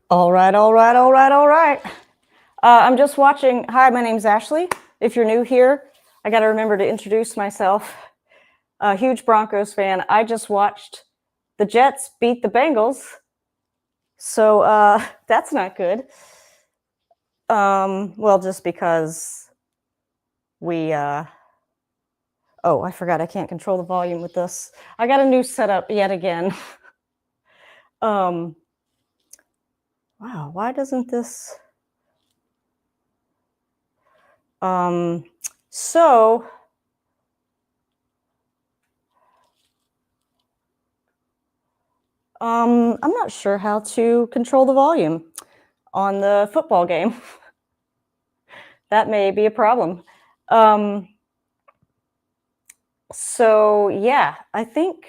All right, all right, all right, all right. I'm just watching. Hi, my name's Ashley. If you're new here, I got to remember to introduce myself. A huge Broncos fan. I just watched the Jets beat the Bengals. So that's not good. Well, just because we. Oh, I forgot I can't control the volume with this. I got a new setup yet again. Wow, why doesn't this? So I'm not sure how to control the volume on the football game. That may be a problem. So yeah, I think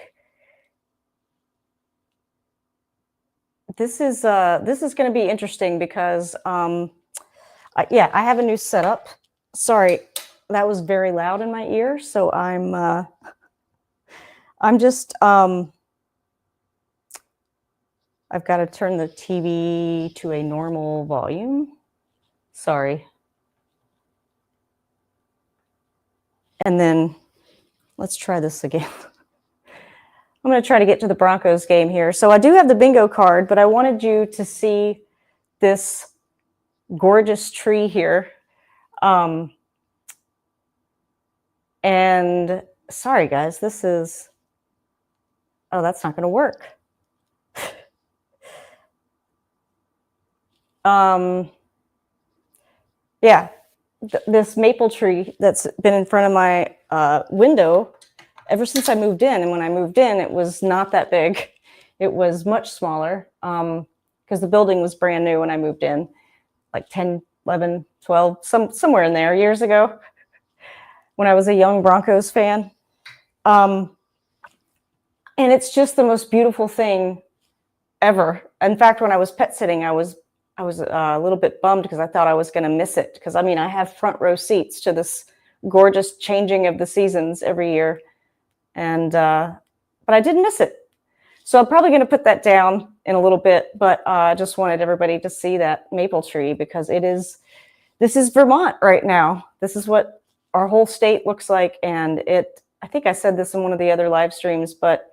this is going to be interesting because I have a new setup. Sorry, that was very loud in my ear. So I'm just I've got to turn the TV to a normal volume. Sorry. And then let's try this again. I'm going to try to get to the Broncos game here. So I do have the bingo card, but I wanted you to see this gorgeous tree here. And sorry, guys, this is, oh, that's not going to work. Yeah, this maple tree that's been in front of my window ever since I moved in. And when I moved in, it was not that big. It was much smaller because the building was brand new when I moved in, like 10, 11, 12, somewhere in there years ago when I was a young Broncos fan. And it's just the most beautiful thing ever. In fact, when I was pet sitting, I was a little bit bummed because I thought I was going to miss it. Because I mean, I have front row seats to this gorgeous changing of the seasons every year. And, but I didn't miss it. So I'm probably going to put that down in a little bit, but I just wanted everybody to see that maple tree because this is Vermont right now. This is what our whole state looks like. And I think I said this in one of the other live streams, but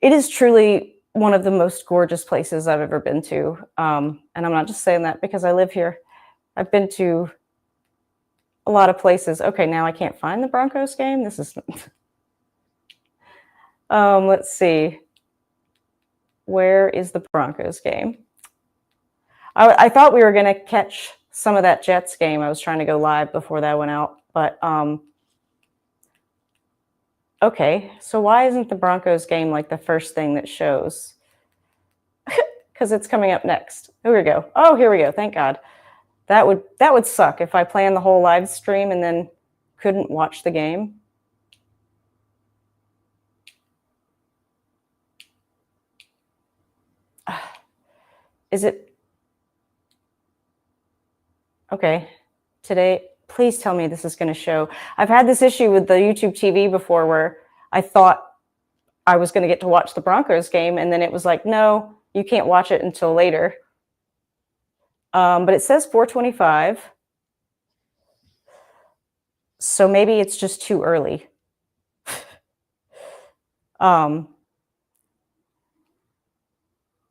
it is truly one of the most gorgeous places I've ever been to. And I'm not just saying that because I live here. I've been to a lot of places. Okay, now I can't find the Broncos game. This is... let's see. Where is the Broncos game? I thought we were going to catch some of that Jets game. I was trying to go live before that went out. But, okay, so why isn't the Broncos game like the first thing that shows? Because it's coming up next. Here we go. Oh, here we go. Thank God. That would suck if I planned the whole live stream and then couldn't watch the game. Is it? Okay. Today, please tell me this is going to show. I've had this issue with the YouTube TV before where I thought I was going to get to watch the Broncos game, and then it was like, no, you can't watch it until later. But it says 4:25. So maybe it's just too early.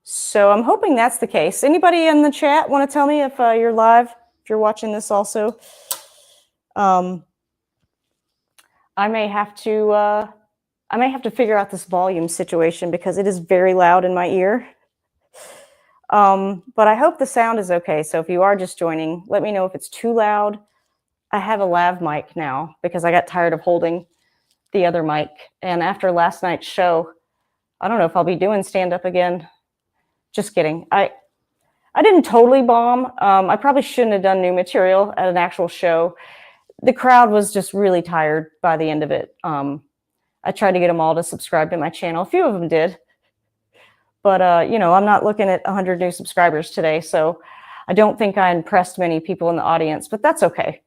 So I'm hoping that's the case. Anybody in the chat want to tell me if you're live, if you're watching this also? I may have to figure out this volume situation because it is very loud in my ear. But I hope the sound is okay. So if you are just joining, let me know if it's too loud. I have a lav mic now because I got tired of holding the other mic. And after last night's show, I don't know if I'll be doing stand-up again. Just kidding. I didn't totally bomb. I probably shouldn't have done new material at an actual show. The crowd was just really tired by the end of it. I tried to get them all to subscribe to my channel. A few of them did. But, I'm not looking at 100 new subscribers today, so I don't think I impressed many people in the audience, but that's okay.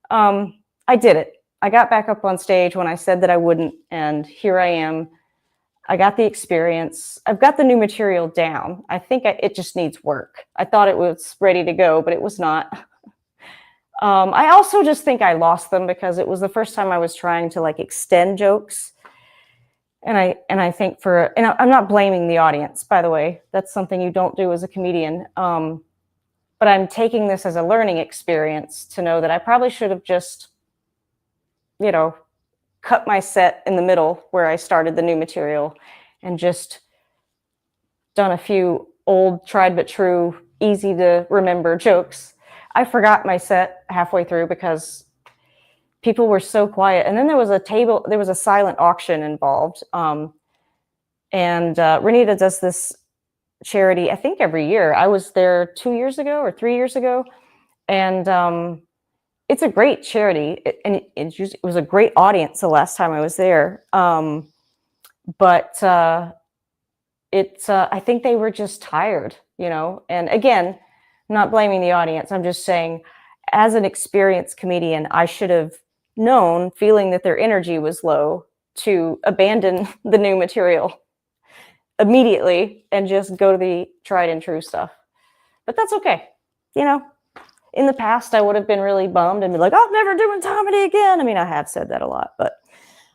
I did it. I got back up on stage when I said that I wouldn't, and here I am. I got the experience. I've got the new material down. I think it just needs work. I thought it was ready to go, but it was not. I also just think I lost them because it was the first time I was trying to like extend jokes. And I think and I'm not blaming the audience, by the way. That's something you don't do as a comedian. But I'm taking this as a learning experience to know that I probably should have just, cut my set in the middle where I started the new material and just done a few old, tried but true, easy to remember jokes. I forgot my set halfway through because people were so quiet. And then there was a silent auction involved. And Renita does this charity, I think every year. I was there 2 years ago or 3 years ago. And it's a great charity. It was a great audience the last time I was there. But I think they were just tired, and again, I'm not blaming the audience. I'm just saying, as an experienced comedian, I should have known, feeling that their energy was low, to abandon the new material immediately and just go to the tried and true stuff. But that's okay. In the past, I would have been really bummed and be like, oh, I'm never doing comedy again. I mean, I have said that a lot, but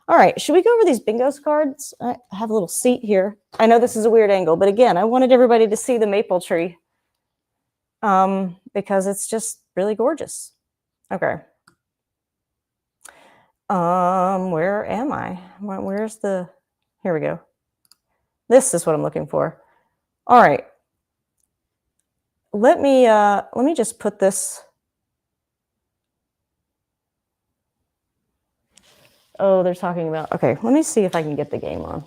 all right, should we go over these bingos cards? I have a little seat here. I know this is a weird angle, but again, I wanted everybody to see the maple tree because it's just really gorgeous. Okay. Where am I? Here we go. This is what I'm looking for. All right. Let me just put this. Oh, they're talking about, okay, let me see if I can get the game on.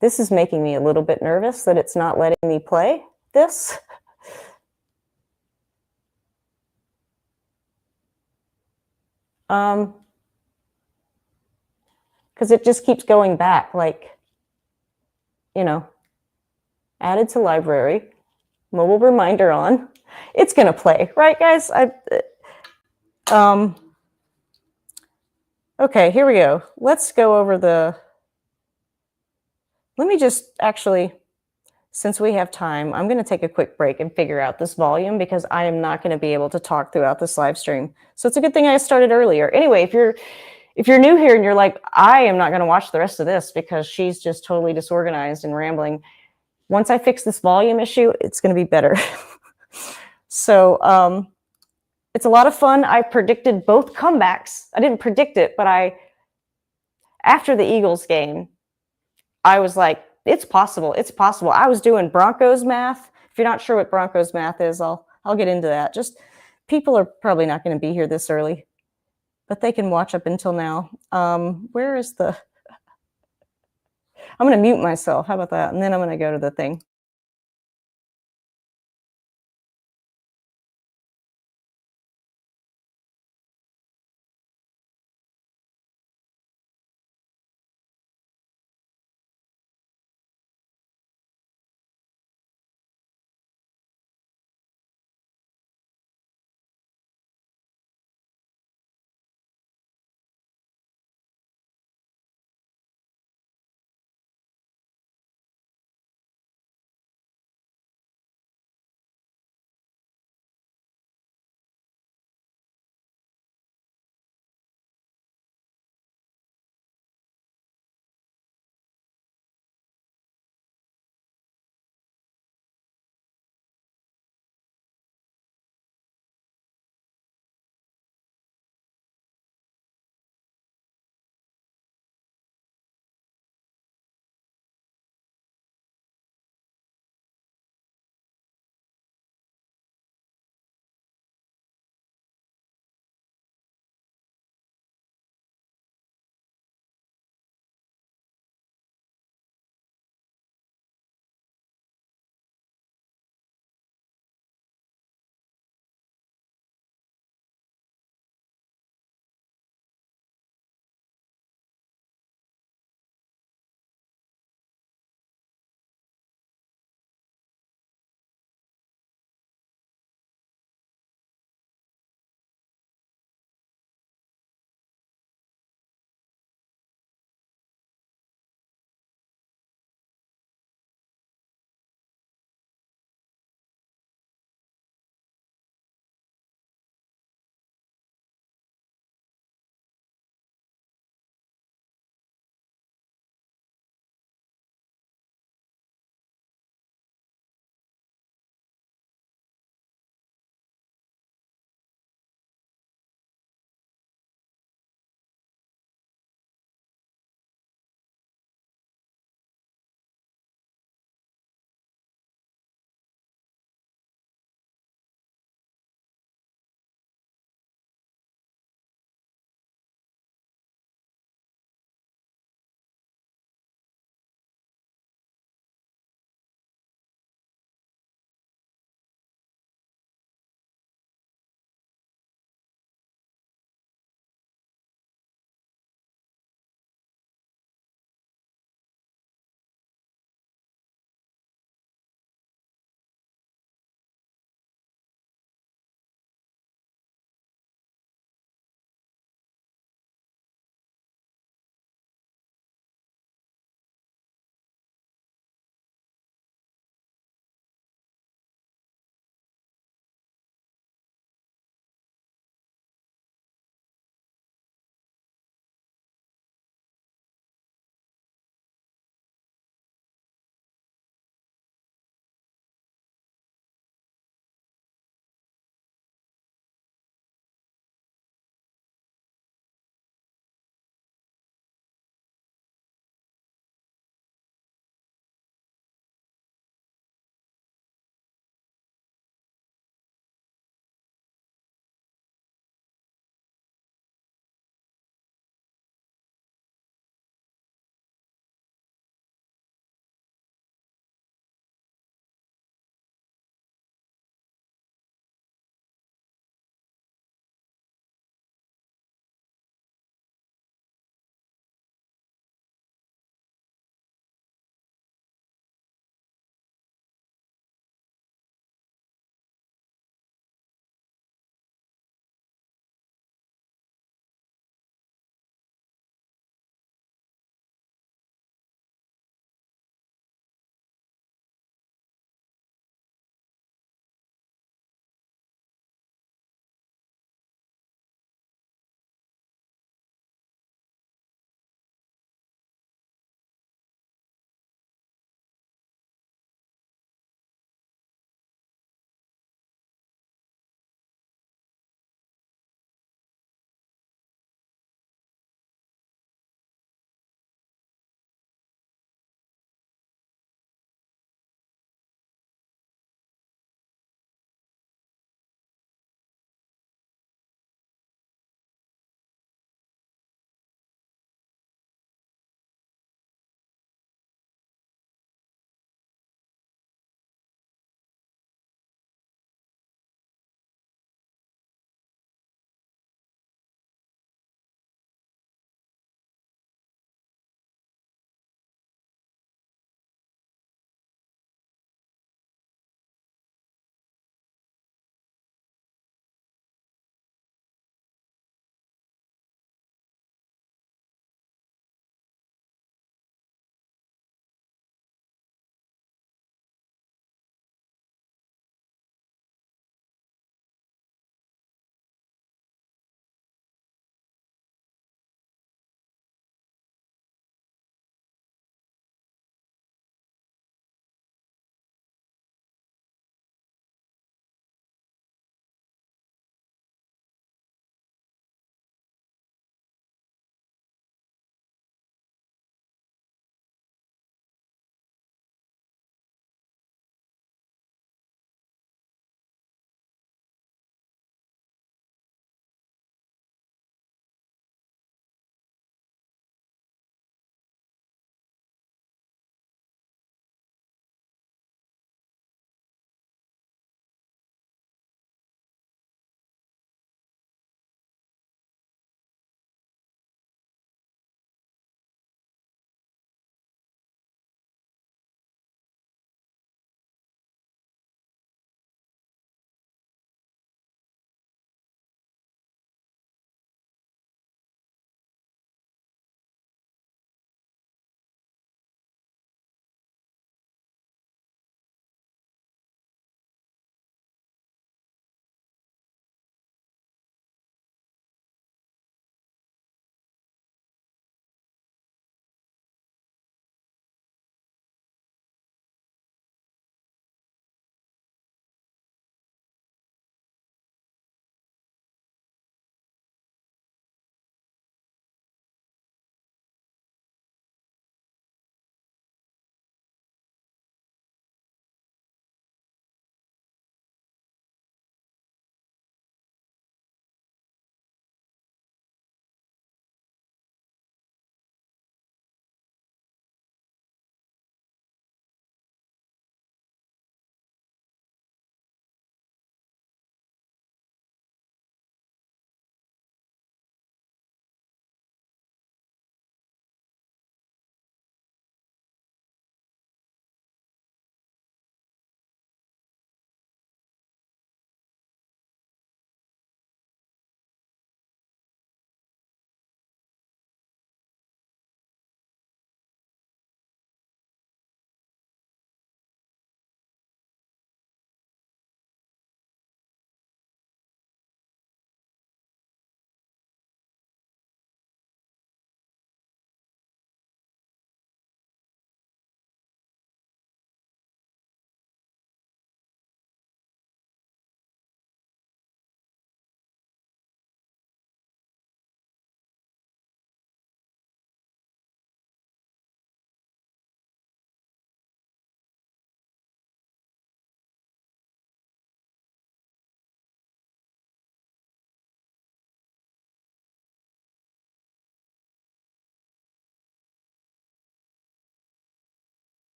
This is making me a little bit nervous that it's not letting me play this. Because it just keeps going back, like, added to library, mobile reminder on. It's going to play, right, guys? Okay, here we go. Let's go over let me just actually, since we have time, I'm going to take a quick break and figure out this volume because I am not going to be able to talk throughout this live stream. So it's a good thing I started earlier. Anyway, if you're new here and you're like, I am not going to watch the rest of this because she's just totally disorganized and rambling, once I fix this volume issue, it's going to be better. So it's a lot of fun. I predicted both comebacks. I didn't predict it, but after the Eagles game, I was like, it's possible. It's possible. I was doing Broncos math. If you're not sure what Broncos math is, I'll get into that. Just people are probably not going to be here this early, but they can watch up until now. Where is I'm going to mute myself. How about that? And then I'm going to go to the thing.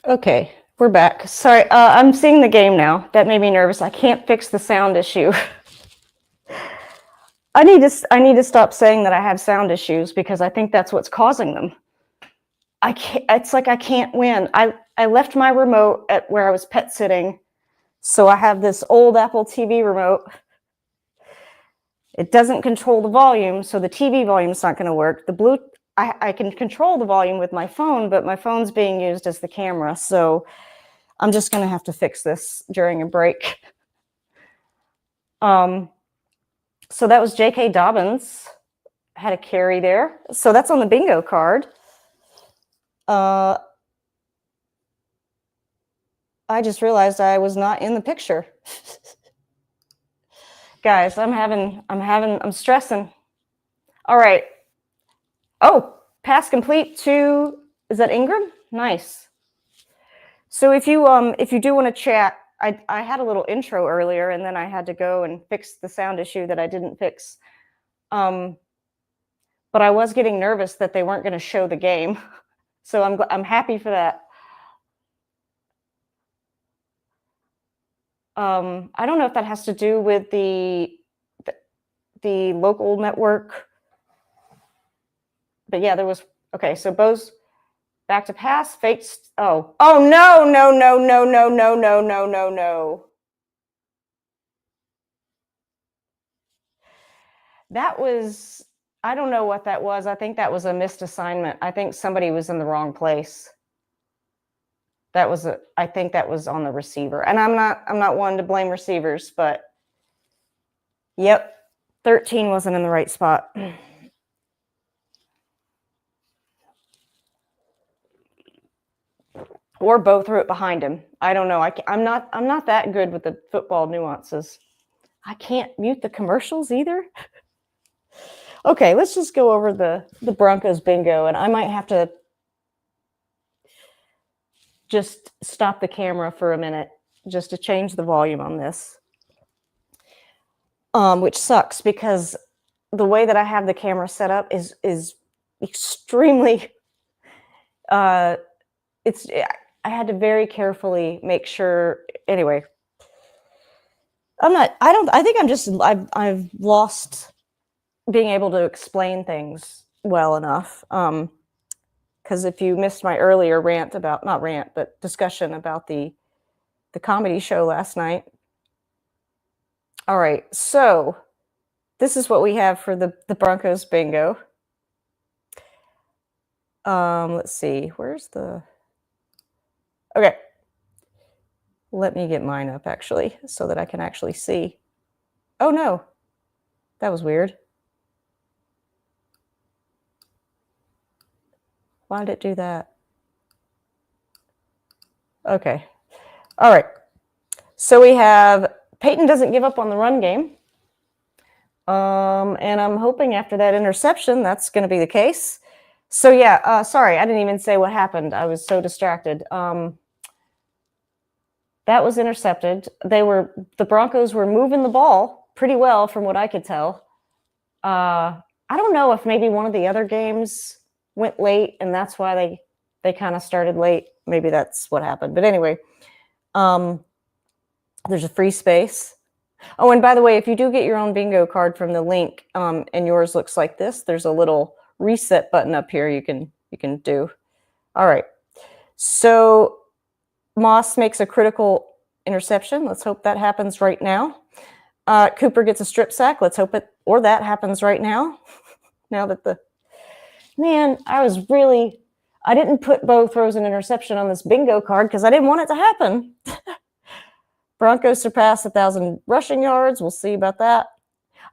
Okay, we're back. Sorry, I'm seeing the game now. That made me nervous. I can't fix the sound issue. I need to stop saying that I have sound issues because I think that's what's causing them. I can't. It's like I can't win. I left my remote at where I was pet sitting, so I have this old Apple TV remote. It doesn't control the volume, so the TV volume is not going to work. I can control the volume with my phone, but my phone's being used as the camera, so I'm just going to have to fix this during a break. So that was J.K. Dobbins. Had a carry there. So that's on the bingo card. I just realized I was not in the picture. Guys, I'm stressing. All right. Oh, pass complete to, is that Ingram? Nice. So if you do want to chat, I had a little intro earlier and then I had to go and fix the sound issue that I didn't fix. But I was getting nervous that they weren't going to show the game. So I'm happy for that. I don't know if that has to do with the local network. But yeah, there was, okay, so Bo's back to pass, fakes. Oh no. That was, I don't know what that was. I think that was a missed assignment. I think somebody was in the wrong place. I think that was on the receiver. And I'm not one to blame receivers, but yep, 13 wasn't in the right spot. Or Bo threw it behind him. I don't know. I'm not that good with the football nuances. I can't mute the commercials either. Okay, let's just go over the Broncos bingo, and I might have to just stop the camera for a minute just to change the volume on this, which sucks because the way that I have the camera set up is extremely. I had to very carefully make sure. Anyway, I've lost being able to explain things well enough. Because if you missed my earlier discussion about the comedy show last night. All right, so this is what we have for the Broncos bingo. Let's see, okay. Let me get mine up actually, so that I can actually see. Oh no, that was weird. Why did it do that? Okay. All right. So we have Peyton doesn't give up on the run game. And I'm hoping after that interception, that's going to be the case. So yeah, sorry, I didn't even say what happened. I was so distracted. That was intercepted. The Broncos were moving the ball pretty well from what I could tell. I don't know if maybe one of the other games went late and that's why they kind of started late. Maybe that's what happened. But anyway, there's a free space. Oh, and by the way, if you do get your own bingo card from the link, and yours looks like this, there's a little reset button up here you can do. All right. So Moss makes a critical interception. Let's hope that happens right now. Cooper gets a strip sack. Let's hope that happens right now. Now that I didn't put Bo throws an interception on this bingo card because I didn't want it to happen. Broncos surpass 1,000 rushing yards. We'll see about that.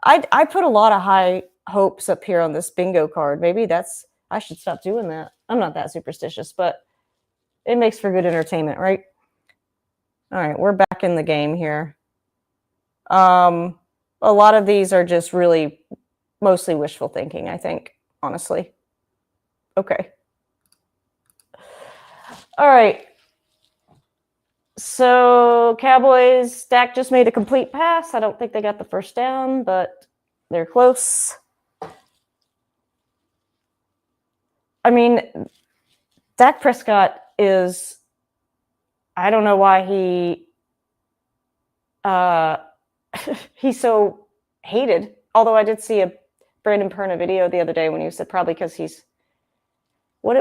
I put a lot of high hopes up here on this bingo card. Maybe I should stop doing that. I'm not that superstitious, but it makes for good entertainment, right? All right, we're back in the game here. A lot of these are just really mostly wishful thinking, I think, honestly. Okay. All right. So Cowboys, Dak just made a complete pass. I don't think they got the first down, but they're close. I mean, Dak Prescott is I don't know why he's so hated. Although I did see a Brandon Perna video the other day when he said probably because he's what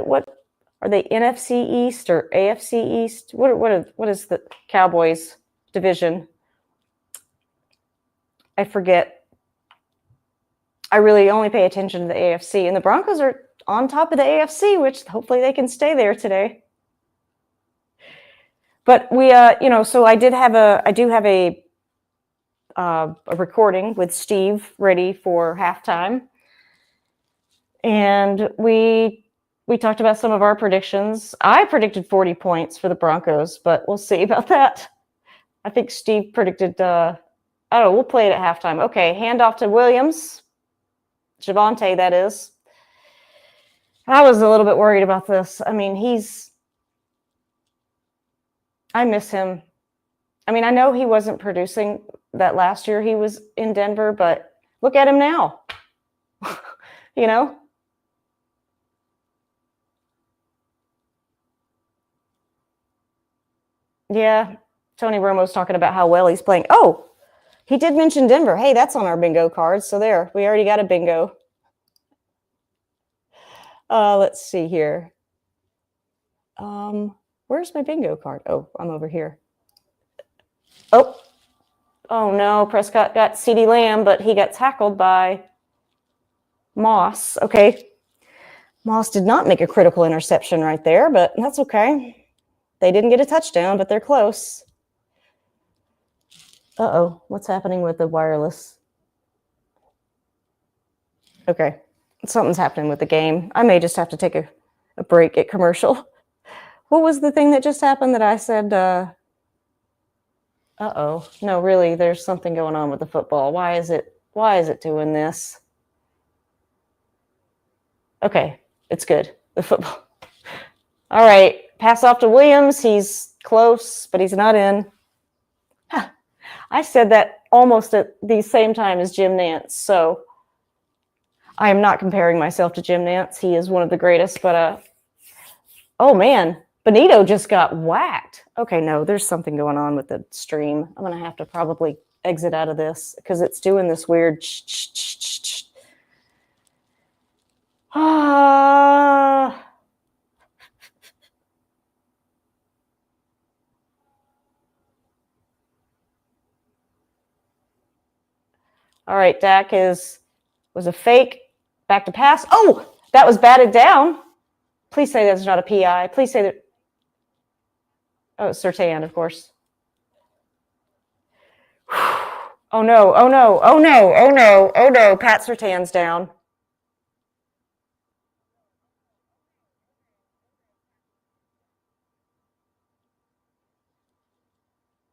are they, NFC East or AFC East? What is the Cowboys division? I forget. I really only pay attention to the AFC, and the Broncos are on top of the AFC, which hopefully they can stay there today. But we, so I do have a recording with Steve ready for halftime, and we talked about some of our predictions. I predicted 40 points for the Broncos, but we'll see about that. I think Steve predicted, I don't know, we'll play it at halftime. Okay, handoff to Williams. Javonte, that is. I was a little bit worried about this. I mean, I miss him. I mean, I know he wasn't producing that last year he was in Denver, but look at him now. You know? Yeah, Tony Romo's talking about how well he's playing. Oh, he did mention Denver. Hey, that's on our bingo card. So there, we already got a bingo. Let's see here. Where's my bingo card? Oh, I'm over here. Oh no, Prescott got CeeDee Lamb, but he got tackled by Moss. Okay. Moss did not make a critical interception right there, but that's okay. They didn't get a touchdown, but they're close. Uh-oh, what's happening with the wireless? Okay, something's happening with the game. I may just have to take a break at commercial. What was the thing that just happened that I said, uh-oh, no, really, there's something going on with the football. Why is it doing this? Okay, it's good, the football. All right, pass off to Williams. He's close, but he's not in. I said that almost at the same time as Jim Nantz, so I am not comparing myself to Jim Nantz. He is one of the greatest, but oh man, Benito just got whacked. Okay, no, there's something going on with the stream. I'm going to have to probably exit out of this because it's doing this weird Ah. All right, Dak was a fake. Back to pass. Oh, that was batted down. Please say that's not a PI. Please say that. Oh, it's Surtain, of course. Oh no, oh no, oh no, oh no, oh no. Pat Surtain's down.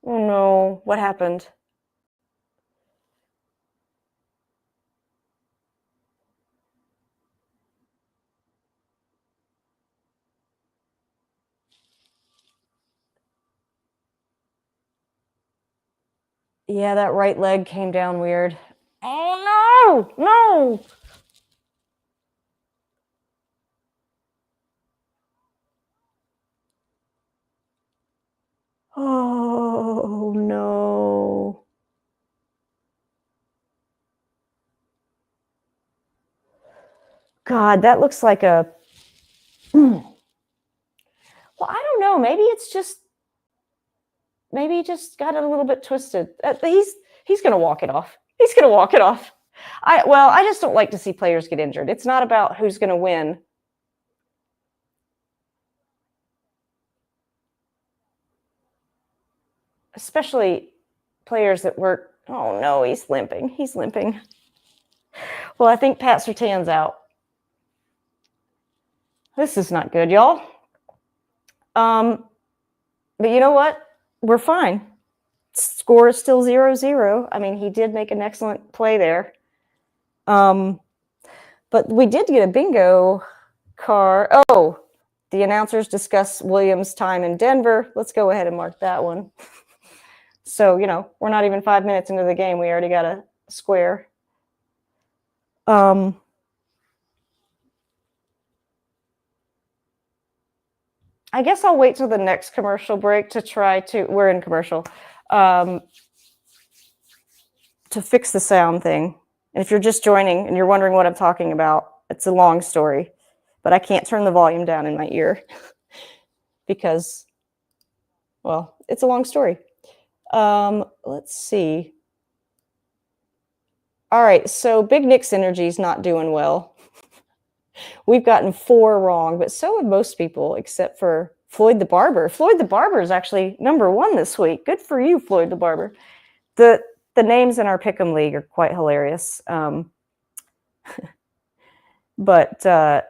Oh no, what happened? Yeah, that right leg came down weird. Oh no, no. Oh no. God, that looks like a. Well, I don't know. Maybe he just got it a little bit twisted. He's going to walk it off. He's going to walk it off. I just don't like to see players get injured. It's not about who's going to win. Especially players that work. Oh no, he's limping. He's limping. Well, I think Pat Surtain's out. This is not good, y'all. But you know what? We're fine. Score is still 0-0. I mean, he did make an excellent play there. But we did get a bingo card. Oh, the announcers discuss Williams' time in Denver. Let's go ahead and mark that one. So, we're not even 5 minutes into the game. We already got a square. I guess I'll wait till the next commercial break to try to, we're in commercial, to fix the sound thing. And if you're just joining and you're wondering what I'm talking about, it's a long story, but I can't turn the volume down in my ear because, well, it's a long story. Let's see. All right, so Big Nick's energy is not doing well. We've gotten 4 wrong, but so have most people, except for Floyd the Barber. Floyd the Barber is actually #1 this week. Good for you, Floyd the Barber. The names in our Pick'em League are quite hilarious. But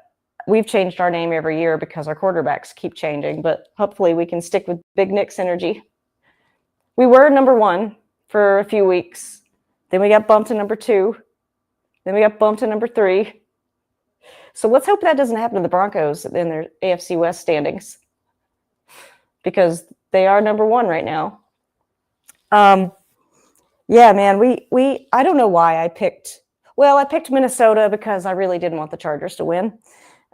we've changed our name every year because our quarterbacks keep changing, but hopefully we can stick with Big Nick's energy. We were #1 for a few weeks. Then we got bumped to #2. Then we got bumped to #3. So let's hope that doesn't happen to the Broncos in their AFC West standings, because they are #1 right now. Yeah, man, I don't know why I picked Minnesota because I really didn't want the Chargers to win.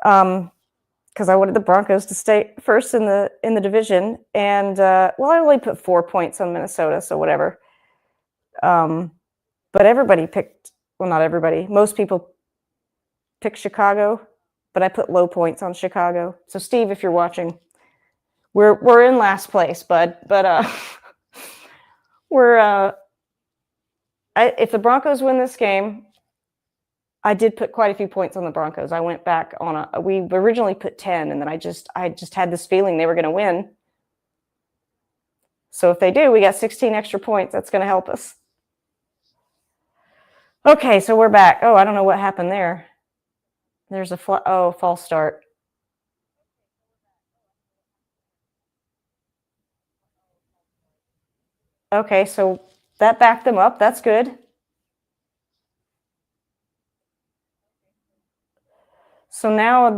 Because I wanted the Broncos to stay first in the division. And I only put 4 points on Minnesota, so whatever. But everybody picked, well, not everybody, most people picked Chicago, but I put low points on Chicago. So Steve, if you're watching, we're in last place, bud. But if the Broncos win this game, I did put quite a few points on the Broncos. I went back on we originally put 10, and then I just had this feeling they were going to win. So if they do, we got 16 extra points. That's going to help us. Okay, so we're back. Oh, I don't know what happened there. There's a false start. Okay, so that backed them up. That's good. So now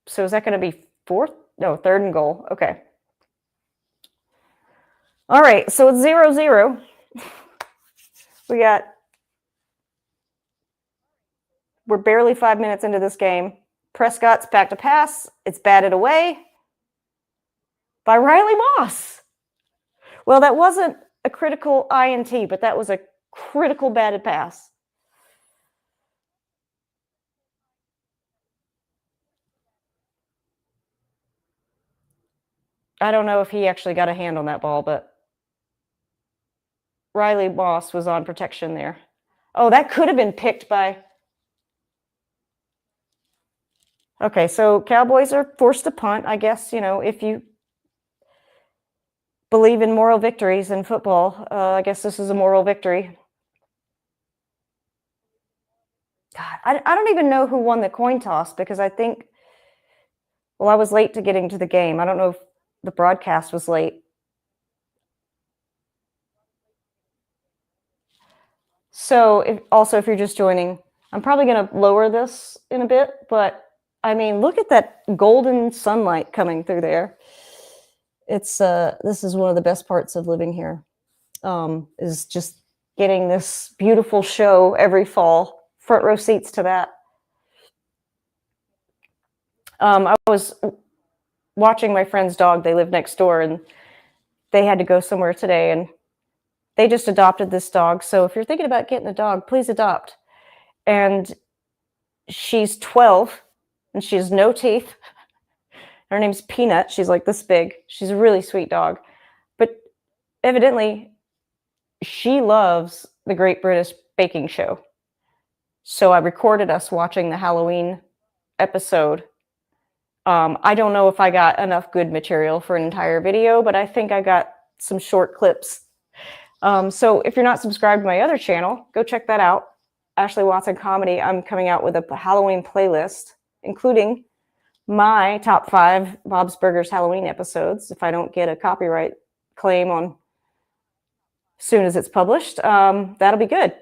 so is that going to be 4th? No, 3rd and goal. Okay. All right, so it's 0-0. We're barely 5 minutes into this game. Prescott's back to pass. It's batted away by Riley Moss. Well, that wasn't a critical INT, but that was a critical batted pass. I don't know if he actually got a hand on that ball, but Riley Moss was on protection there. Oh, that could have been picked by... Okay, so Cowboys are forced to punt. I guess, if you believe in moral victories in football, I guess this is a moral victory. God, I don't even know who won the coin toss, because I think, I was late to getting to the game. I don't know if the broadcast was late. So if you're just joining, I'm probably going to lower this in a bit, but I mean, look at that golden sunlight coming through there. It's this is one of the best parts of living here, is just getting this beautiful show every fall. Front row seats to that. I was watching my friend's dog. They live next door, and they had to go somewhere today, and they just adopted this dog. So if you're thinking about getting a dog, please adopt. And she's 12, and she has no teeth. Her name's Peanut. She's like this big. She's a really sweet dog. But evidently, she loves the Great British Baking Show. So I recorded us watching the Halloween episode. I don't know if I got enough good material for an entire video, but I think I got some short clips. So if you're not subscribed to my other channel, go check that out. Ashley Watson Comedy. I'm coming out with a Halloween playlist, including my top 5 Bob's Burgers Halloween episodes, if I don't get a copyright claim on as soon as it's published. That'll be good.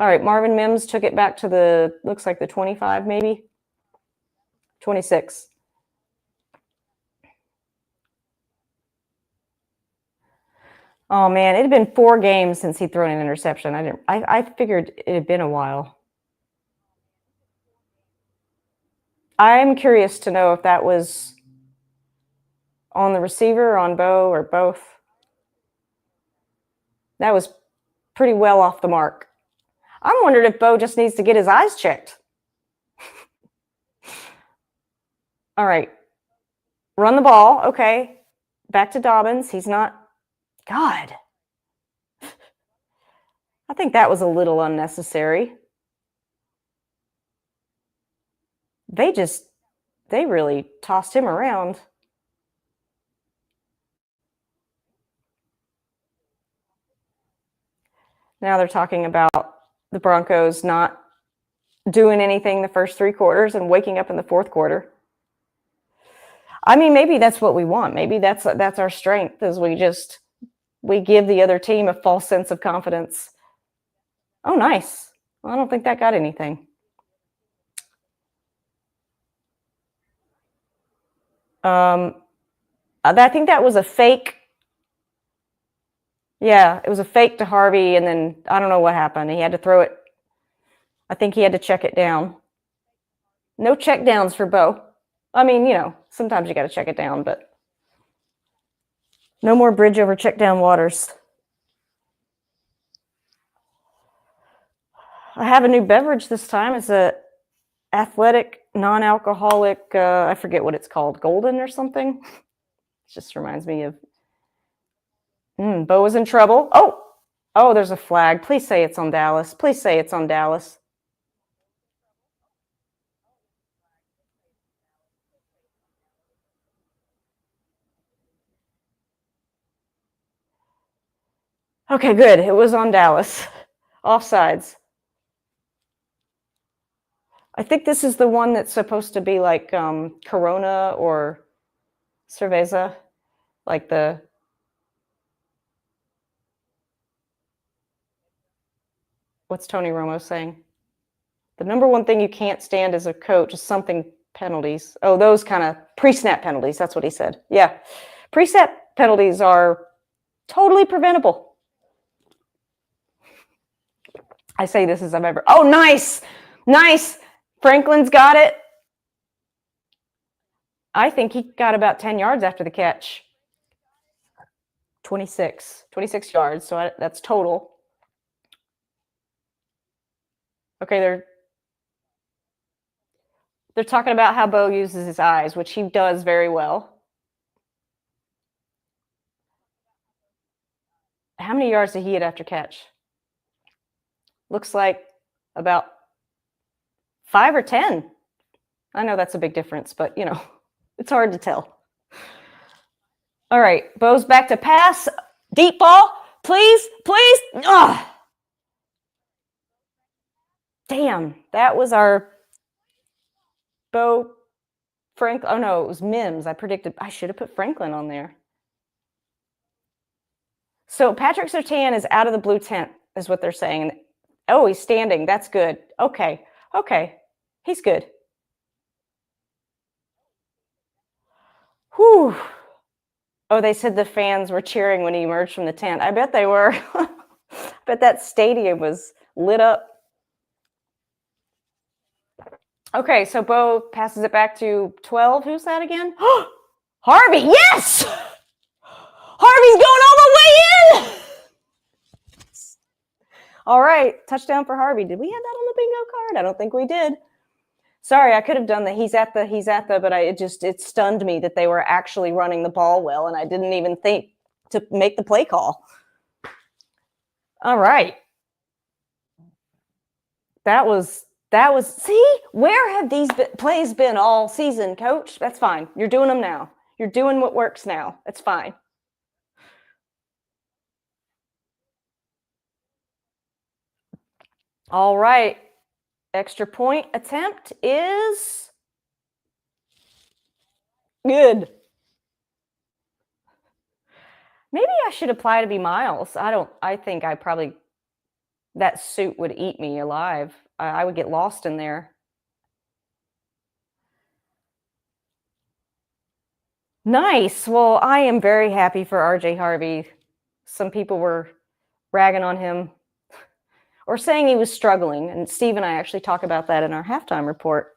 All right, Marvin Mims took it back to looks like the 25, maybe 26. Oh man, it had been 4 games since he'd thrown an interception. I figured it had been a while. I'm curious to know if that was on the receiver, on Bo, or both. That was pretty well off the mark. I'm wondering if Bo just needs to get his eyes checked. All right. Run the ball. Okay. Back to Dobbins. He's not. God. I think that was a little unnecessary. They really tossed him around. Now they're talking about the Broncos not doing anything the first 3 quarters and waking up in the fourth quarter. I mean, maybe that's what we want. Maybe that's our strength, is we give the other team a false sense of confidence. Oh, nice. Well, I don't think that got anything. I think that was a fake. Yeah, it was a fake to Harvey, and then I don't know what happened. He had to throw it. I think he had to check it down. No check downs for Bo. I mean, sometimes you got to check it down, but no more bridge over check down waters. I have a new beverage this time. It's a athletic, non-alcoholic, I forget what it's called, Golden or something. It just reminds me of Bo is in trouble. Oh, there's a flag. Please say it's on Dallas. Please say it's on Dallas. Okay, good. It was on Dallas. Offsides. I think this is the one that's supposed to be like Corona or Cerveza, like what's Tony Romo saying? The number one thing you can't stand as a coach is something penalties. Oh, those kind of pre-snap penalties. That's what he said. Yeah. Pre-snap penalties are totally preventable. I say this as I've ever. Oh, nice. Nice. Franklin's got it. I think he got about 10 yards after the catch. 26 yards. So that's total. Okay, they're talking about how Bo uses his eyes, which he does very well. How many yards did he hit after catch? Looks like about 5 or 10. I know that's a big difference, but it's hard to tell. All right, Bo's back to pass. Deep ball, please. Ugh. Damn, that was our Bo Franklin. Oh no, it was Mims. I should have put Franklin on there. So Patrick Surtain is out of the blue tent, is what they're saying. Oh, he's standing. That's good. Okay. He's good. Whew. Oh, they said the fans were cheering when he emerged from the tent. I bet they were. I bet that stadium was lit up. Okay, so Bo passes it back to 12. Who's that again? Harvey, yes! Harvey's going all the way in! All right, touchdown for Harvey. Did we have that on the bingo card? I don't think we did. Sorry, I could have done the he's at the, but it stunned me that they were actually running the ball well, and I didn't even think to make the play call. All right. That was, see, where have these plays been all season, coach? That's fine. You're doing them now. You're doing what works now. It's fine. All right. Extra point attempt is good. Maybe I should apply to be Miles. I think that suit would eat me alive. I would get lost in there. Nice. Well, I am very happy for RJ Harvey. Some people were ragging on him or saying he was struggling. And Steve and I actually talk about that in our halftime report.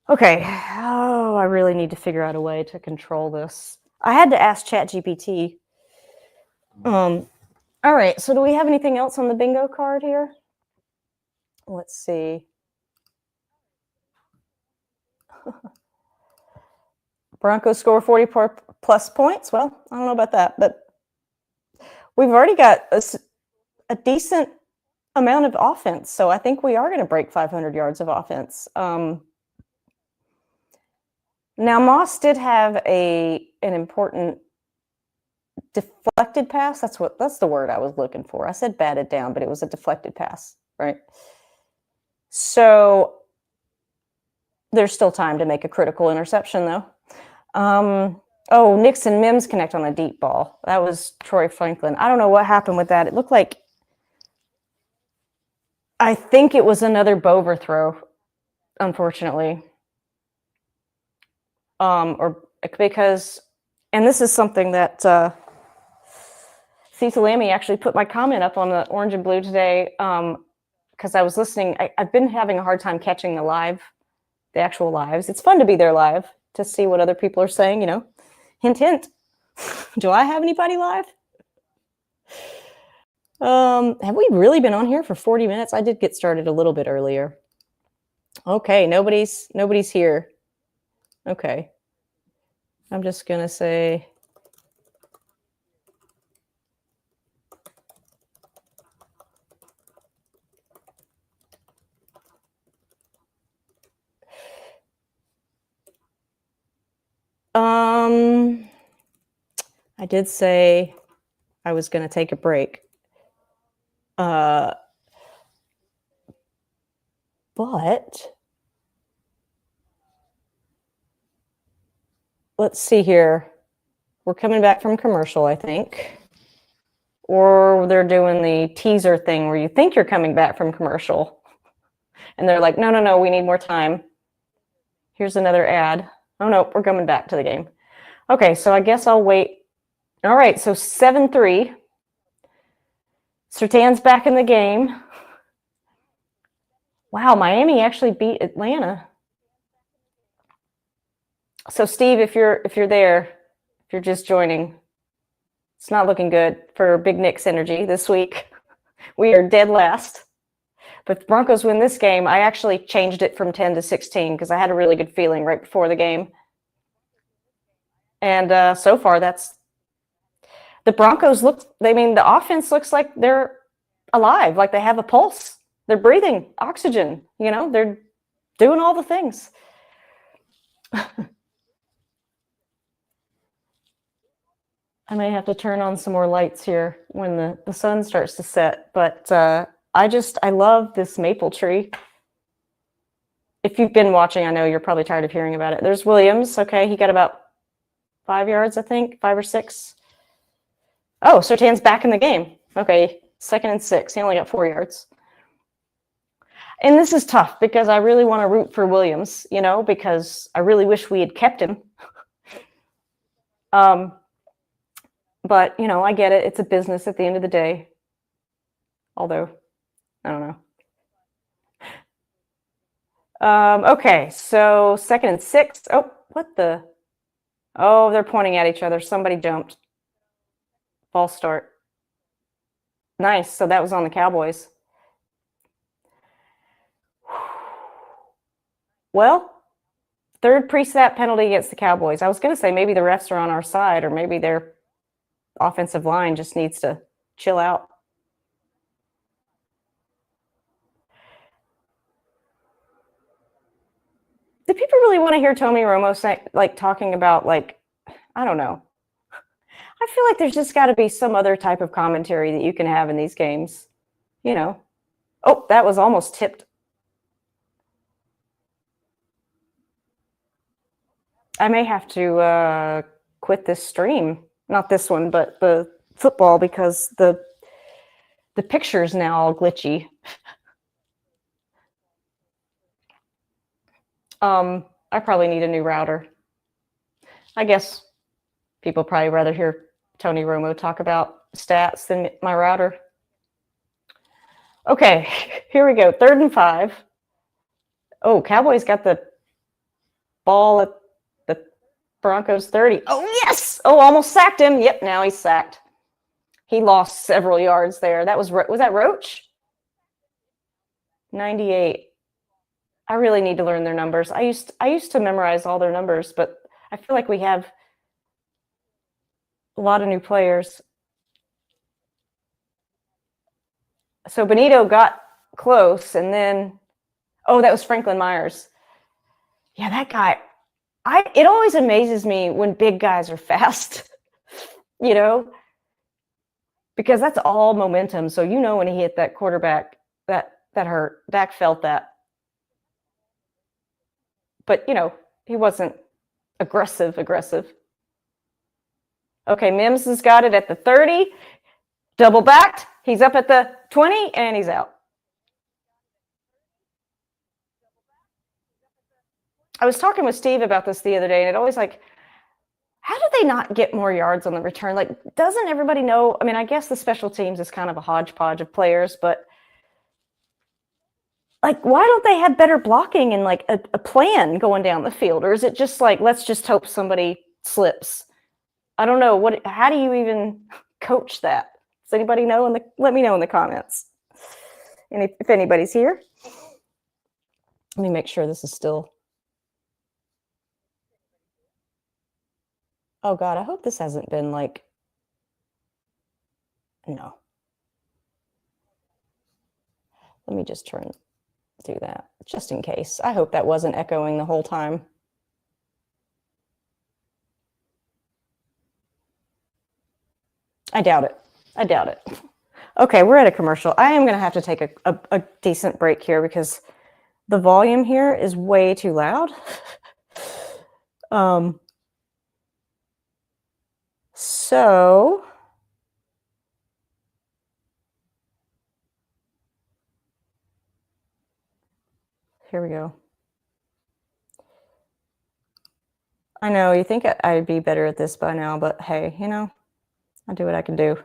Okay. Oh, I really need to figure out a way to control this. I had to ask ChatGPT. All right. So do we have anything else on the bingo card here? Let's see. Broncos score 44 plus points. Well, I don't know about that, but we've already got a decent amount of offense. So I think we are going to break 500 yards of offense. Now, Moss did have an important deflected pass. That's the word I was looking for. I said batted down, but it was a deflected pass, right? So there's still time to make a critical interception, though. Oh, Nix and Mims connect on a deep ball. That was Troy Franklin. I don't know what happened with that. It looked like, I think it was another Bover throw, unfortunately. Or because, and this is something that Cecil Lammy actually put my comment up on the Orange and Blue today, because I was listening. I've been having a hard time catching the actual lives. It's fun to be there live to see what other people are saying, you know. Hint, hint. Do I have anybody live? Have we really been on here for 40 minutes? I did get started a little bit earlier. Okay, nobody's here. Okay. I'm just gonna say, I did say I was gonna take a break. But let's see here. We're coming back from commercial, I think. Or they're doing the teaser thing where you think you're coming back from commercial. And they're like, no, we need more time. Here's another ad. Oh, no, we're coming back to the game. Okay, so I guess I'll wait. All right, so 7-3. Surtain's back in the game. Wow, Miami actually beat Atlanta. So Steve, if you're there, if you're just joining, it's not looking good for Big Nick's energy this week. We are dead last. But if the Broncos win this game, I actually changed it from 10 to 16 because I had a really good feeling right before the game. And so far, the Broncos the offense looks like they're alive, like they have a pulse. They're breathing oxygen, you know, they're doing all the things. I may have to turn on some more lights here when the sun starts to set, but I love this maple tree. If you've been watching, I know you're probably tired of hearing about it. There's Williams. Okay, he got about 5 yards, I think, 5 or 6. Oh, Surtain's back in the game. Okay, 2nd and 6. He only got 4 yards. And this is tough because I really want to root for Williams, you know, because I really wish we had kept him. But, you know, I get it. It's a business at the end of the day. Although, I don't know. Okay, so 2nd and 6. Oh, what the? Oh, they're pointing at each other. Somebody jumped. False start. Nice. So that was on the Cowboys. Well, 3rd pre-snap penalty against the Cowboys. I was going to say maybe the refs are on our side, or maybe their offensive line just needs to chill out. Do people really want to hear Tony Romo talking about, like, I don't know. I feel like there's just got to be some other type of commentary that you can have in these games, you know. Oh, that was almost tipped. I may have to quit this stream. Not this one, but the football, because the picture's now all glitchy. I probably need a new router. I guess people probably rather hear Tony Romo talk about stats than my router. Okay, here we go. 3rd and 5. Oh, Cowboys got the Ball at the Broncos 30. Oh, yes! Oh, almost sacked him. Yep, now he's sacked. He lost several yards there. Was that Roach? 98. I really need to learn their numbers. I used to memorize all their numbers, but I feel like we have a lot of new players. So Benito got close, and then, oh, that was Franklin Myers. Yeah, that guy. It always amazes me when big guys are fast, you know, because that's all momentum. So when he hit that quarterback, that hurt. Dak felt that. But he wasn't aggressive. Okay, Mims has got it at the 30. Double backed. He's up at the 20, and he's out. I was talking with Steve about this the other day, and it always how do they not get more yards on the return? Doesn't everybody know? I mean, I guess the special teams is kind of a hodgepodge of players, but why don't they have better blocking and a plan going down the field? Or is it just let's just hope somebody slips? I don't know. How do you even coach that? Does anybody know? Let me know in the comments. And if anybody's here, let me make sure this is still. Oh God, I hope this hasn't been no. Let me just do that just in case. I hope that wasn't echoing the whole time. I doubt it. Okay, we're at a commercial. I am going to have to take a decent break here because the volume here is way too loud. So here we go. I know you think I'd be better at this by now, but hey, I do what I can do.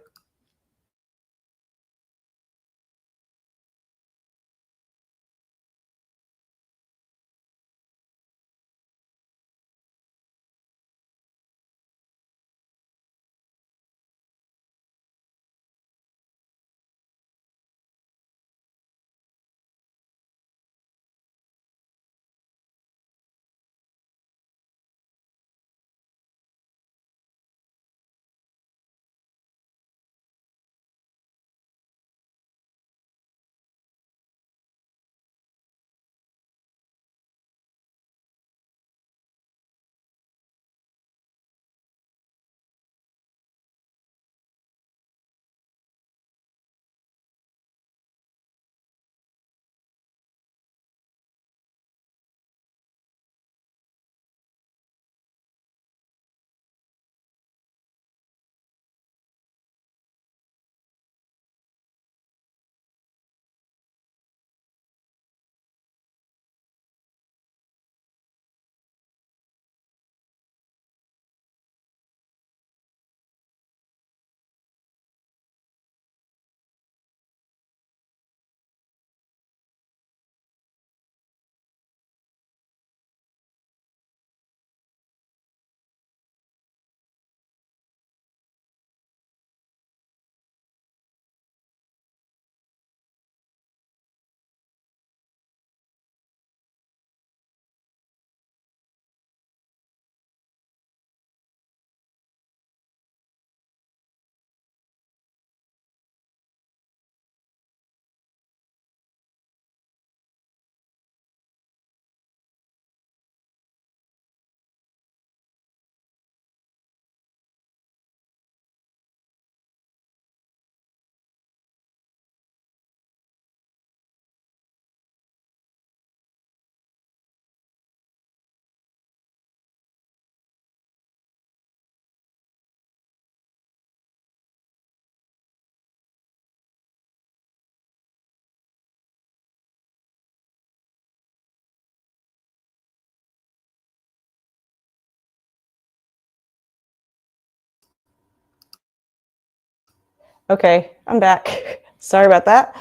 Okay, I'm back. Sorry about that.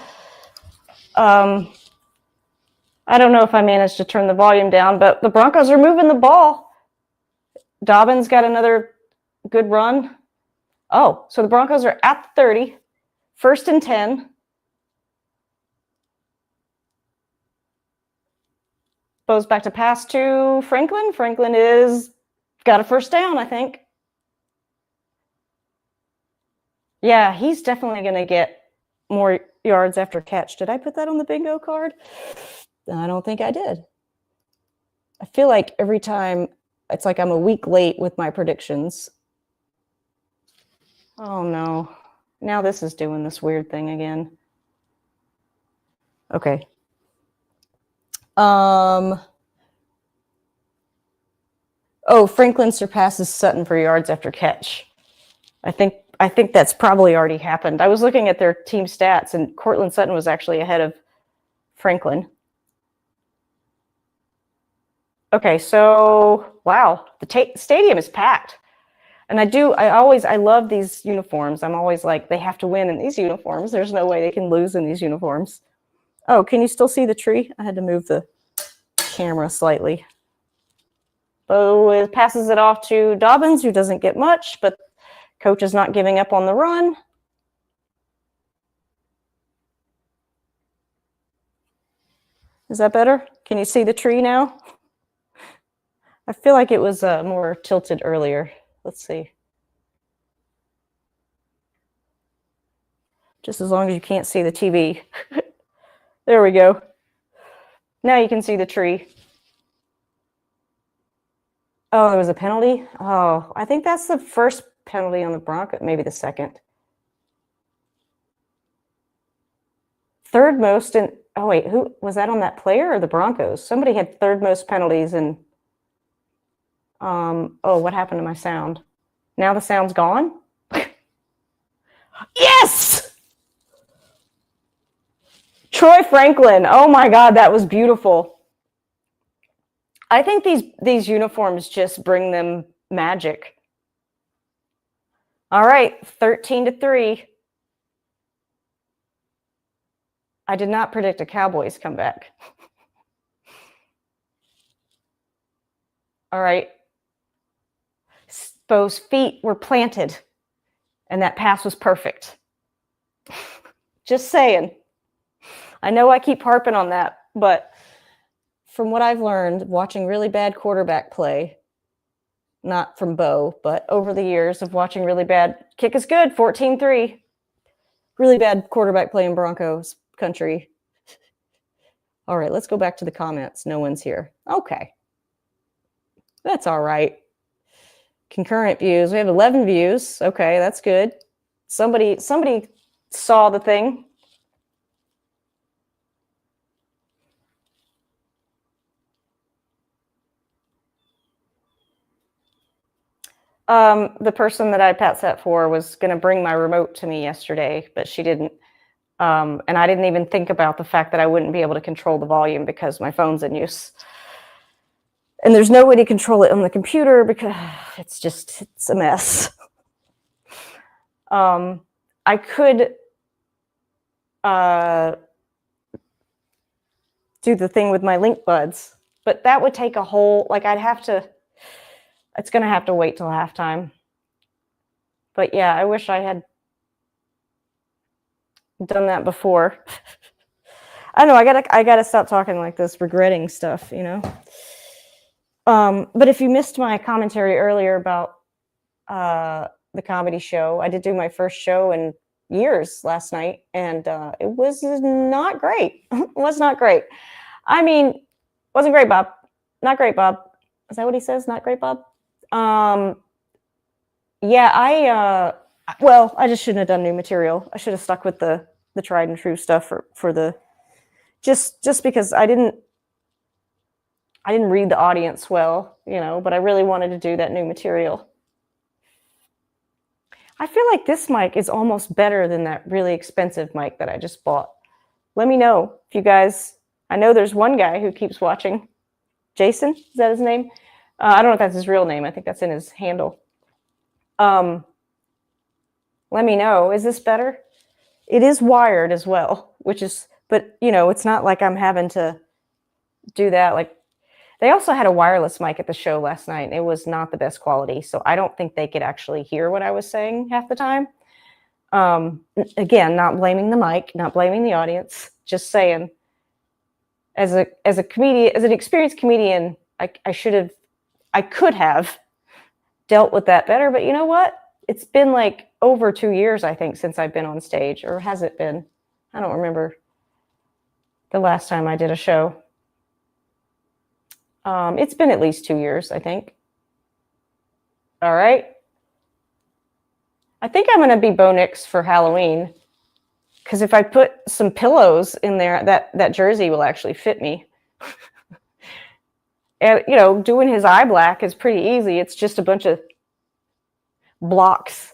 I don't know if I managed to turn the volume down, but the Broncos are moving the ball. Dobbins got another good run. Oh, so the Broncos are at the 30, 1st and 10. Bo's back to pass to Franklin. Franklin is got a first down, I think. Yeah, he's definitely going to get more yards after catch. Did I put that on the bingo card? I don't think I did. I feel like every time it's like I'm a week late with my predictions. Oh no. Now this is doing this weird thing again. Okay. Oh, Franklin surpasses Sutton for yards after catch. I think that's probably already happened. I was looking at their team stats, and Cortland Sutton was actually ahead of Franklin. Okay, so wow, the stadium is packed. And I love these uniforms. I'm always like, they have to win in these uniforms. There's no way they can lose in these uniforms. Oh, can you still see the tree? I had to move the camera slightly. Bo passes it off to Dobbins, who doesn't get much, but coach is not giving up on the run. Is that better? Can you see the tree now? I feel like it was more tilted earlier. Let's see. Just as long as you can't see the TV. There we go. Now you can see the tree. Oh, there was a penalty? Oh, I think that's the first penalty on the Broncos, maybe the second. Third most in, oh wait, who was that on that player or the Broncos? Somebody had third most penalties and, oh, what happened to my sound? Now the sound's gone? Yes! Troy Franklin. Oh my God, that was beautiful. I think these uniforms just bring them magic. All right, 13-3. I did not predict a Cowboys comeback. All right. Bo's feet were planted, and that pass was perfect. Just saying. I know I keep harping on that, but from what I've learned, watching really bad quarterback play, not from Bo, but over the years of watching really bad, kick is good, 14-3. Really bad quarterback play in Broncos country. All right, let's go back to the comments. No one's here. Okay. That's all right. Concurrent views. We have 11 views. Okay, that's good. Somebody saw the thing. The person that I pat sat for was going to bring my remote to me yesterday, but she didn't. And I didn't even think about the fact that I wouldn't be able to control the volume because my phone's in use. And there's no way to control it on the computer because it's a mess. I could do the thing with my link buds, but that would take a whole, like it's going to have to wait till halftime. But yeah, I wish I had done that before. I don't know, I gotta stop talking like this, regretting stuff, you know. But if you missed my commentary earlier about the comedy show, I did do my first show in years last night, and it was not great. It was not great. I mean, wasn't great, Bob. Not great, Bob. Is that what he says? Not great, Bob? Yeah, well, I just shouldn't have done new material. I should have stuck with the tried and true stuff for the, just because I didn't read the audience well, you know, but I really wanted to do that new material. I feel like this mic is almost better than that really expensive mic that I just bought. Let me know if you guys, I know there's one guy who keeps watching. Jason, is that his name? I don't know if that's his real name. I think that's in his handle. Let me know. Is this better? It is wired as well, but you know, it's not like I'm having to do that. Like, they also had a wireless mic at the show last night, and it was not the best quality. So I don't think they could actually hear what I was saying half the time. Again, not blaming the mic, not blaming the audience, just saying, as a comedian, as an experienced comedian, I could have dealt with that better. But you know what? It's been like over 2 years, I think, since I've been on stage. Or has it been? I don't remember the last time I did a show. It's been at least 2 years, I think. All right. I think I'm going to be Bo Nix for Halloween, because if I put some pillows in there, that jersey will actually fit me. And, you know, doing his eye black is pretty easy. It's just a bunch of blocks.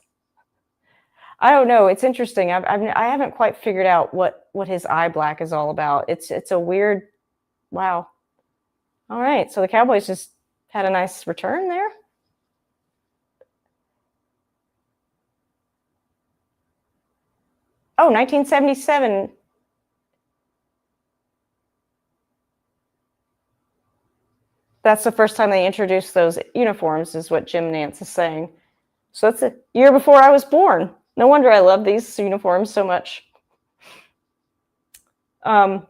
I don't know. It's interesting. I haven't quite figured out what his eye black is all about. It's a weird, wow. All right. So the Cowboys just had a nice return there. Oh, 1977. That's the first time they introduced those uniforms, is what Jim Nantz is saying. So it's a year before I was born. No wonder I love these uniforms so much. But,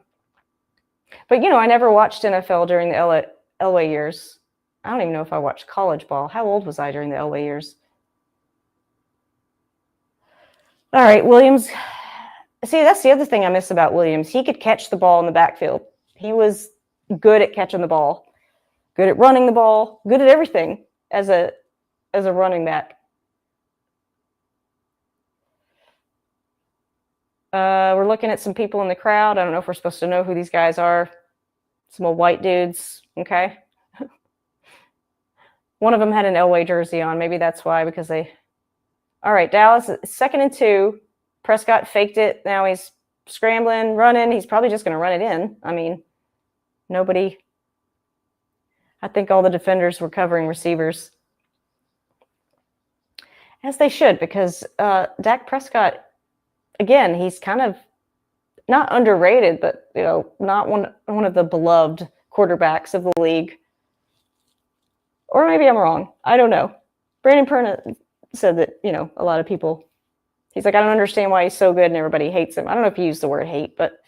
you know, I never watched NFL during the Elway years. I don't even know if I watched college ball. How old was I during the Elway years? All right, Williams. See, that's the other thing I miss about Williams. He could catch the ball in the backfield. He was good at catching the ball, good at running the ball, good at everything as a running back. We're looking at some people in the crowd. I don't know if we're supposed to know who these guys are. Some old white dudes, okay? One of them had an Elway jersey on. Maybe that's why, because they... All right, Dallas, 2nd and 2. Prescott faked it. Now he's scrambling, running. He's probably just going to run it in. I mean, nobody... I think all the defenders were covering receivers. As they should, because Dak Prescott, again, he's kind of not underrated, but, you know, not one of the beloved quarterbacks of the league. Or maybe I'm wrong. I don't know. Brandon Perna said that, you know, a lot of people, he's like, I don't understand why he's so good and everybody hates him. I don't know if he used the word hate, but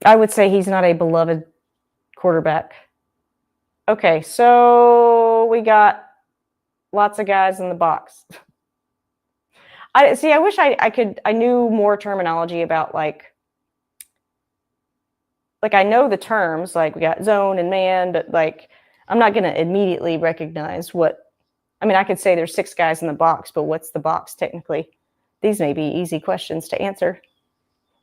I would say he's not a beloved quarterback. Okay, so we got lots of guys in the box. I wish I knew more terminology about, like I know the terms, like we got zone and man, but like I'm not going to immediately recognize what, I mean, I could say there's 6 guys in the box, but what's the box technically? These may be easy questions to answer.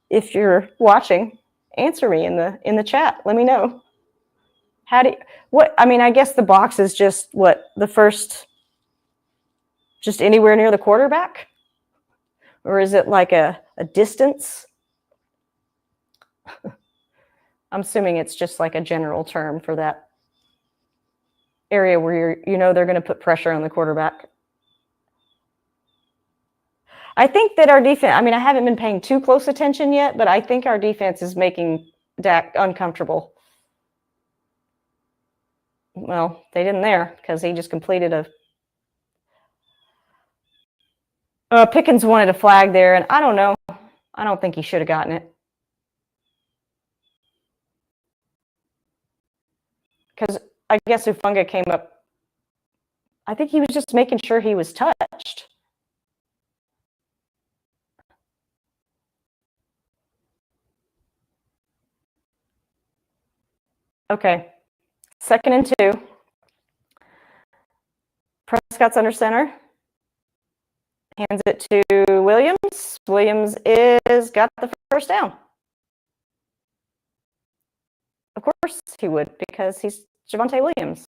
If you're watching, answer me in the chat. Let me know. I guess the box is just what, the first, just anywhere near the quarterback? Or is it like a distance? I'm assuming it's just like a general term for that area where they're going to put pressure on the quarterback. I think that our defense, I haven't been paying too close attention yet, but I think our defense is making Dak uncomfortable. Well, they didn't there, because he just completed Pickens wanted a flag there, and I don't know. I don't think he should have gotten it. Because I guess Ufunga came up. I think he was just making sure he was touched. Okay. 2nd and 2. Prescott's under center. Hands it to Williams. Williams got the first down. Of course he would, because he's Javonte Williams.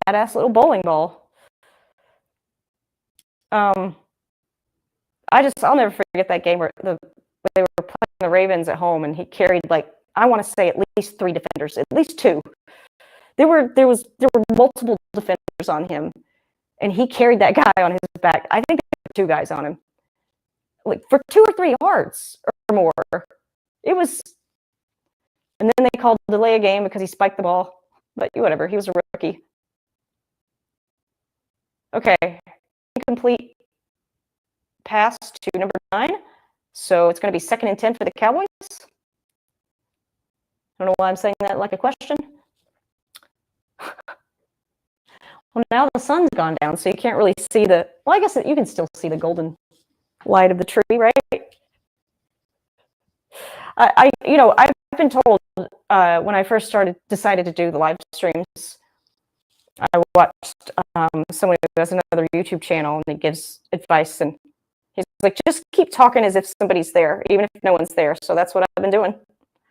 Badass little bowling ball. I'll never forget that game where they were playing the Ravens at home, and he carried, like, I want to say at least 3 defenders, at least 2. There were multiple defenders on him, and he carried that guy on his back. I think there were 2 guys on him, like for 2 or 3 yards or more. It was, and then they called delay a game because he spiked the ball. But whatever, he was a rookie. Okay, incomplete pass to number 9. So it's going to be 2nd and 10 for the Cowboys. I don't know why I'm saying that like a question. Well, now the sun's gone down, so you can't really see the, well, I guess you can still see the golden light of the tree, right? I've been told when I first decided to do the live streams, I watched someone who has another YouTube channel, and he gives advice, and he's like, just keep talking as if somebody's there, even if no one's there. So that's what I've been doing.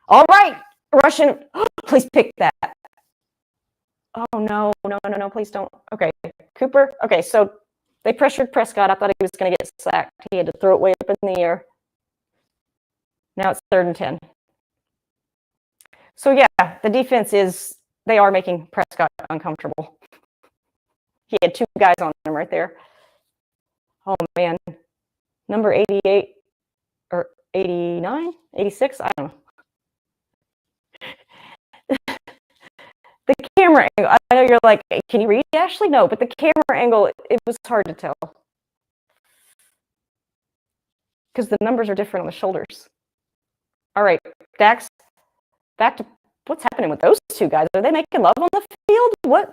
All right, Russian, please pick that. Oh, no, please don't. Okay, Cooper. Okay, so they pressured Prescott. I thought he was going to get sacked. He had to throw it way up in the air. Now it's 3rd and 10. So, yeah, the defense they are making Prescott uncomfortable. He had 2 guys on him right there. Oh, man. Number 88 or 89, 86, I don't know. The camera angle, I know you're like, can you read, Ashley? No, but the camera angle, it was hard to tell. Because the numbers are different on the shoulders. All right, Dax, back to what's happening with those 2 guys. Are they making love on the field? What?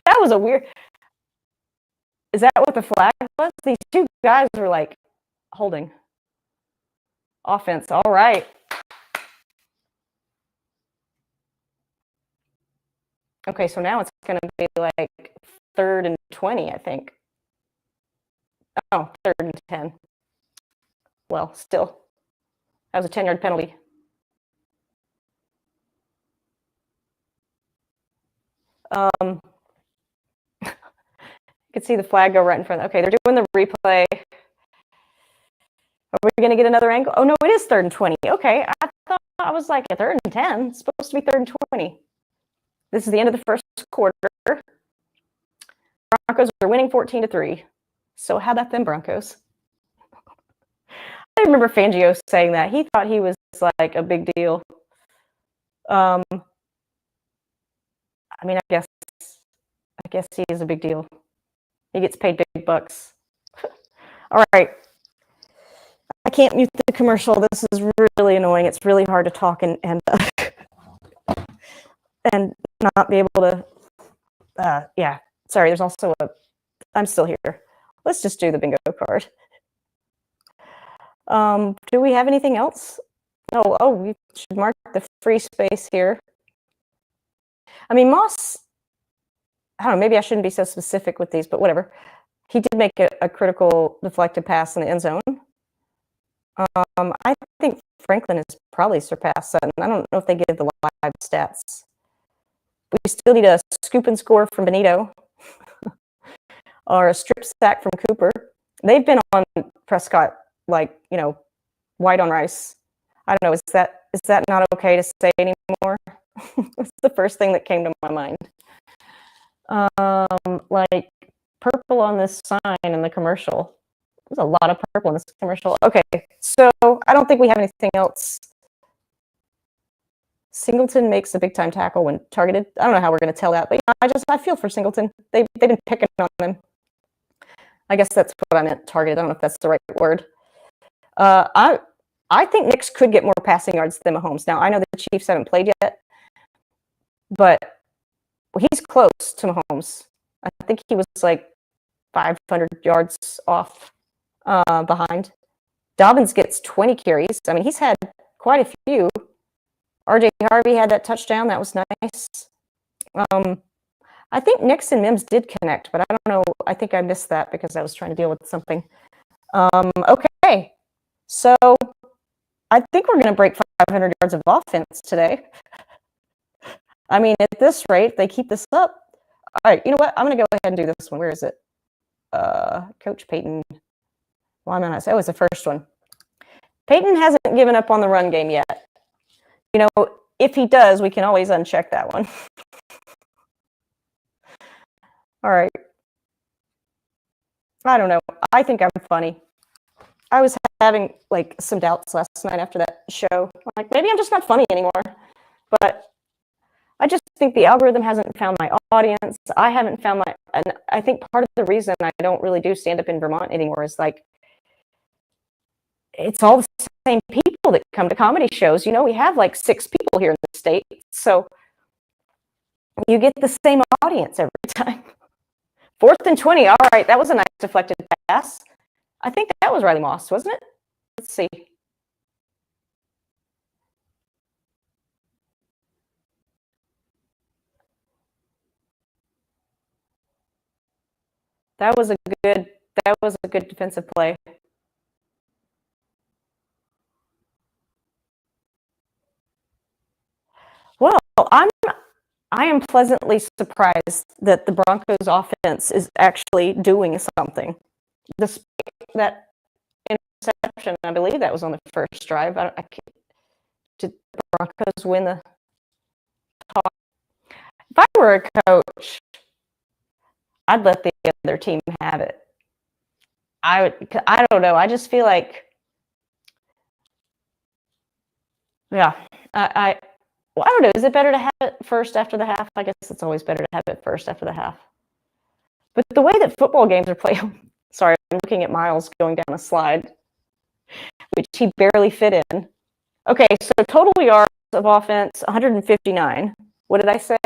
That was a weird. Is that what the flag was? These 2 guys were like holding offense. All right. Okay, so now it's going to be like 3rd and 20, I think. Oh, 3rd and 10. Well, still, that was a 10-yard penalty. You can see the flag go right in front. Okay, they're doing the replay. Are we going to get another angle? Oh, no, it is 3rd and 20. Okay, I was like, 3rd and 10. It's supposed to be 3rd and 20. This is the end of the first quarter. Broncos are winning 14-3. So how about them Broncos? I remember Fangio saying that. He thought he was like a big deal. I mean, I guess he is a big deal. He gets paid big bucks. All right. I can't mute the commercial. This is really annoying. It's really hard to talk and not be able to. Yeah. Sorry. There's also I'm still here. Let's just do the bingo card. Do we have anything else? Oh, we should mark the free space here. I mean, Moss, I don't know, maybe I shouldn't be so specific with these, but whatever. He did make a critical deflected pass in the end zone. I think Franklin has probably surpassed Sutton. I don't know if they give the live stats. We still need a scoop and score from Benito or a strip sack from Cooper. They've been on Prescott like, white on rice. I don't know. Is that not okay to say anymore? That's the first thing that came to my mind. Like purple on this sign in the commercial. There's a lot of purple in this commercial. Okay, so I don't think we have anything else. Singleton makes a big time tackle when targeted. I don't know how we're going to tell that, but I feel for Singleton. They've been picking on him. I guess that's what I meant, targeted. I don't know if that's the right word. I think Nix could get more passing yards than Mahomes. Now, I know the Chiefs haven't played yet, but he's close to Mahomes. I think he was like 500 yards off behind. Dobbins gets 20 carries. I mean, he's had quite a few. RJ Harvey had that touchdown. That was nice. I think Nix and Mims did connect, but I don't know. I think I missed that because I was trying to deal with something. Okay. So I think we're going to break 500 yards of offense today. I mean, at this rate, they keep this up. All right, you know what? I'm going to go ahead and do this one. Where is it? Coach Peyton. Why am I not? Oh, it's the first one. Peyton hasn't given up on the run game yet. If he does, we can always uncheck that one. All right. I don't know. I think I'm funny. I was having like some doubts last night after that show. Like maybe I'm just not funny anymore. But I just think the algorithm hasn't found my audience. I haven't found my, and I think part of the reason I don't really do stand up in Vermont anymore is like, it's all the same people that come to comedy shows. You know, we have like 6 people here in the state. So you get the same audience every time. 4th and 20. All right. That was a nice deflected pass. I think that was Riley Moss, wasn't it? Let's see. That was a good defensive play. Well, I am pleasantly surprised that the Broncos offense is actually doing something. Despite that interception, I believe that was on the first drive. Did the Broncos win the toss? If I were a coach, I'd let the other team have it. I don't know. I just feel like, yeah, I don't know. Is it better to have it first after the half? I guess it's always better to have it first after the half. But the way that football games are played, sorry, I'm looking at Miles going down a slide, which he barely fit in. Okay, so total yards of offense, 159. What did I say?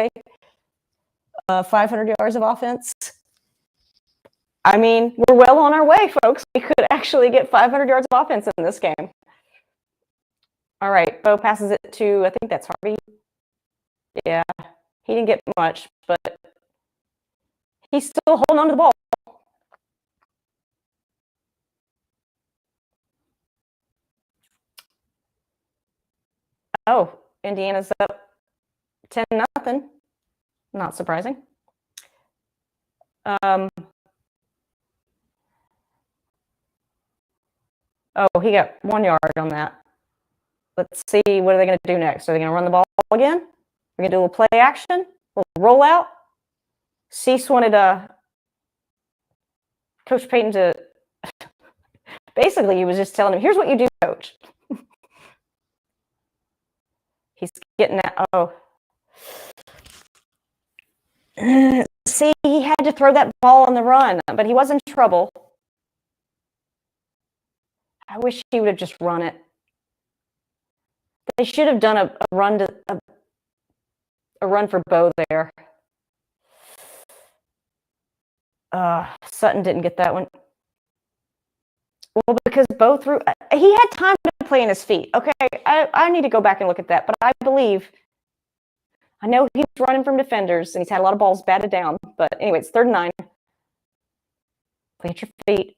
500 yards of offense. I mean, we're well on our way, folks. We could actually get 500 yards of offense in this game. All right, Bo passes it to, I think that's Harvey. Yeah, he didn't get much, but he's still holding on to the ball. Oh, Indiana's up 10-0. Not surprising. Oh, he got 1 yard on that. Let's see, what are they going to do next? Are they going to run the ball again? We're going to do a little play action, a little rollout. Cease wanted Coach Payton to, basically he was just telling him, here's what you do, coach. He's getting that, oh. See, he had to throw that ball on the run, but he was in trouble. I wish he would have just run it. They should have done a run for Bo there. Sutton didn't get that one. Well, because Bo threw, he had time to play in his feet. Okay, I need to go back and look at that, but I know he was running from defenders and he's had a lot of balls batted down. But anyway, it's 3rd and 9. Plant your feet.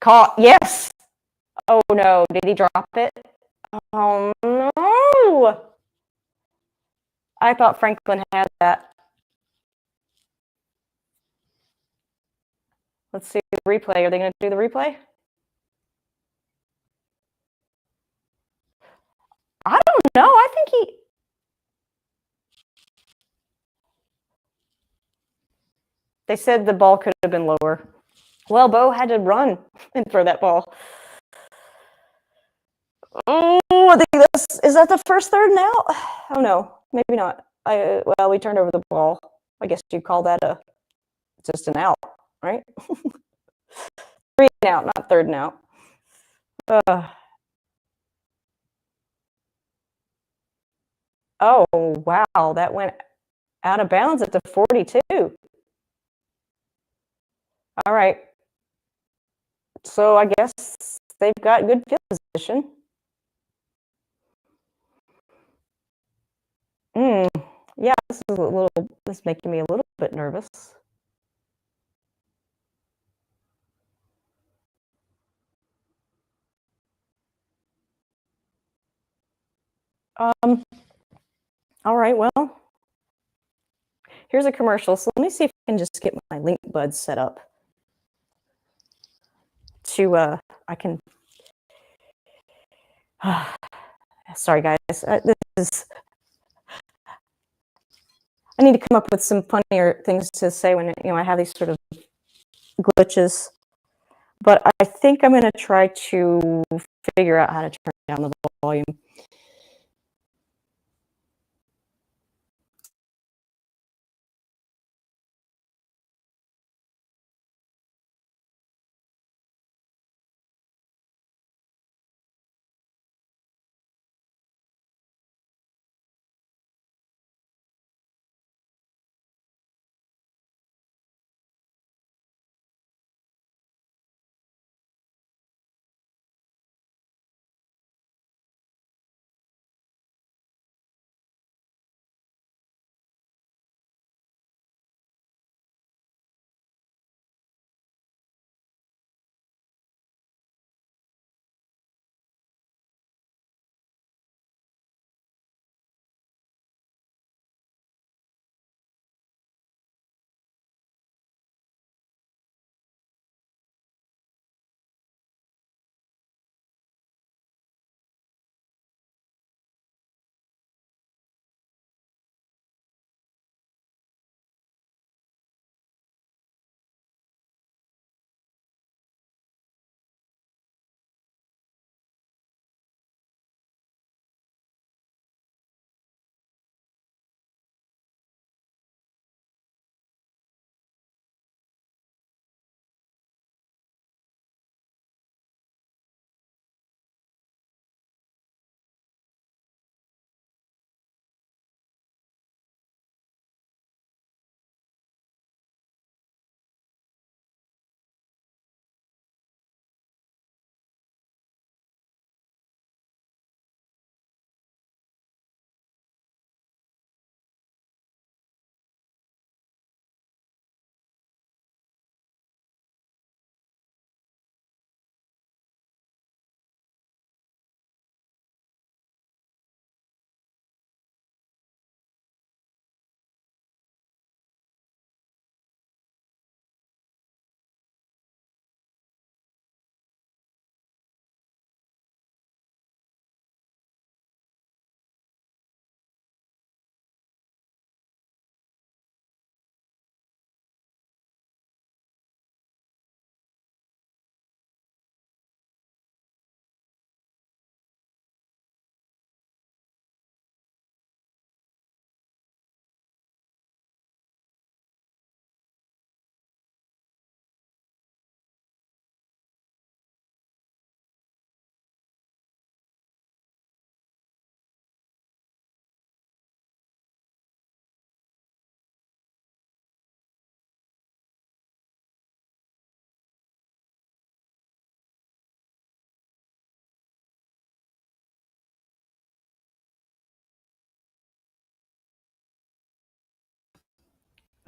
Caught. Yes. Oh no! Did he drop it? Oh no! I thought Franklin had that. Let's see the replay. Are they going to do the replay? I don't know. I think they said the ball could have been lower. Well, Bo had to run and throw that ball. Oh, I think is that the first 3rd and out? Oh no, maybe not. Well, we turned over the ball. I guess you'd call that just an out, right? 3 and out, not 3rd and out. Oh wow, that went out of bounds at the 42. All right. So I guess they've got good field position. Yeah, this is making me a little bit nervous. All right, well, here's a commercial. So let me see if I can just get my link buds set up to, I can, sorry guys, I need to come up with some funnier things to say when, I have these sort of glitches. but I think I'm going to try to figure out how to turn down the volume.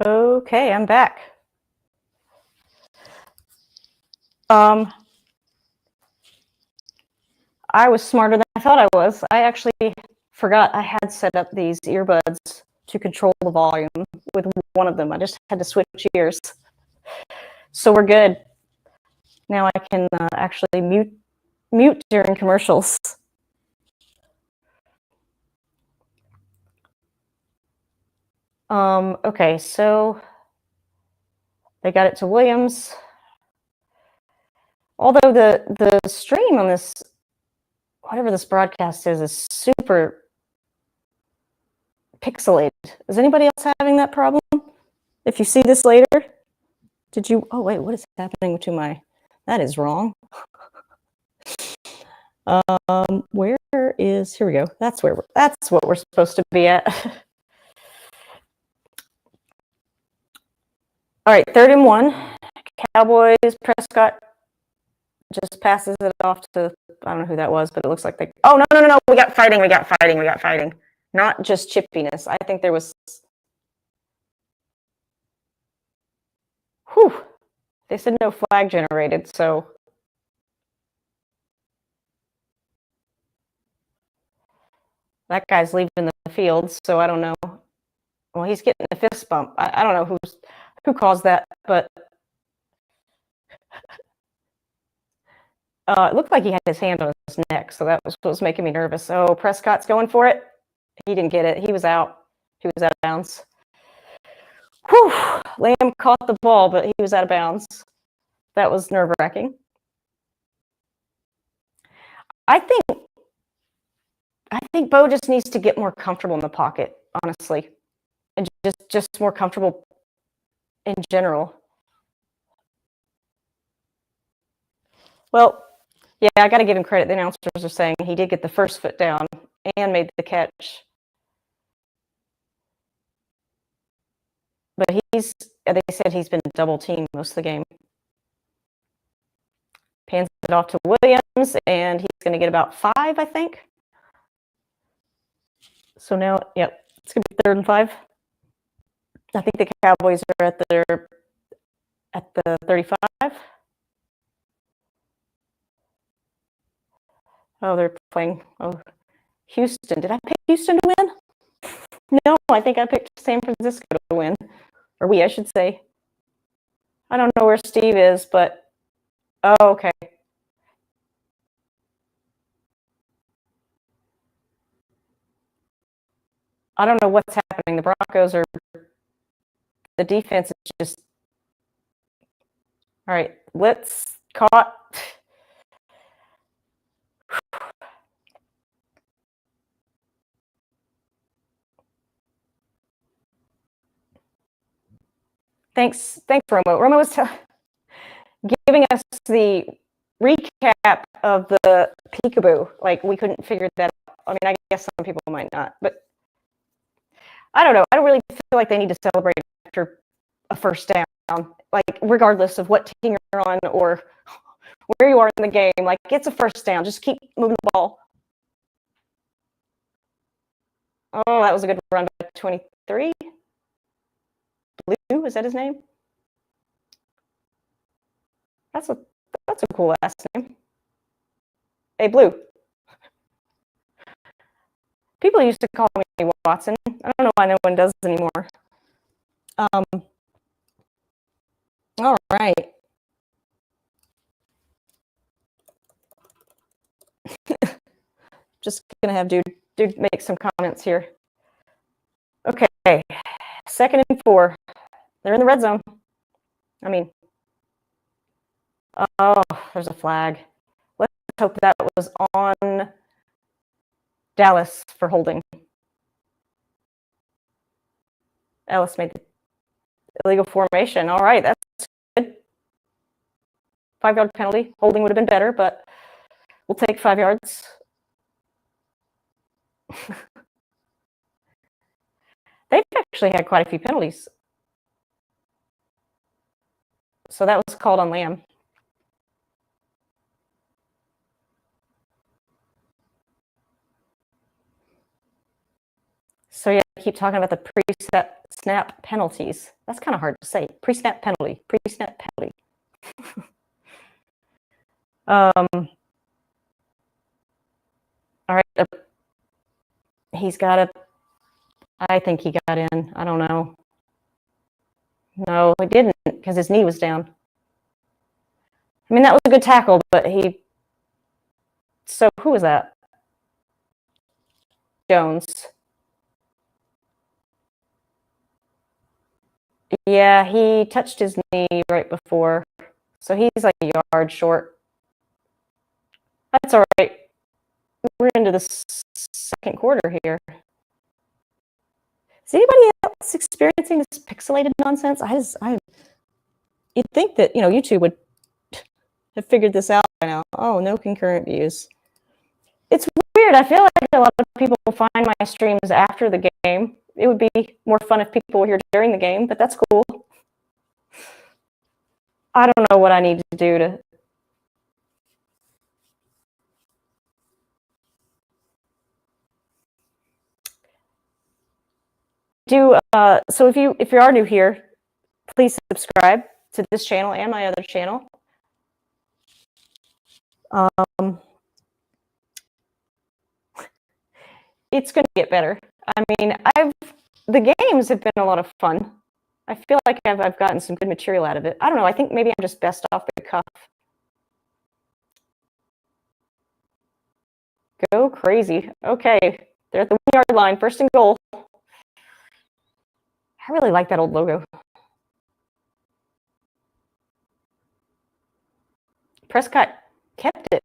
Okay, I'm back. I was smarter than I thought I was. I actually forgot I had set up these earbuds to control the volume with one of them. I just had to switch ears. So we're good. Now I can actually mute during commercials. Okay, so they got it to Williams. Although the stream on this, whatever this broadcast is super pixelated. Is anybody else having that problem? If you see this later, did you? Oh wait, what is happening to my? That is wrong. Where is? Here we go. That's what we're supposed to be at. All right, 3rd and 1. Cowboys. Prescott just passes it off to, I don't know who that was, but it looks like they. Oh no! We got fighting. Not just chippiness. I think there was. Whew. They said no flag generated, so. That guy's leaving the field, so I don't know. Well, he's getting a fist bump. I don't know who caused that, but it looked like he had his hand on his neck, so that was what was making me nervous. Oh, Prescott's going for it. He didn't get it. He was out. He was out of bounds. Whew. Lamb caught the ball, but he was out of bounds. That was nerve-wracking. I think Bo just needs to get more comfortable in the pocket, honestly, and just more comfortable in general. Well, yeah, I got to give him credit. The announcers are saying he did get the first foot down and made the catch. But they said he's been double teamed most of the game. Hands it off to Williams, and he's going to get about 5, I think. So now, yep, it's going to be 3rd and 5. I think the Cowboys are at the 35. Oh, they're playing. Oh, Houston. Did I pick Houston to win? No, I think I picked San Francisco to win. Or I should say. I don't know where Steve is, but oh, okay. I don't know what's happening. The Broncos the defense is just, all right, let's caught. Thanks, Romo. Romo was giving us the recap of the peekaboo. Like, we couldn't figure that out. I mean, I guess some people might not, but I don't know. I don't really feel like they need to celebrate after a first down, like regardless of what team you're on or where you are in the game. Like, it's a first down. Just keep moving the ball. Oh, that was a good run by 23. Blue, is that his name? That's a cool last name. Hey, Blue. People used to call me Watson. I don't know why no one does anymore. All right. Just gonna have dude make some comments here. Okay, 2nd and 4. They're in the red zone. I mean, oh, there's a flag. Let's hope that was on Dallas for holding. Ellis made the illegal formation. All right, that's good. 5-yard penalty. Holding would have been better, but we'll take 5 yards. They've actually had quite a few penalties. So that was called on Lamb. So yeah, I keep talking about the pre-snap penalties. That's kind of hard to say. Pre-snap penalty. Pre-snap penalty. All right. He's got a. I think he got in. I don't know. No, he didn't because his knee was down. I mean, that was a good tackle, but he. So who was that? Jones. Yeah, he touched his knee right before. So he's like a yard short. That's all right. We're into the 2nd quarter here. Is anybody else experiencing this pixelated nonsense? You'd think that, YouTube would have figured this out by now. Oh, no concurrent views. It's weird. I feel like a lot of people find my streams after the game. It would be more fun if people were here during the game, but that's cool. I don't know what I need to do to. So if you are new here, please subscribe to this channel and my other channel. It's going to get better. I mean, the games have been a lot of fun. I feel like I've gotten some good material out of it. I don't know. I think maybe I'm just best off the cuff. Go crazy. Okay, they're at the 1-yard line. 1st and goal. I really like that old logo. Prescott kept it.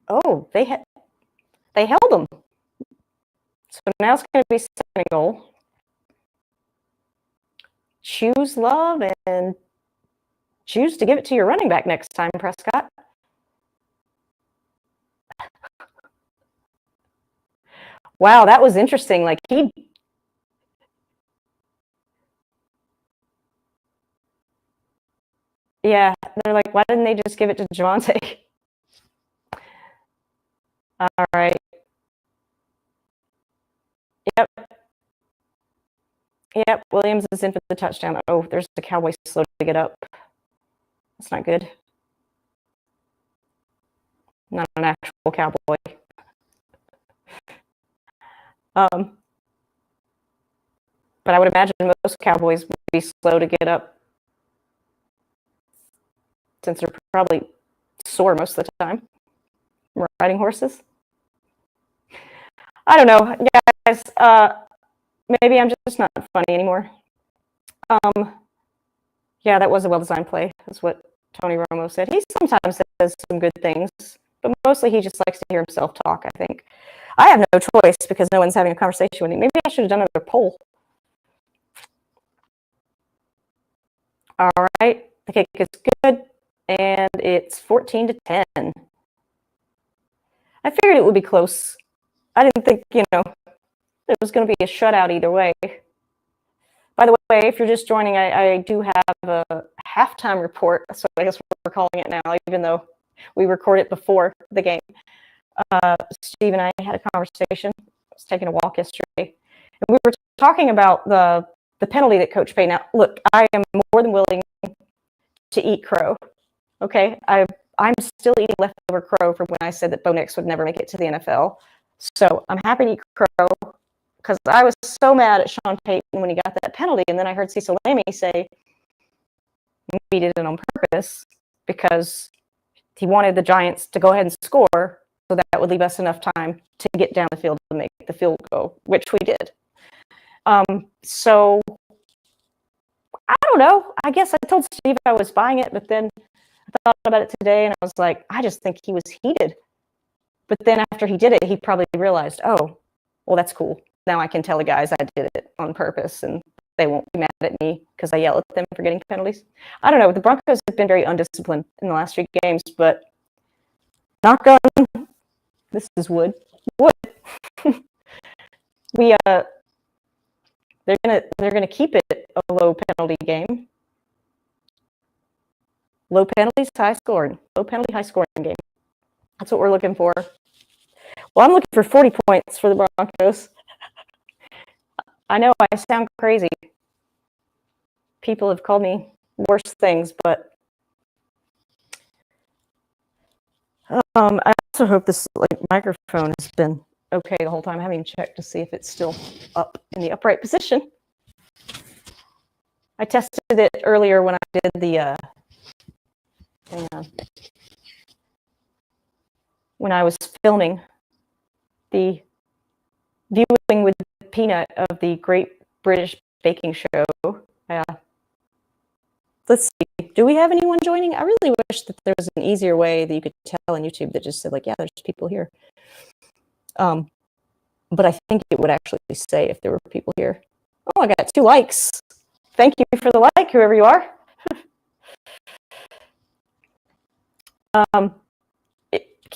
Oh, they held him. So now it's going to be second and goal. Choose love and choose to give it to your running back next time, Prescott. Wow, that was interesting. Like yeah, they're like, why didn't they just give it to Javonte? All right. Yep. Yep. Williams is in for the touchdown. Oh, there's the Cowboys slow to get up. That's not good. Not an actual cowboy. But I would imagine most Cowboys would be slow to get up since they're probably sore most of the time riding horses. I don't know, guys. Maybe I'm just not funny anymore. Yeah, that was a well-designed play. That's what Tony Romo said. He sometimes says some good things, but mostly he just likes to hear himself talk, I think. I have no choice because no one's having a conversation with me. Maybe I should have done another poll. All right, the kick is good, and it's 14-10. I figured it would be close. I didn't think, it was going to be a shutout either way. By the way, if you're just joining, I do have a halftime report, so I guess we're calling it now, even though we record it before the game. Steve and I had a conversation. I was taking a walk yesterday, and we were talking about the penalty that Coach paid. Now, look, I am more than willing to eat crow. Okay, I'm still eating leftover crow from when I said that Bo Nix would never make it to the NFL. So I'm happy to eat crow because I was so mad at Sean Payton when he got that penalty, and then I heard Cecil Lammey say he did it on purpose because he wanted the Giants to go ahead and score, so that would leave us enough time to get down the field to make the field goal, which we did. So I don't know. I guess I told Steve I was buying it, but then I thought about it today, and I was like, I just think he was heated. But then after he did it, he probably realized, oh, well, that's cool. Now I can tell the guys I did it on purpose, and they won't be mad at me because I yell at them for getting penalties. I don't know. The Broncos have been very undisciplined in the last few games, but knock on, this is wood. They're gonna keep it a low penalty game. Low penalties, high scoring. Low penalty, high scoring game. That's what we're looking for. Well, I'm looking for 40 points for the Broncos. I know I sound crazy. People have called me worse things, but I also hope this microphone has been okay the whole time. I haven't even checked to see if it's still up in the upright position. I tested it earlier when I did the when I was filming the viewing with Peanut of the Great British Baking Show. Let's see. Do we have anyone joining? I really wish that there was an easier way that you could tell on YouTube that just said yeah, there's people here. But I think it would actually say if there were people here. Oh, I got 2 likes. Thank you for the like, whoever you are.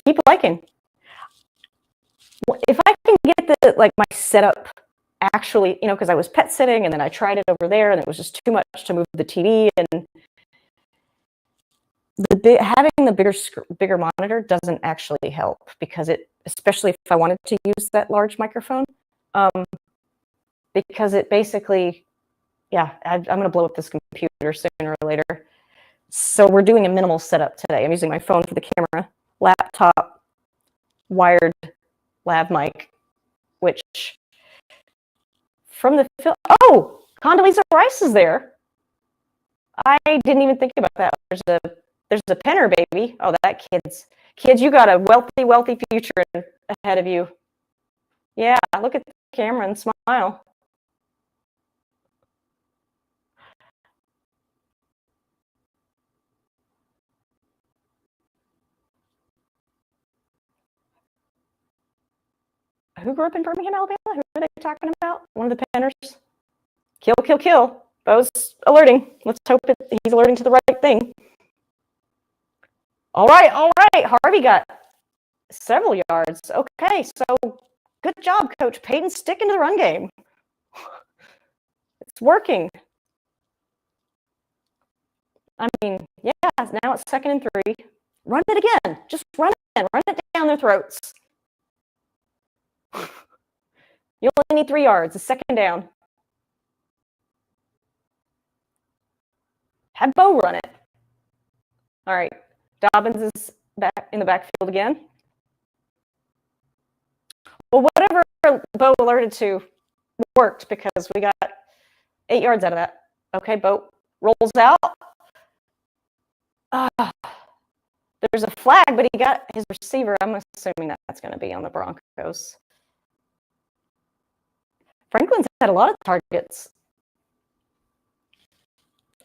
Keep liking. If I can get my setup actually, because I was pet sitting and then I tried it over there and it was just too much to move the TV, and having the bigger monitor doesn't actually help because especially if I wanted to use that large microphone, because it basically, I'm going to blow up this computer sooner or later. So we're doing a minimal setup today. I'm using my phone for the camera, laptop, wired lav mic, which from the film. Oh, Condoleezza Rice is there. I didn't even think about that. There's a Penner baby. Oh, that kids, you got a wealthy future ahead of you. Yeah, look at the camera and smile. who grew up in Birmingham, Alabama? Who are they talking about? One of the Penners? Kill, kill, kill. Bo's alerting. Let's hope he's alerting to the right thing. All right. Harvey got several yards. Okay, so good job, Coach Payton, sticking to the run game. It's working. I mean, yeah, now it's 2nd and 3. Run it again. Just run it again. Run it down their throats. You only need 3 yards. It's 2nd down. Have Bo run it. All right. Dobbins is back in the backfield again. Well, whatever Bo alerted to worked because we got 8 yards out of that. Okay, Bo rolls out. There's a flag, but he got his receiver. I'm assuming that's going to be on the Broncos. Franklin's had a lot of targets.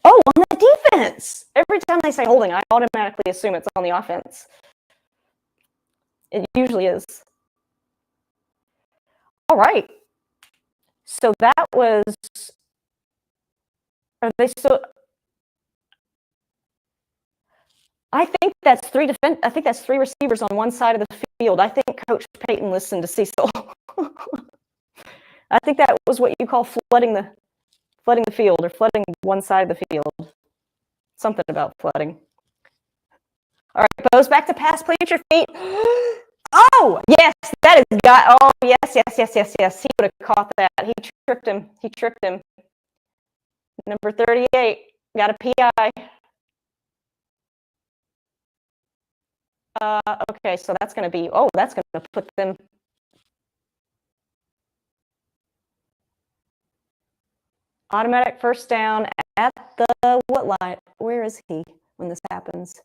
Oh, on the defense. Every time they say holding, I automatically assume it's on the offense. It usually is. All right. So that was. Are they still? I think that's 3 I think that's 3 receivers on one side of the field. I think Coach Payton listened to Cecil. I think that was what you call flooding the field or flooding one side of the field. Something about flooding. All right, Bo's back to pass. Plant your feet. Oh, yes, that is got. Oh, yes. He would have caught that. He tripped him. Number 38 got a PI. Okay, so that's going to be. Oh, that's going to put them. Automatic first down at the what line? Where is he when this happens?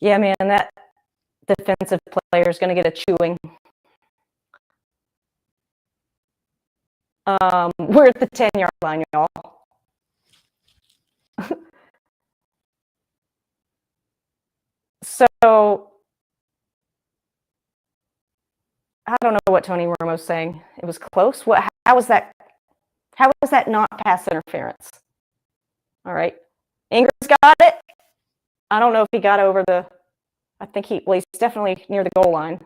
Yeah, man, that defensive player is going to get a chewing. We're at the 10-yard line, y'all. So I don't know what Tony Romo's saying. It was close. How was that? How was that not pass interference? All right, Ingram's got it. I don't know if he got over the. I think he's definitely near the goal line.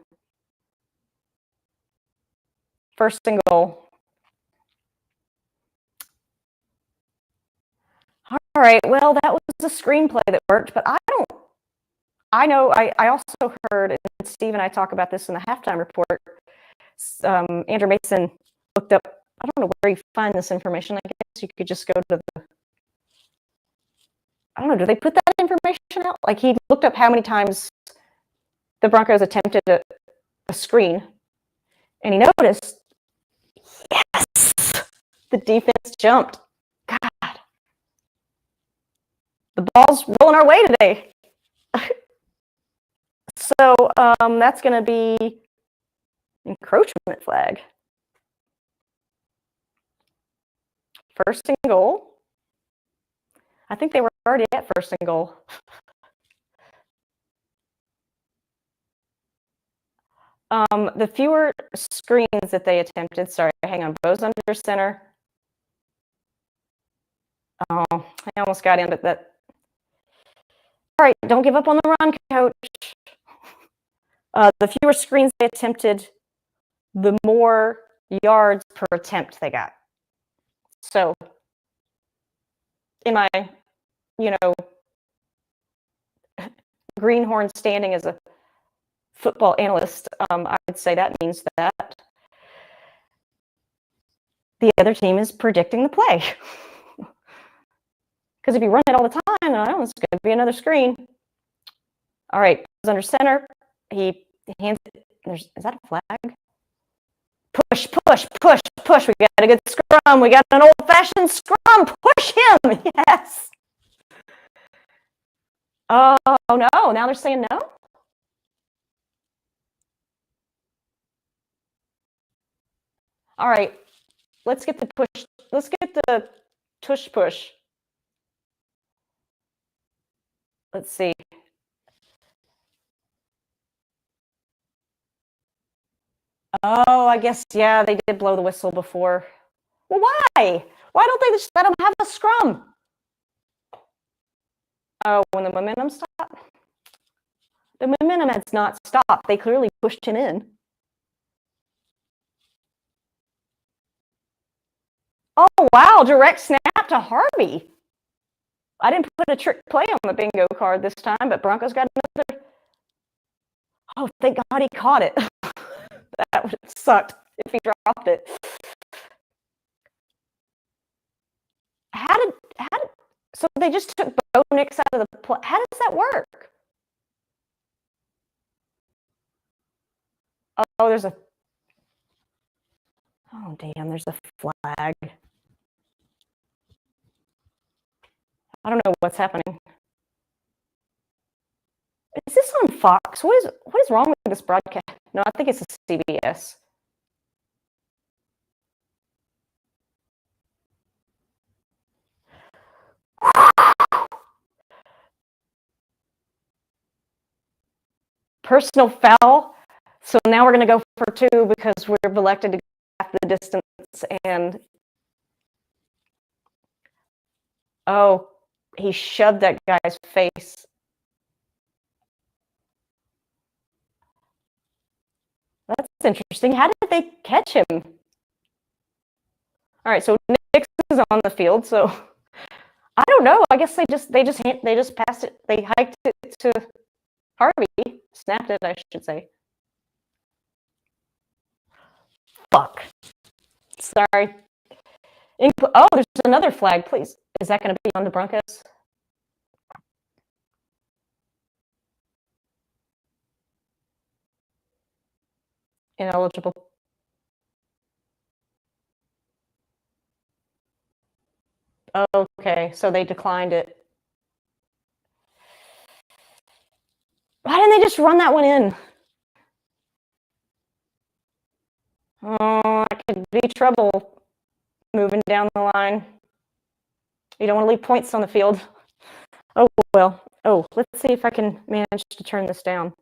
1st and goal. All right. Well, that was a screenplay that worked, but I know. I also heard, and Steve and I talk about this in the halftime report. Andrew Mason looked up. I don't know where you find this information. I guess you could just go to the. I don't know. Do they put that information out? Like he looked up how many times the Broncos attempted a screen, and he noticed, yes, the defense jumped. God, the ball's rolling our way today. So that's going to be encroachment flag. 1st and goal. I think they were already at 1st and goal. The fewer screens that they attempted. Sorry, hang on. Bo's under center. Oh, I almost got in, but that. All right, don't give up on the run, coach. The fewer screens they attempted, the more yards per attempt they got. So, in my, greenhorn standing as a football analyst, I would say that means that the other team is predicting the play. Because if you run it all the time, then it's going to be another screen. All right, he's under center. He hands it. Is that a flag? Push. We got a good scrum. We got an old-fashioned scrum. Push him. Yes. Oh, no. Now they're saying no? All right. Let's get the push. Let's get the tush push. Let's see. Oh, I guess, yeah, they did blow the whistle before. Well, why? Why don't they just let them have a scrum? Oh, when the momentum stopped? The momentum has not stopped. They clearly pushed him in. Oh, wow, direct snap to Harvey. I didn't put a trick play on the bingo card this time, but Broncos got another. Oh, thank God he caught it. That would have sucked if he dropped it. How did so they just took Bo Nix out of the play? How does that work? Oh, there's a. Oh, damn, there's a flag. I don't know what's happening. Is this on Fox? What is wrong with this broadcast? No, I think it's a CBS. Personal foul. So now we're going to go for 2 because we're elected to go half the distance. And oh, he shoved that guy's face. That's interesting. How did they catch him? All right, so Nix is on the field. So I don't know. I guess they just passed it. They hiked it to Harvey. Snapped it, I should say. Fuck. Sorry. Oh, there's another flag, please. Is that going to be on the Broncos? Ineligible. Okay, so they declined it. Why didn't they just run that one in? Oh, that could be trouble moving down the line. You don't want to leave points on the field. Oh, well. Oh, let's see if I can manage to turn this down.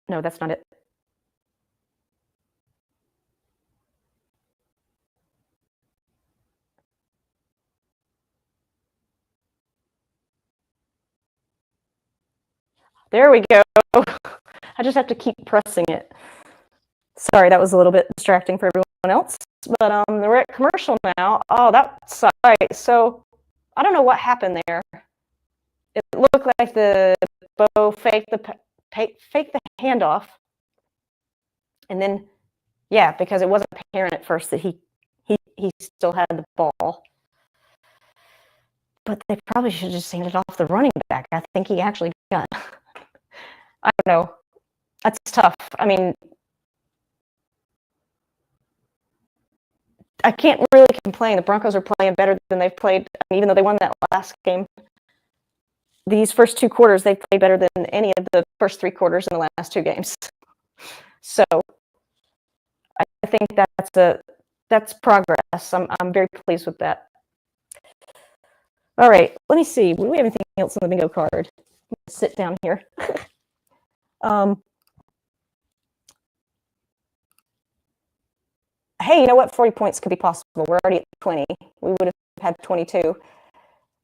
No, that's not it. There we go. I just have to keep pressing it. Sorry, that was a little bit distracting for everyone else. But we're at commercial now. Oh, that's all right. So I don't know what happened there. It looked like the Bo faked the handoff, and then yeah, because it wasn't apparent at first that he still had the ball. But they probably should have just handed it off the running back. I think he actually got. I don't know. That's tough. I mean, I can't really complain. The Broncos are playing better than they've played, even though they won that last game. These first 2 quarters, they've played better than any of the first 3 quarters in the last 2 games. So I think that's progress. I'm very pleased with that. All right, let me see. Do we have anything else on the bingo card? Sit down here. Hey, you know what? 40 points could be possible. We're already at 20. We would have had 22.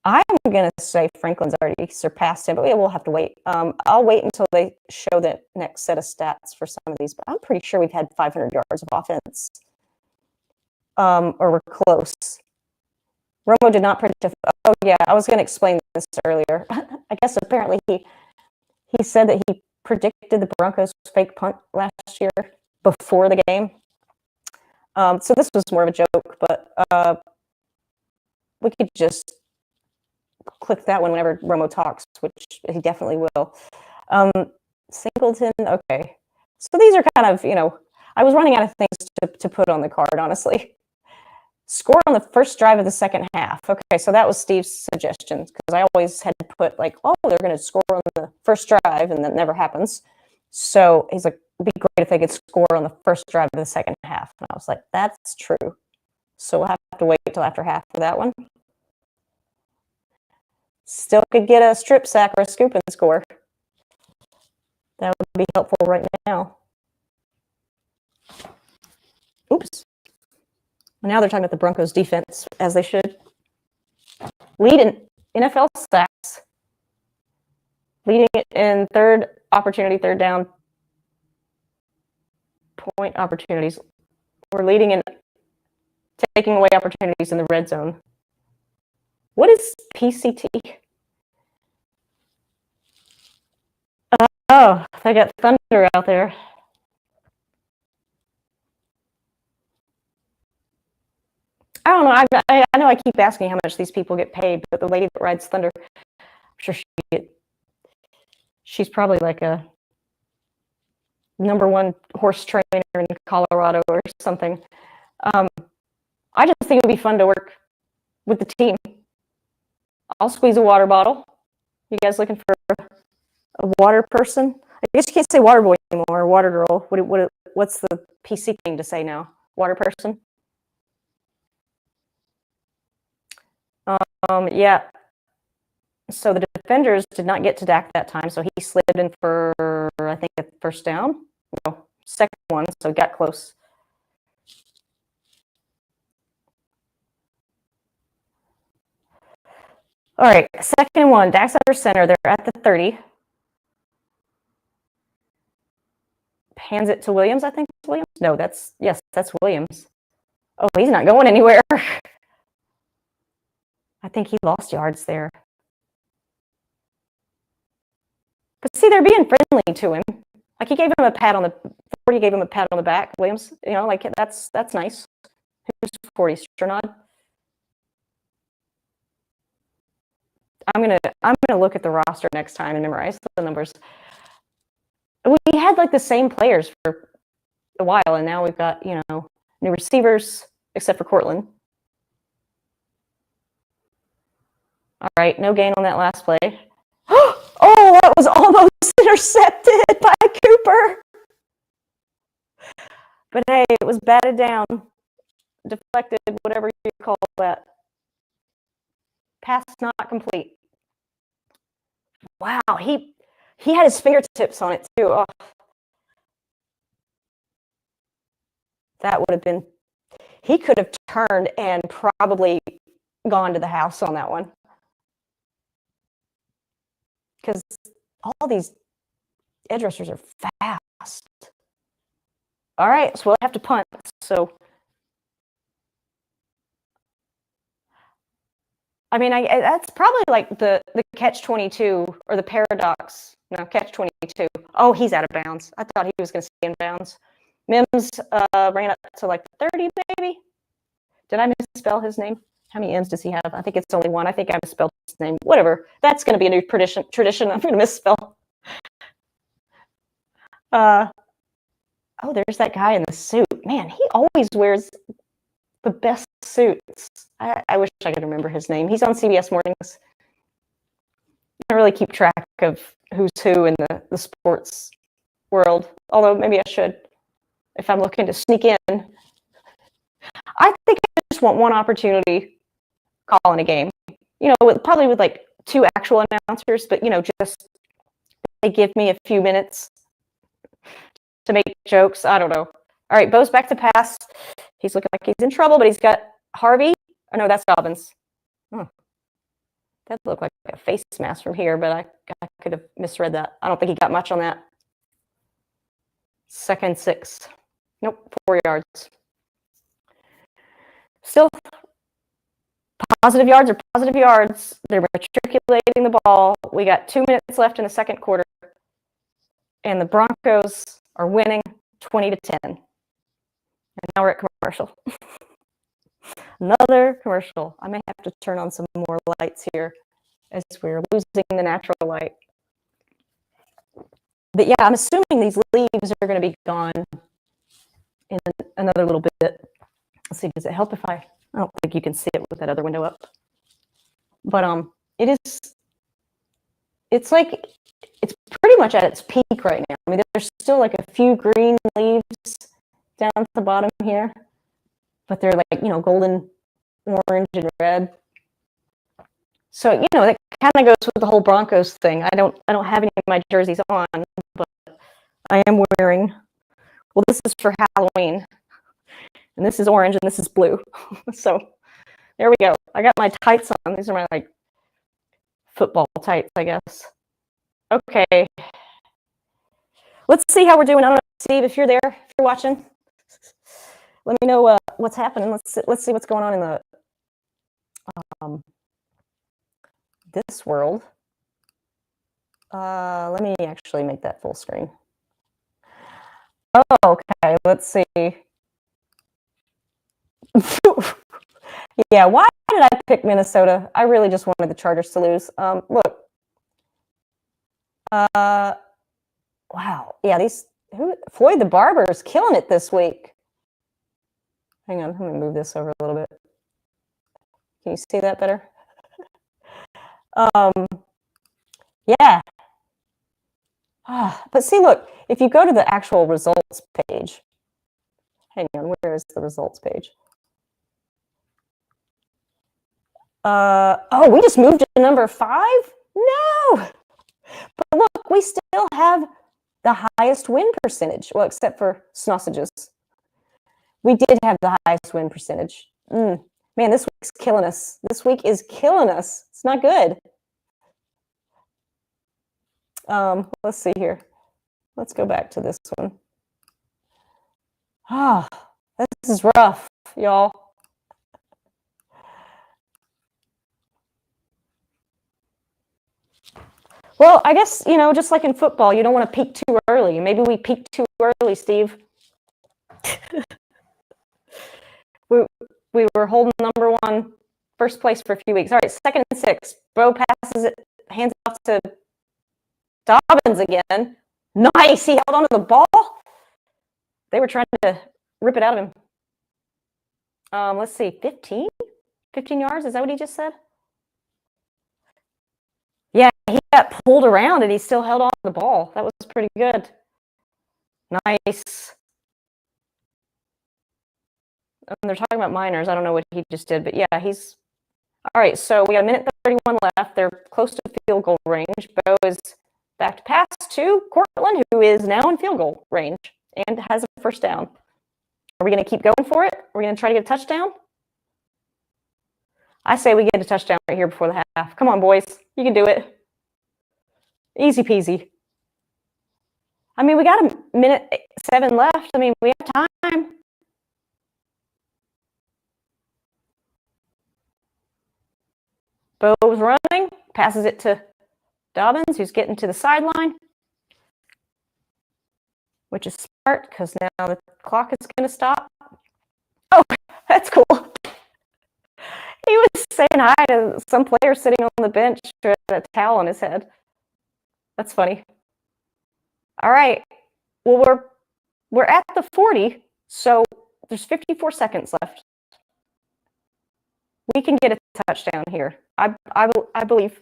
I'm going to say Franklin's already surpassed him, but we'll have to wait. I'll wait until they show the next set of stats for some of these, but I'm pretty sure we've had 500 yards of offense, or we're close. Romo did not predict. Oh, yeah, I was going to explain this earlier. I guess apparently he said that he predicted the Broncos fake punt last year before the game. So this was more of a joke, but we could just click that one whenever Romo talks, which he definitely will. Singleton, okay. So these are kind of, I was running out of things to put on the card, honestly. Score on the first drive of the second half. Okay, so that was Steve's suggestion, because I always had to put like, oh, they're going to score on the first drive, and that never happens. So he's like, it'd be great if they could score on the first drive of the second half. And I was like, that's true. So we'll have to wait until after half for that one. Still could get a strip sack or a scoop and score. That would be helpful right now. Oops. Now they're talking about the Broncos defense, as they should. Lead in NFL sacks. Leading it in third down point opportunities. We're leading in taking away opportunities in the red zone. What is PCT? Oh, they got thunder out there. I don't know. I know I keep asking how much these people get paid, but the lady that rides thunder, I'm sure she's probably like a #1 horse trainer in Colorado or something. I just think it would be fun to work with the team. I'll squeeze a water bottle. You guys looking for a water person? I guess you can't say water boy anymore, or water girl. What's the PC thing to say now? Water person? Yeah. So the defenders did not get to Dak that time, so he slid in for, I think, a first down. No, second one, so got close. All right, second one, Dak's under center. They're at the 30. Hands it to Williams, I think. Williams? No, that's Williams. Oh, he's not going anywhere. I think he lost yards there. But see, they're being friendly to him. Like he gave him a pat on the 40, gave him a pat on the back. Williams, like that's nice. Who's 40? Sternod. I'm gonna look at the roster next time and memorize the numbers. We had like the same players for a while, and now we've got new receivers, except for Cortland. All right, no gain on that last play. Oh, that was almost intercepted by Cooper. But hey, it was batted down, deflected, whatever you call that. Pass not complete. Wow, he had his fingertips on it too. Oh. That would have been, he could have turned and probably gone to the house on that one. Because all these edge rushers are fast. All right, so we'll have to punt. So, I mean, that's probably like the catch-22 or the paradox. No, catch-22. Oh, he's out of bounds. I thought he was going to stay in bounds. Mims ran up to like 30, maybe. Did I misspell his name? How many M's does he have? I think it's only one. I think I misspelled his name. Whatever. That's going to be a new tradition. I'm going to misspell. Oh, there's that guy in the suit. Man, he always wears the best suits. I wish I could remember his name. He's on CBS Mornings. I don't really keep track of who's who in the sports world, although maybe I should if I'm looking to sneak in. I think I just want one opportunity calling a game. Probably with like 2 actual announcers, but just they give me a few minutes to make jokes. I don't know. All right, Bo's back to pass. He's looking like he's in trouble, but he's got Harvey. Oh, no, that's Dobbins. Oh, that looked like a face mask from here, but I could have misread that. I don't think he got much on that. 2nd 6. Nope, 4 yards. Still, positive yards are positive yards. They're matriculating the ball. We got 2 minutes left in the second quarter, and the Broncos are winning 20-10. And now we're at commercial. Another commercial. I may have to turn on some more lights here as we're losing the natural light. But yeah, I'm assuming these leaves are going to be gone in another little bit. Let's see, does it help if I don't think you can see it with that other window up. But it's like, it's pretty much at its peak right now. I mean, there's still like a few green leaves down at the bottom here, but they're like, golden, orange, and red. So, that kind of goes with the whole Broncos thing. I don't have any of my jerseys on, but I am wearing, well, this is for Halloween, and this is orange, and this is blue. So there we go. I got my tights on. These are my like football tights, I guess. Okay. Let's see how we're doing. I don't know, Steve, if you're there, if you're watching, let me know what's happening. Let's see what's going on in the this world. Let me actually make that full screen. Oh, okay. Let's see. Yeah, why did I pick Minnesota? I really just wanted the Chargers to lose. Look. Wow. Yeah, Floyd the Barber is killing it this week. Hang on, I'm gonna move this over a little bit. Can you see that better? Yeah. But see, look, if you go to the actual results page, hang on, where is the results page? Oh, we just moved to number 5? No! But look, we still have the highest win percentage. Well, except for sausages. We did have the highest win percentage. Man, this week's killing us. This week is killing us. It's not good. Let's see here. Let's go back to this one. This is rough, y'all. Well, I guess, just like in football, you don't want to peak too early. Maybe we peaked too early, Steve. we were holding number 1, first place for a few weeks. All right, 2nd and 6. Bo passes it, hands off to Dobbins again. Nice. He held onto the ball. They were trying to rip it out of him. Let's see, 15? 15 yards? Is that what he just said? Yeah, he got pulled around and he still held on to the ball. That was pretty good. Nice. And they're talking about Miners. I don't know what he just did, but yeah, he's all right. So we got 1:31 left. They're close to field goal range. Bo is back to pass to Cortland, who is now in field goal range and has a first down. Are we going to keep going for it? Are we going to try to get a touchdown? I say we get a touchdown right here before the half. Come on, boys. You can do it. Easy peasy. I mean, we got 1:07 left. I mean, we have time. Bo's running, passes it to Dobbins, who's getting to the sideline, which is smart because now the clock is going to stop. Oh, that's cool. He was saying hi to some player sitting on the bench with a towel on his head. That's funny. All right. Well, we're at the 40, so there's 54 seconds left. We can get a touchdown here. I believe.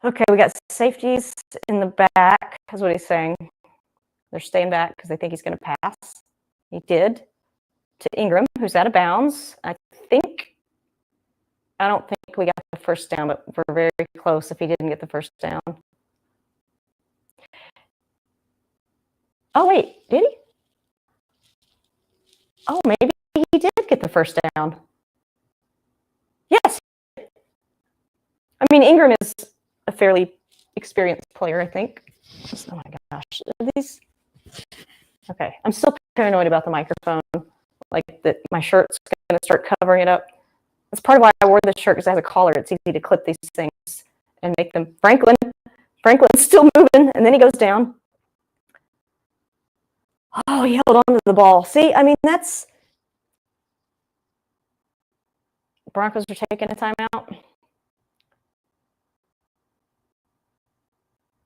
Okay, we got safeties in the back, is what he's saying. They're staying back because they think he's going to pass. He did to Ingram, who's out of bounds. I don't think we got the first down, but we're very close if he didn't get the first down. Oh, wait, did he? Oh, maybe he did get the first down. Yes. I mean, Ingram is a fairly experienced player, I think. Oh my gosh. Are these? Okay, I'm still paranoid about the microphone. Like that my shirt's going to start covering it up. That's part of why I wore this shirt, because it has a collar. It's easy to clip these things and make them. Franklin's still moving, and then he goes down. Oh, he held on to the ball. See, I mean, that's... Broncos are taking a timeout.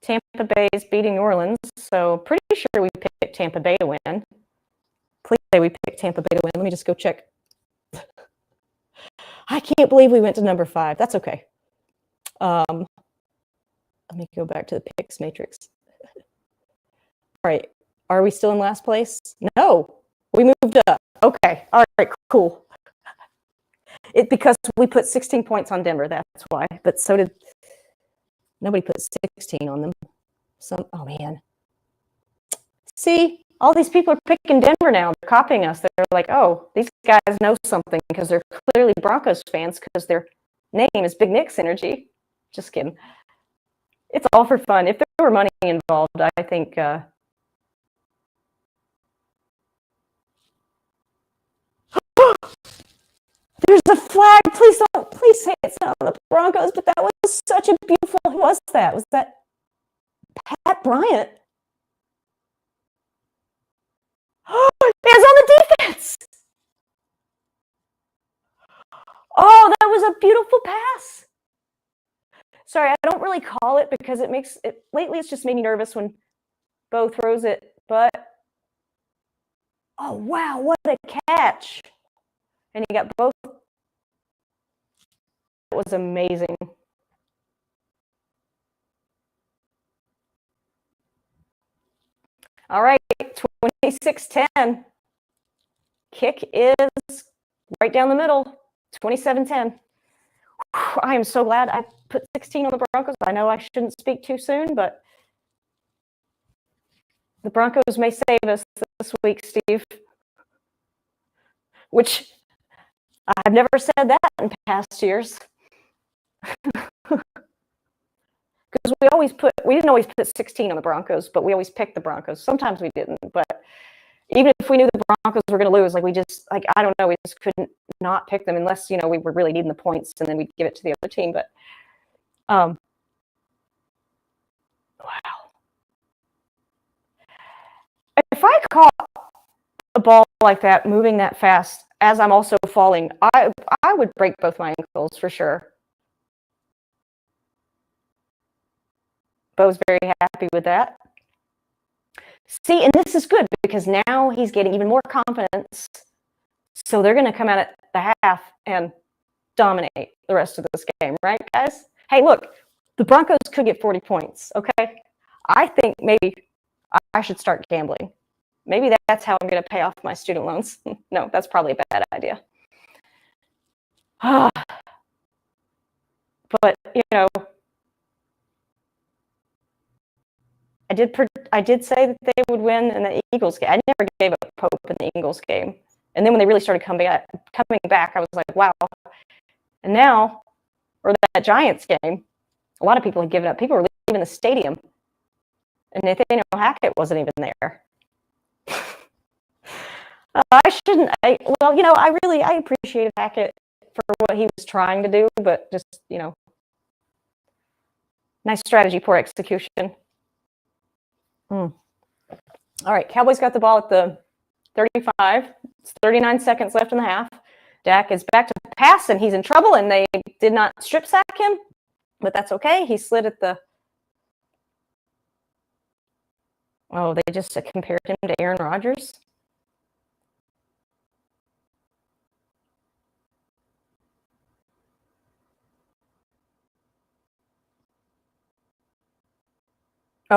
Tampa Bay is beating New Orleans, so pretty sure we picked Tampa Bay to win. Please say we picked Tampa Bay to win. Let me just go check. I can't believe we went to number 5. That's okay. Let me go back to the picks matrix. All right. Are we still in last place? No. We moved up. Okay. All right. Cool. Because we put 16 points on Denver, that's why. But so did nobody put 16 on them. Oh man. See, all these people are picking Denver now. They're copying us. They're like, oh, these guys know something because they're clearly Broncos fans because their name is Big Nick's Energy. Just kidding. It's all for fun. If there were money involved, I think there's a flag. Please say it's not the Broncos, but that was such a beautiful, who was that? Was that Pat Bryant? Oh, it's on the defense. Oh, that was a beautiful pass. Sorry, I don't really call it because it makes it, lately it's just made me nervous when Bo throws it, but oh wow, what a catch. And he got both. That was amazing. All right, 26-10. Kick is right down the middle, 27-10. I am so glad I put 16 on the Broncos. I know I shouldn't speak too soon, but the Broncos may save us this week, Steve. Which I've never said that in past years. Because we didn't always put 16 on the Broncos, but we always picked the Broncos. Sometimes we didn't, but even if we knew the Broncos were going to lose, I don't know, we just couldn't not pick them unless, we were really needing the points and then we'd give it to the other team. But, wow. If I caught a ball like that, moving that fast, as I'm also falling, I would break both my ankles for sure. Bo's very happy with that. See, and this is good because now he's getting even more confidence. So they're going to come out at the half and dominate the rest of this game, right, guys? Hey, look, the Broncos could get 40 points, okay? I think maybe I should start gambling. Maybe that's how I'm going to pay off my student loans. No, that's probably a bad idea. But, I did say that they would win in the Eagles game. I never gave up hope in the Eagles game. And then when they really started coming back, I was like, wow. And now, or that Giants game, a lot of people had given up. People were leaving the stadium. And Nathaniel Hackett wasn't even there. I appreciated Hackett for what he was trying to do, but just, nice strategy, poor execution. All right, Cowboys got the ball at the 35. It's 39 seconds left in the half. Dak is back to pass, and he's in trouble, and they did not strip sack him, but that's okay. He slid at the... Oh, they just compared him to Aaron Rodgers?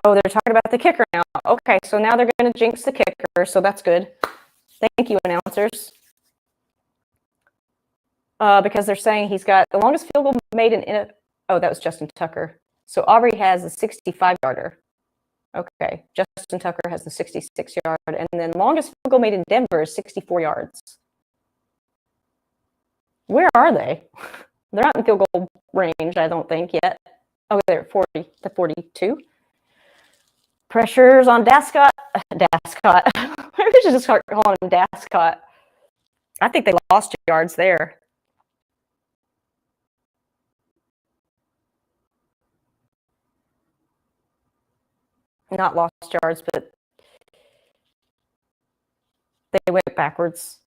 Oh, they're talking about the kicker now. Okay, so now they're going to jinx the kicker, so that's good. Thank you, announcers. Because they're saying he's got the longest field goal made in oh, that was Justin Tucker. So Aubrey has the 65-yarder. Okay, Justin Tucker has the 66-yard, and then longest field goal made in Denver is 64 yards. Where are they? They're not in field goal range, I don't think, yet. Oh, they're at 40, the 42. Pressures on Dascott. Maybe we should just start calling him Dascott. I think they lost yards there. Not lost yards, but they went backwards.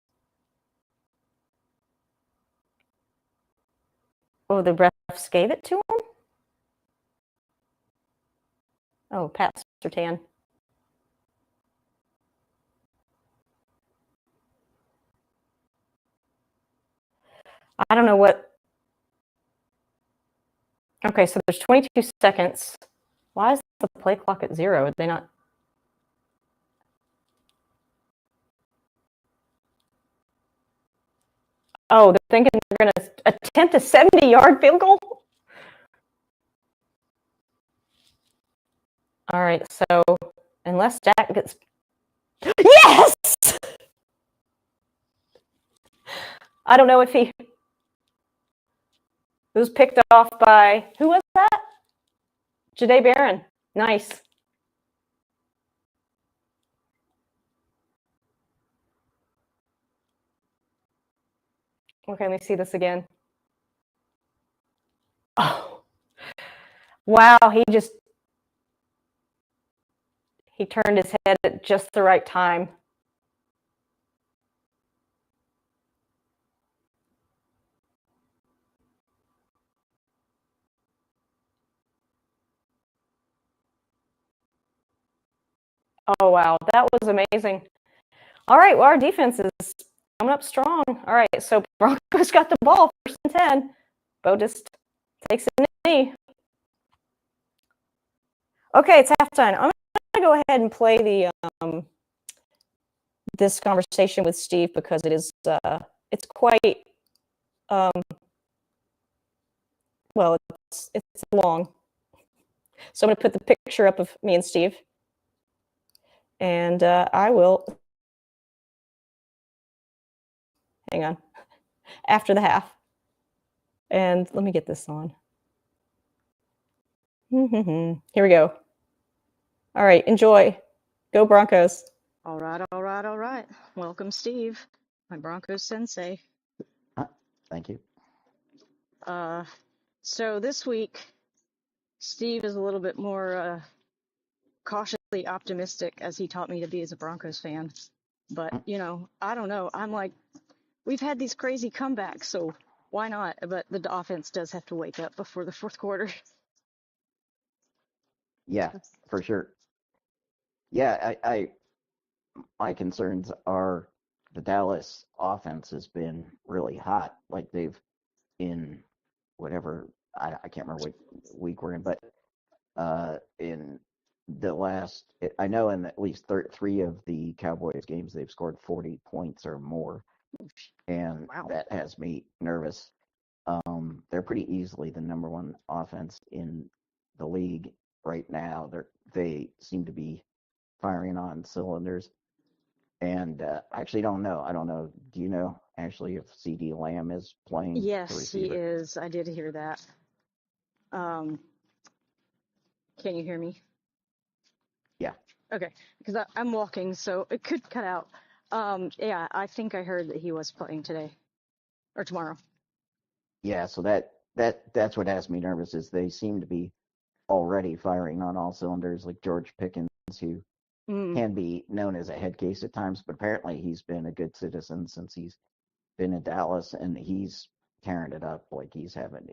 Oh, the refs gave it to him? Oh, Pat Surtain. I don't know what. Okay, so there's 22 seconds. Why is the play clock at 0? Are they not? Oh, they're thinking they're going to attempt a 70-yard field goal? All right, so unless Dak gets... Yes! I don't know if he... It was picked off by... Who was that? Jahdae Barron. Nice. Okay, let me see this again. Oh. Wow, he turned his head at just the right time. Oh, wow, that was amazing. All right, well, our defense is coming up strong. All right, so Broncos got the ball, 1st and 10. Bo just takes it knee. Okay, it's halftime. I'm going to go ahead and play the this conversation with Steve because it's quite well, it's long. So I'm going to put the picture up of me and Steve, and I will hang on after the half. And let me get this on. Here we go. All right, enjoy. Go Broncos. All right. Welcome, Steve, my Broncos sensei. Thank you. So this week, Steve is a little bit more cautiously optimistic, as he taught me to be as a Broncos fan. But, I don't know. I'm like, we've had these crazy comebacks, so why not? But the offense does have to wake up before the 4th quarter. Yeah, for sure. Yeah, my concerns are the Dallas offense has been really hot. Like they've in whatever I can't remember what week we're in, but in the last I know in at least 3 of the Cowboys games they've scored 40 points or more, and Wow. that has me nervous. They're pretty easily the number 1 offense in the league right now. They seem to be firing on cylinders. And I actually don't know. I don't know. Do you know actually if CD Lamb is playing the Yes, he receiver? is. I did hear that. Can you hear me? Yeah. Okay, because I'm walking, so it could cut out. Yeah, I think I heard that he was playing today or tomorrow. Yeah, so that's what has me nervous is they seem to be already firing on all cylinders, like George Pickens, who can be known as a head case at times, but apparently he's been a good citizen since he's been in Dallas, and he's tearing it up. Like he's having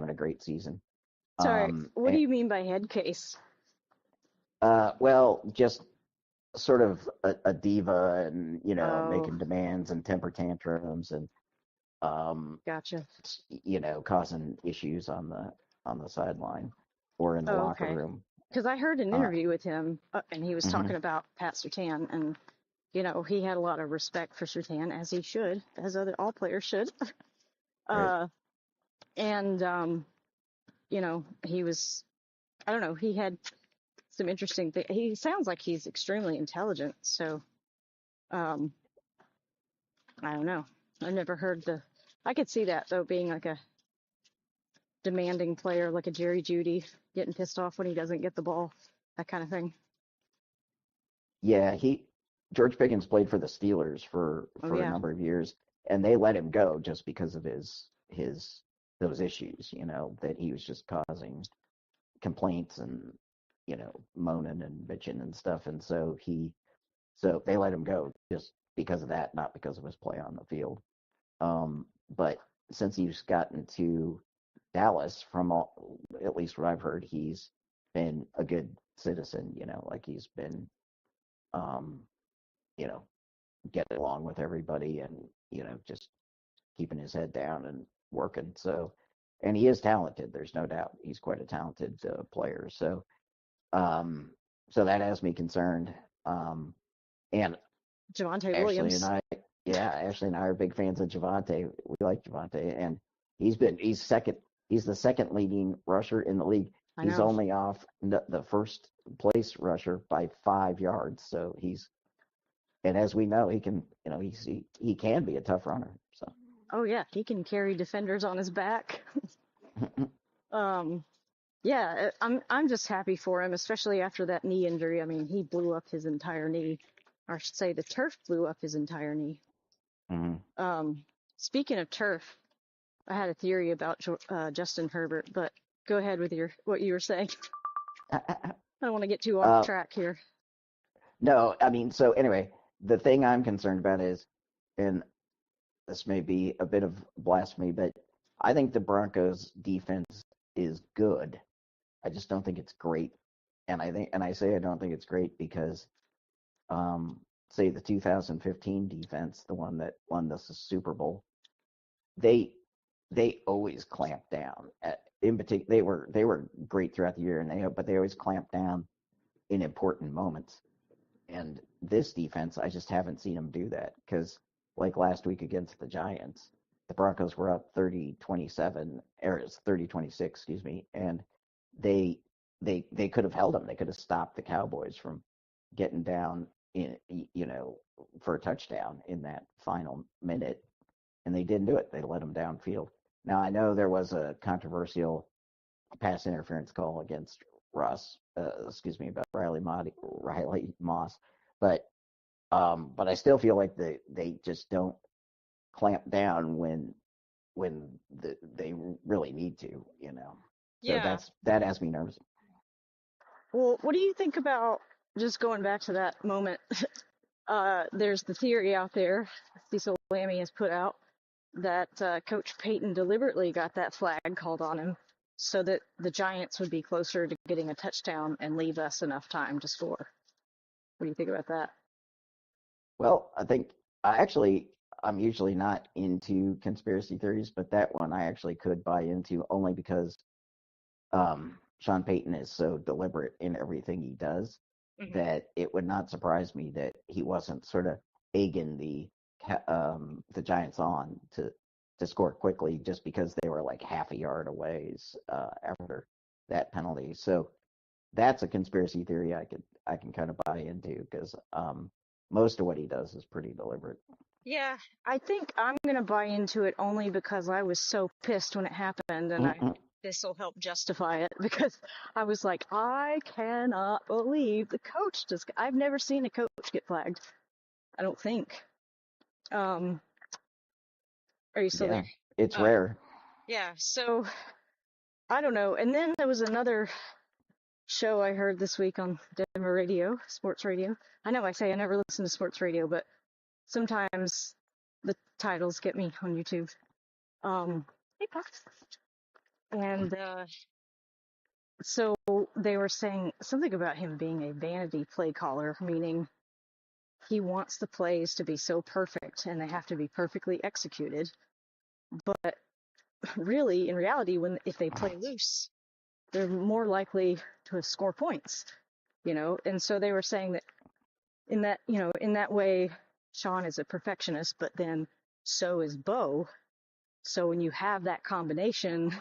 a great season. Sorry, what do And, you mean by head case? well, just sort of a diva, and Oh, making demands and temper tantrums, and gotcha. causing issues on the sideline or in the Oh, locker okay. room. Because I heard an Uh, interview with him, and he was mhm, talking about Pat Surtain, and he had a lot of respect for Surtain, as he should, as all players should. right. And he was, I don't know, he had some interesting things. He sounds like he's extremely intelligent, so um, I don't know. I've never heard I could see that though, being like a demanding player, like a Jerry Jeudy, getting pissed off when he doesn't get the ball, that kind of thing. Yeah, George Pickens played for the Steelers Oh for a yeah. number of years, and they let him go just because of his those issues, that he was just causing complaints and moaning and bitching and stuff, and so they let him go just because of that, not because of his play on the field. But since he's gotten to Dallas, at least what I've heard, he's been a good citizen. Like he's been, um, you know, getting along with everybody, and just keeping his head down and working. So, and he is talented. There's no doubt. He's quite a talented player. Um, so that has me concerned. And Javonte Ashley and Williams. Yeah, Ashley and I are big fans of Javante. We like Javante, and he's second. He's the second leading rusher in the league. I He's know. only off the first place rusher by 5 yards. So and as we know, he can, he can be a tough runner. So Oh yeah, he can carry defenders on his back. Um, yeah, I'm just happy for him, especially after that knee injury. I mean, he blew up his entire knee, or I should say, the turf blew up his entire knee. mhm. Speaking of turf, I had a theory about Justin Herbert, but go ahead with what you were saying. I don't want to get too off uh, track here. no, I mean, so anyway, the thing I'm concerned about is, and this may be a bit of blasphemy, but I think the Broncos defense is good. I just don't think it's great. And I say I don't think it's great because, say the 2015 defense, the one that won the Super Bowl, they they always clamped down. In particular, they were great throughout the year, but they always clamped down in important moments. And this defense, I just haven't seen them do that because, like last week against the Giants, the Broncos were up 30-27, or it's 30-26, excuse me, and they they could have held them. They could have stopped the Cowboys from getting down for a touchdown in that final minute, and they didn't do it. They let them downfield. Now I know there was a controversial pass interference call against Russ, about Riley Moss, but I still feel like they just don't clamp down when they really need to. So Yeah. that has me nervous. Well, what do you think about just going back to that moment? There's the theory out there, Cecil Lammy has put out, that Coach Payton deliberately got that flag called on him so that the Giants would be closer to getting a touchdown and leave us enough time to score. What do you think about that? Well, I'm usually not into conspiracy theories, but that one I actually could buy into only because Sean Payton is so deliberate in everything he does Hmm. that it would not surprise me that he wasn't sort of egging the Giants on to score quickly just because they were like half a yard away after that penalty. So that's a conspiracy theory I can kind of buy into because most of what he does is pretty deliberate. Yeah, I think I'm gonna buy into it only because I was so pissed when it happened, and this will help justify it because I was like, I cannot believe the coach just. I've never seen a coach get flagged. I don't think. Um, are you still there? Yeah, it's Uh, rare. yeah. So I don't know. And then there was another show I heard this week on Denver radio, sports radio. I know I say I never listen to sports radio, but sometimes the titles get me on YouTube. Hey, Pops. And so they were saying something about him being a vanity play caller, meaning he wants the plays to be so perfect and they have to be perfectly executed. But really, in reality, if they play loose, they're more likely to score points, And so they were saying that in that way, Sean is a perfectionist, but then so is Bo. So when you have that combination,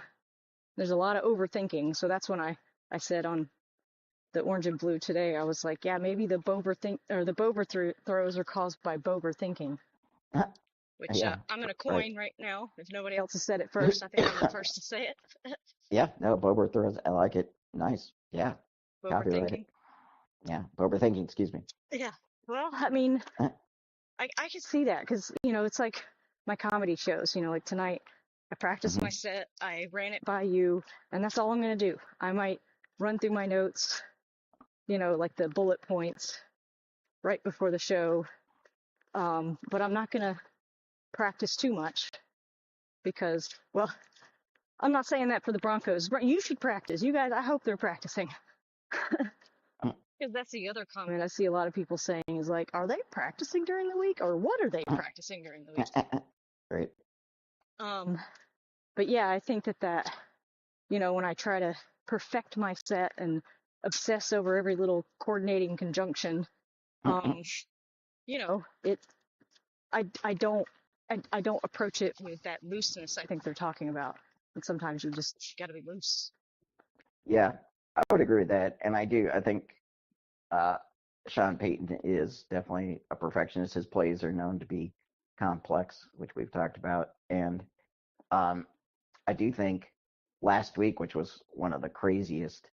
there's a lot of overthinking. So that's when I said on the orange and blue today, I was like, yeah, maybe the Bober throws are caused by Bober thinking, which Yeah, I'm going to right. coin right now. If nobody else has said it first, I think I'm the first to say it. Yeah, no, Bober throws. I like it. Nice. Yeah, Bober copyright it. thinking. Yeah, Bober thinking. Excuse me. Yeah. Well, I mean, I could see that because, it's like my comedy shows, like tonight, I practiced my Mm-hmm. set, I ran it by you, and that's all I'm going to do. I might run through my notes, like the bullet points right before the show. But I'm not going to practice too much because, well, I'm not saying that for the Broncos. You should practice. You guys, I hope they're practicing. Because that's the other comment I see a lot of people saying is like, are they practicing during the week or what are they practicing during the week? Right. Um, but yeah, I think that, when I try to perfect my set and obsess over every little coordinating conjunction, it, I don't I don't approach it with that looseness I think they're talking about. And sometimes you just got to be loose. Yeah, I would agree with that, and I do. I think uh, Sean Payton is definitely a perfectionist. His plays are known to be complex, which we've talked about, and um, I do think last week, which was one of the craziest,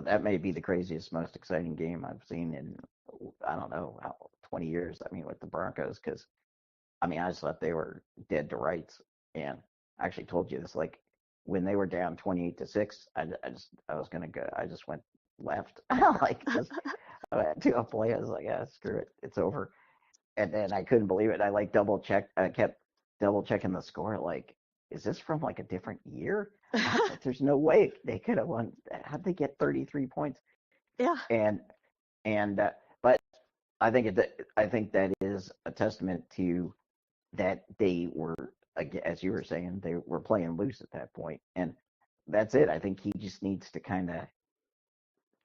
that may be the craziest, most exciting game I've seen in I don't know 20 years. I mean, with the Broncos, because I mean, I just thought they were dead to rights. And I actually told you this, like when they were down 28-6, I was gonna go. I just went left, like just I went to a play. I was like, yeah, screw it, it's over. And then I couldn't believe it. I like double checked. I kept double checking the score. Like, is this from like a different year? I was like, there's no way they could have won. How'd they get 33 points? Yeah. And but I think that is a testament to that they were, as you were saying, they were playing loose at that point, and that's it. I think he just needs to kind of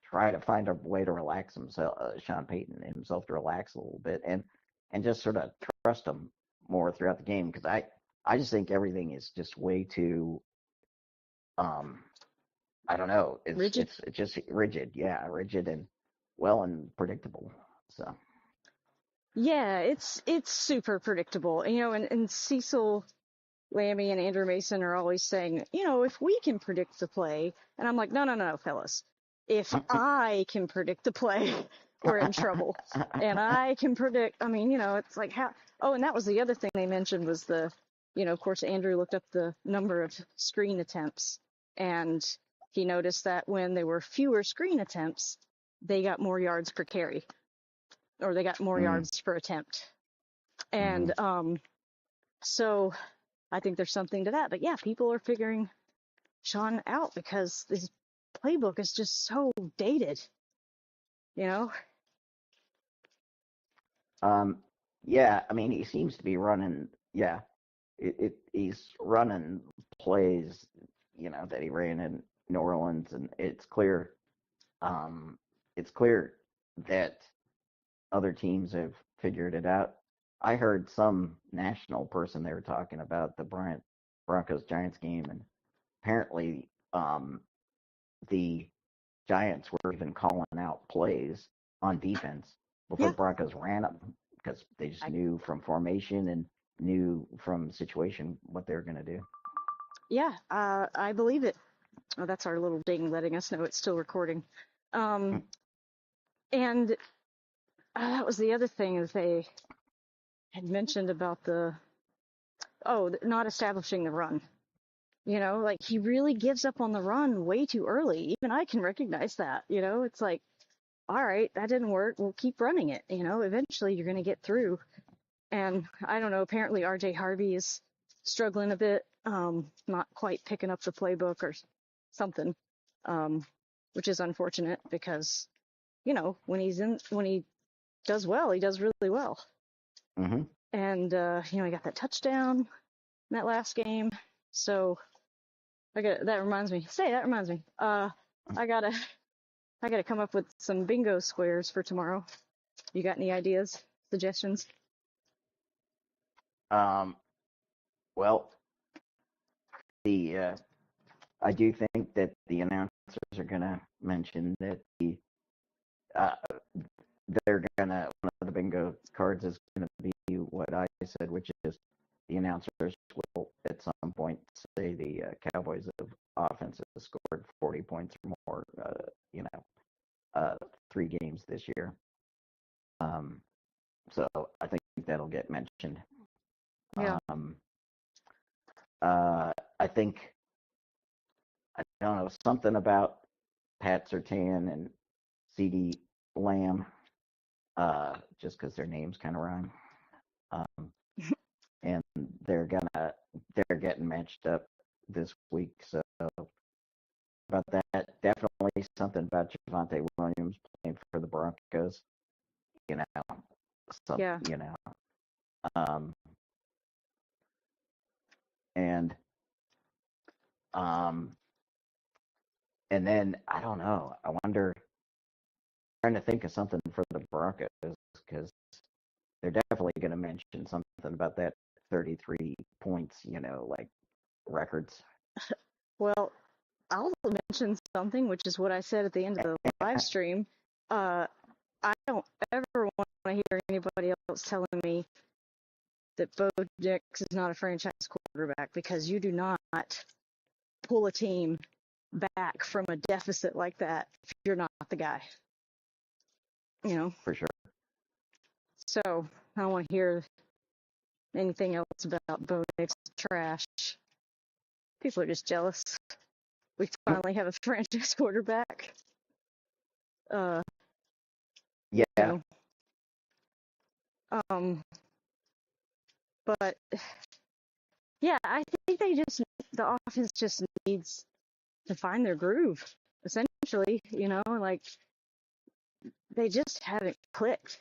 try to find a way to relax himself, Sean Payton himself, to relax a little bit, and just sort of trust him more throughout the game, because I just think everything is just way too um I don't know, Rigid. it's just rigid, yeah, rigid and predictable. So Yeah, it's super predictable. And Cecil Lammy and Andrew Mason are always saying, if we can predict the play, and I'm like, no, no, no, fellas. If I can predict the play, we're in trouble. And I can predict, it's like how, oh, and that was the other thing they mentioned was of course, Andrew looked up the number of screen attempts, and he noticed that when there were fewer screen attempts, they got more yards per carry, or they got more mm, yards per attempt. hmm And so I think there's something to that. But yeah, people are figuring Sean out because this playbook is just so dated, you know? um yeah, I mean, he seems to be running, yeah, he's running plays, that he ran in New Orleans, and um, it's clear that other teams have figured it out. I heard some national person, they were talking about the Broncos Giants game, and apparently the Giants were even calling out plays on defense before Yeah, the Broncos ran them, because they just I, knew from formation and knew from situation what they were going to do. yeah, I believe it. Oh, that's our little ding letting us know it's still recording. Um, and that was the other thing that they had mentioned about not establishing the run. Like he really gives up on the run way too early. Even I can recognize that. It's like, all right, that didn't work. We'll keep running it. Eventually you're going to get through. And I don't know, apparently RJ Harvey is struggling a bit, not quite picking up the playbook or something, which is unfortunate because, when he does well, he does really well. Mm-hmm. And, he got that touchdown in that last game. So that reminds me, I gotta, I gotta come up with some bingo squares for tomorrow. You got any ideas, suggestions? Um, well, the I do think that the announcers are going to mention that uh, they're going to, one of the bingo cards is going to be what I said, which is the announcers will at some point say the Cowboys have offense has scored 40 points or more, 3 games this year. Um, so I think that'll get mentioned. Yeah. Um, I think, I don't know, something about Pat Surtain and CD Lamb, just because their names kind of rhyme. Um, and they're getting matched up this week. So about that, definitely something about Javonte Williams playing for the Broncos. You know, some Yeah. um, and um, and then I don't know. I wonder. Trying to think of something for the Broncos, because they're definitely going to mention something about that 33 points, like records. Well, I'll mention something, which is what I said at the end of the live stream. I don't ever want to hear anybody else telling me that Bo Nix is not a franchise quarterback, because you do not pull a team back from a deficit like that if you're not the guy. For sure. So I don't want to hear anything else about Bo Nix trash. People are just jealous. We finally have a franchise quarterback. Yeah. But yeah, I think the offense just needs to find their groove, essentially, like they just haven't clicked,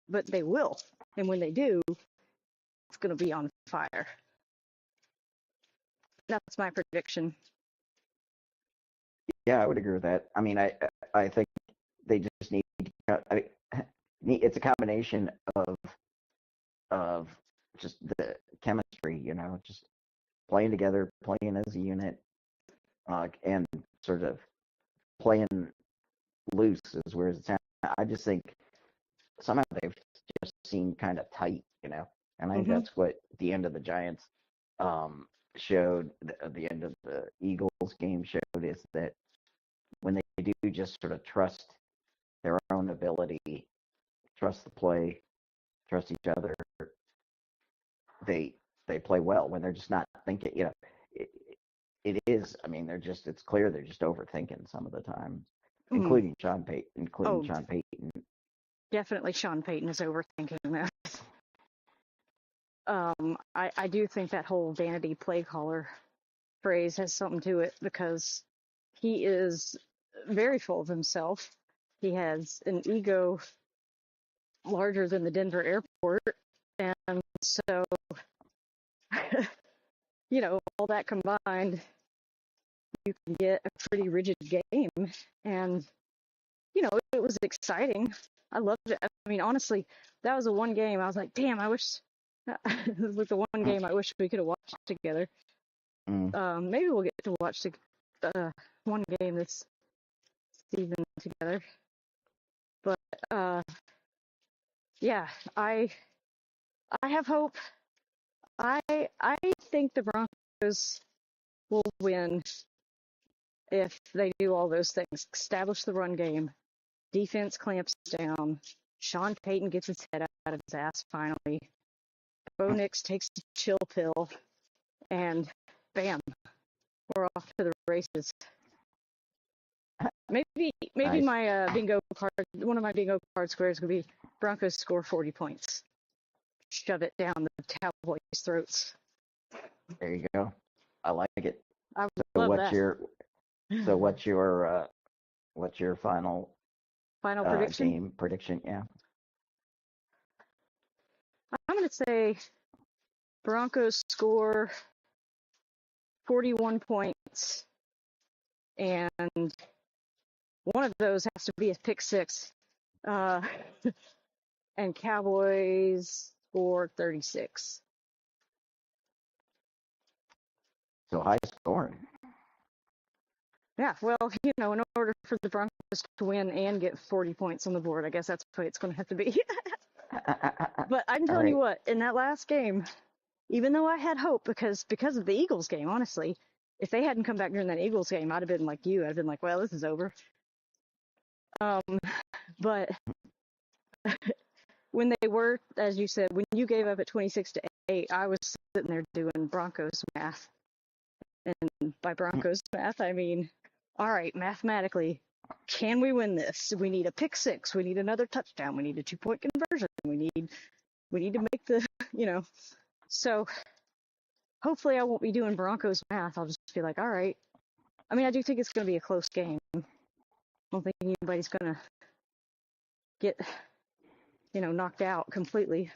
but they will. And when they do, it's going to be on fire. That's my prediction. Yeah, I would agree with that. I mean, I think they just need it's a combination of just the chemistry, just playing together, playing as a unit, and sort of playing loose is where it's at. I just think somehow they've just seemed kind of tight, and I think that's what the end of the Giants showed, the end of the Eagles game showed, is that when they do just sort of trust their own ability, trust the play, trust each other, they play well. When they're just not thinking, it is. I mean, it's clear they're just overthinking some of the time, including Sean Payton. Sean Payton. Definitely Sean Payton is overthinking that. I do think that whole vanity play caller phrase has something to it, because he is very full of himself. He has an ego larger than the Denver airport. And so, all that combined, you can get a pretty rigid game. And, it was exciting. I loved it. I mean, honestly, that was the one game I was like, damn, I wish, with the one game I wish we could have watched together. Maybe we'll get to watch the one game this season together. But yeah, I have hope. I think the Broncos will win if they do all those things. Establish the run game, defense clamps down, Sean Payton gets his head out of his ass finally, Bo Nix takes the chill pill, and bam, we're off to the races. Maybe Nice. my bingo card, one of my bingo card squares would be Broncos score 40 points. Shove it down the Cowboys' throats. There you go. I like it. I would So love what's that. what's your final prediction? game prediction? Yeah. I'm going to say Broncos score 41 points, and one of those has to be a pick six. And Cowboys score 36. So high scoring. Yeah, well, in order for the Broncos to win and get 40 points on the board, I guess that's the way it's going to have to be. But I'm telling you what, in that last game, even though I had hope, because of the Eagles game, honestly, if they hadn't come back during that Eagles game, I'd have been like you. I'd have been like, well, this is over. But when they were, as you said, when you gave up at 26-8, I was sitting there doing Broncos math. And by Broncos math, I mean, all right, mathematically, can we win this? We need a pick six. We need another touchdown. We need a 2-point conversion. We need to make the, So hopefully I won't be doing Broncos math. I'll just be like, all right. I mean, I do think it's going to be a close game. I don't think anybody's going to get, knocked out completely.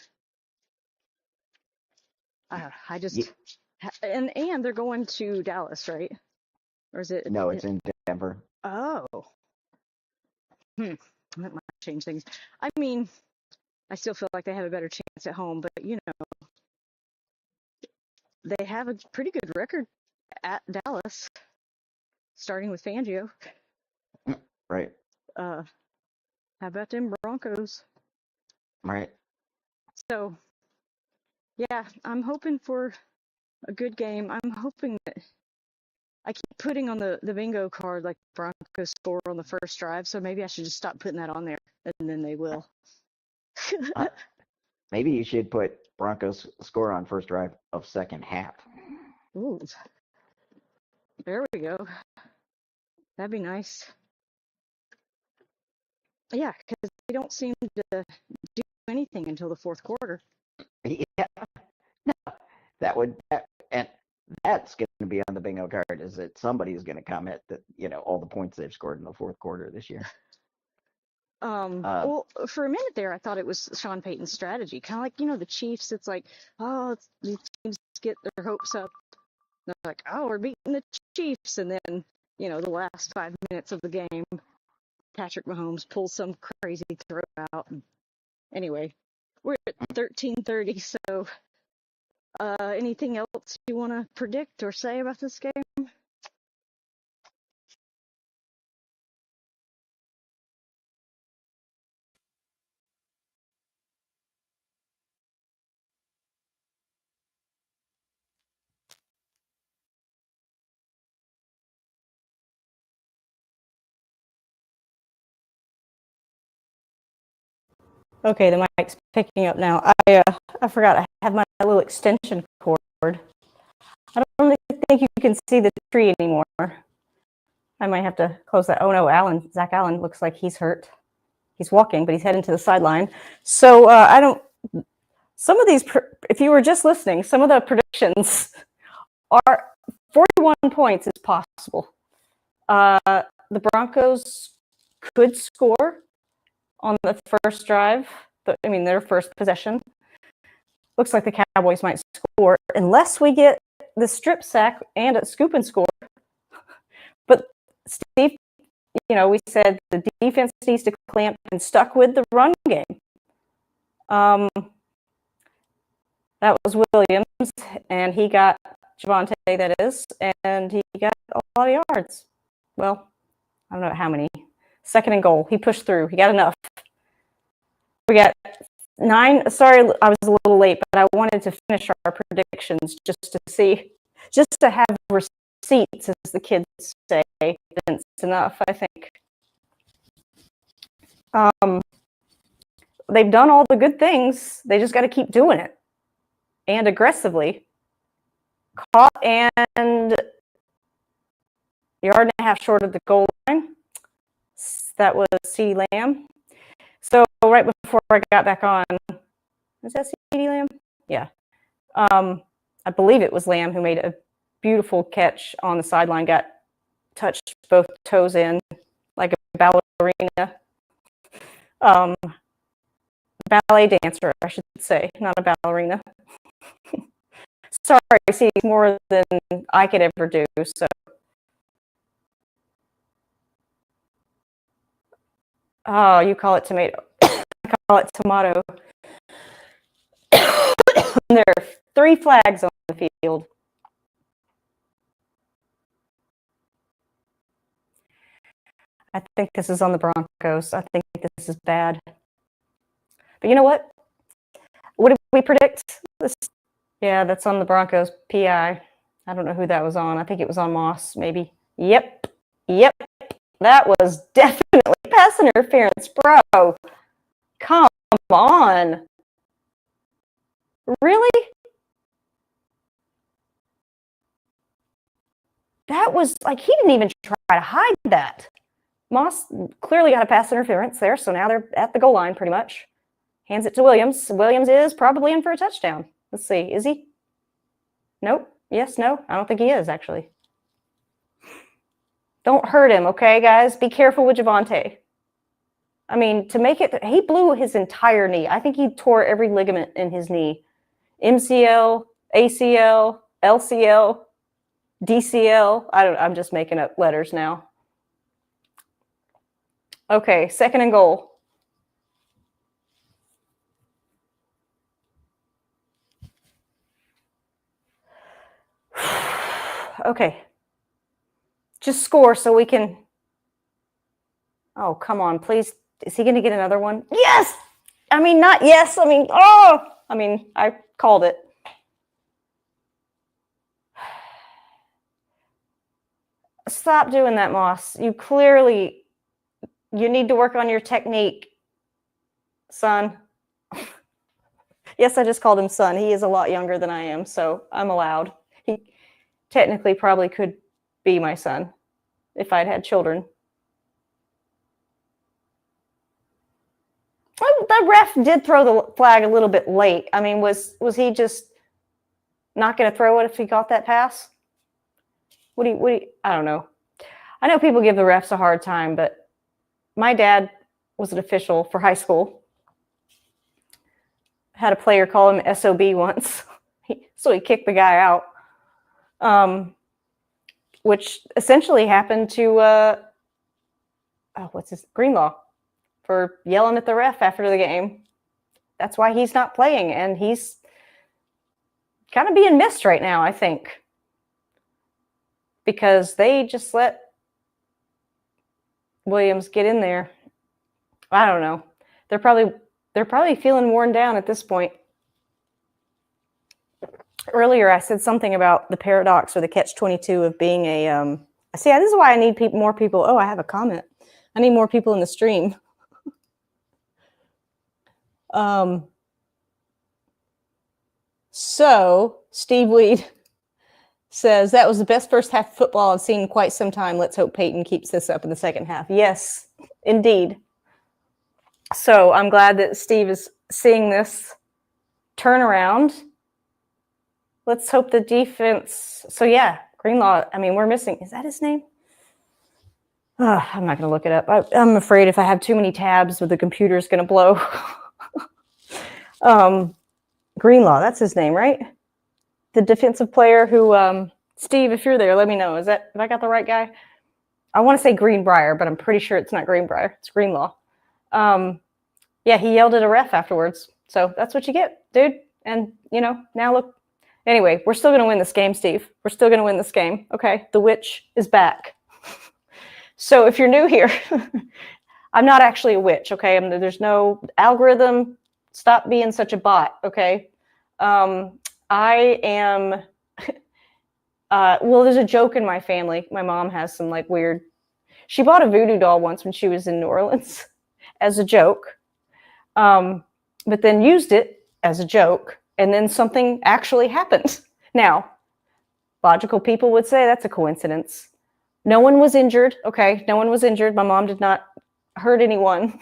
I just, and they're going to Dallas, right? Or is it? No, it's in Denver. Oh. That might change things. I mean, I still feel like they have a better chance at home, but they have a pretty good record at Dallas, starting with Fangio. Right. How about them Broncos? Right. So, yeah, I'm hoping for a good game. I'm hoping that I keep putting on the bingo card like Broncos score on the first drive, so maybe I should just stop putting that on there, and then they will. Maybe you should put Broncos score on first drive of second half. Ooh, there we go. That'd be nice. Yeah, because they don't seem to do anything until the fourth quarter. Yeah, and that's going to be on the bingo card, is that somebody's going to comment that all the points they've scored in the fourth quarter this year. Well, for a minute there, I thought it was Sean Payton's strategy, kind of like the Chiefs. It's like, oh, these teams get their hopes up. They're like, oh, we're beating the Chiefs, and then the last 5 minutes of the game, Patrick Mahomes pulls some crazy throw out. Anyway, we're at 13:30. So, anything else you want to predict or say about this game? Okay, the mic's picking up now. I forgot I have my little extension cord. I don't really think you can see the tree anymore. I might have to close that. Oh no, Zach Allen looks like he's hurt. He's walking, but he's heading to the sideline. So some of these, if you were just listening, some of the predictions are 41 points is possible. The Broncos could score on the first drive, their first possession. Looks like the Cowboys might score unless we get the strip sack and a scoop and score. But Steve, we said the defense needs to clamp and stuck with the run game. That was Williams, and he got Javonte, that is, and he got a lot of yards. Well, I don't know how many. Second and goal. He pushed through. He got enough. We got 9. Sorry, I was a little late, but I wanted to finish our predictions just to have receipts, as the kids say. It's enough, I think. They've done all the good things. They just got to keep doing it, and aggressively. Caught and yard and a half short of the goal line. That was CeeDee Lamb. So right before I got back on, is that CeeDee Lamb? Yeah. I believe it was Lamb who made a beautiful catch on the sideline, touched both toes in like a ballerina. Ballet dancer, I should say, not a ballerina. Sorry, see, more than I could ever do, so. Oh, you call it tomato. I call it tomato. There are 3 flags on the field. I think this is on the Broncos. I think this is bad. But you know what? What did we predict? Yeah, that's on the Broncos. PI. I don't know who that was on. I think it was on Moss, maybe. Yep. That was definitely pass interference, bro. Come on. Really? That was like, he didn't even try to hide that. Moss clearly got a pass interference there, so now they're at the goal line pretty much. Hands it to Williams. Williams is probably in for a touchdown. Let's see. Is he? Nope. Yes, no. I don't think he is, actually. Don't hurt him, okay, guys? Be careful with Javonte. I mean, to make it, he blew his entire knee. I think he tore every ligament in his knee. MCL, ACL, LCL, DCL. I'm just making up letters now. Okay, second and goal. Okay. Just score so we can. Oh, come on, please. Is he going to get another one? Yes! I mean, not yes. I mean, oh! I mean, I called it. Stop doing that, Moss. You need to work on your technique, son. Yes, I just called him son. He is a lot younger than I am, so I'm allowed. He technically probably could be my son if I'd had children. Well, the ref did throw the flag a little bit late. I mean, was he just not going to throw it if he got that pass? What do you, I don't know. I know people give the refs a hard time, but my dad was an official for high school. Had a player call him SOB once, so he kicked the guy out, which essentially happened to Greenlaw for yelling at the ref after the game. That's why he's not playing, and he's kind of being missed right now, I think, because they just let Williams get in there. I don't know. They're probably feeling worn down at this point. Earlier, I said something about the paradox or the catch-22 of being a. See, this is why I need more people. Oh, I have a comment. I need more people in the stream. So Steve Weed says that was the best first half of football I've seen in quite some time. Let's hope Peyton keeps this up in the second half. Yes, indeed. So I'm glad that Steve is seeing this turnaround. Let's hope the defense. So yeah, Greenlaw. I mean, we're missing. Is that his name? Oh, I'm not going to look it up. I'm afraid if I have too many tabs, the computer's going to blow. Greenlaw, that's his name, right? The defensive player who, Steve, if you're there, let me know. Have I got the right guy? I want to say Greenbrier, but I'm pretty sure it's not Greenbrier. It's Greenlaw. Yeah, he yelled at a ref afterwards. So that's what you get, dude. And, now look. Anyway, we're still going to win this game, Steve. We're still going to win this game. Okay, the witch is back. So if you're new here, I'm not actually a witch, okay? There's no algorithm. Stop being such a bot, okay? I am, there's a joke in my family. My mom has some weird, she bought a voodoo doll once when she was in New Orleans as a joke, but then used it as a joke, and then something actually happened. Now, logical people would say that's a coincidence. No one was injured, okay? No one was injured. My mom did not hurt anyone.